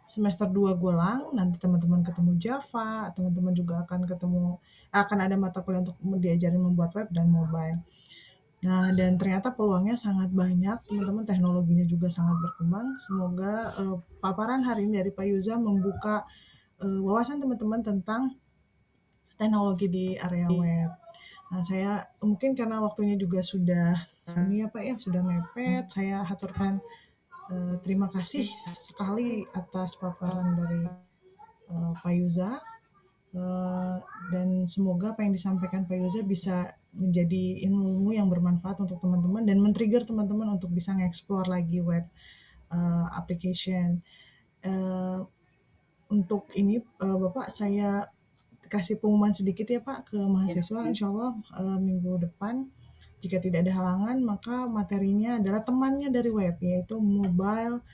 Speaker 1: semester 2 Golang, nanti teman-teman ketemu Java, teman-teman juga akan ada mata kuliah untuk diajarin membuat web dan mobile. Nah, dan ternyata peluangnya sangat banyak, teman-teman, teknologinya juga sangat berkembang. Semoga paparan hari ini dari Pak Yuza membuka wawasan teman-teman tentang teknologi di area web. Nah, saya mungkin karena waktunya juga sudah sudah mepet, saya haturkan terima kasih sekali atas paparan dari Pak Yuza. Dan semoga apa yang disampaikan Pak Yuza bisa menjadi ilmu yang bermanfaat untuk teman-teman dan men-trigger teman-teman untuk bisa nge-explore lagi web application. Untuk ini Bapak, saya kasih pengumuman sedikit ya Pak ke mahasiswa. Insya Allah minggu depan jika tidak ada halangan, maka materinya adalah temannya dari web, yaitu mobile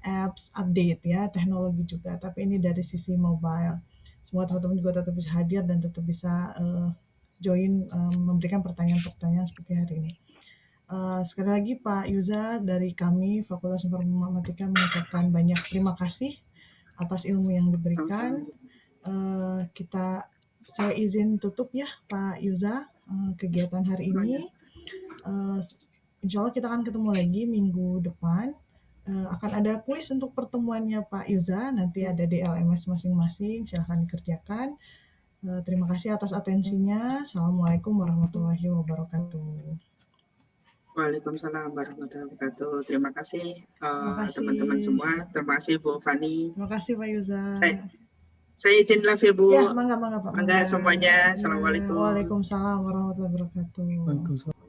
Speaker 1: apps update ya, teknologi juga, tapi ini dari sisi mobile. Semua teman-teman juga tetap bisa hadir dan tetap bisa join memberikan pertanyaan-pertanyaan seperti hari ini. Sekali lagi Pak Yuza, dari kami Fakultas Informatika mengucapkan banyak terima kasih atas ilmu yang diberikan. Saya izin tutup ya Pak Yuza kegiatan hari ini. Insya Allah kita akan ketemu lagi minggu depan. Akan ada kuis untuk pertemuannya Pak Yuza, nanti ada di LMS masing-masing, silahkan dikerjakan. Terima kasih atas atensinya. Assalamualaikum warahmatullahi wabarakatuh.
Speaker 2: Waalaikumsalam warahmatullahi wabarakatuh. Terima kasih teman-teman semua. Terima kasih Bu Fani.
Speaker 1: Terima kasih Pak Yuza.
Speaker 2: Saya izin live ya Bu.
Speaker 1: Ya, mangga Pak.
Speaker 2: Mangga semuanya. Assalamualaikum.
Speaker 1: Waalaikumsalam warahmatullahi wabarakatuh.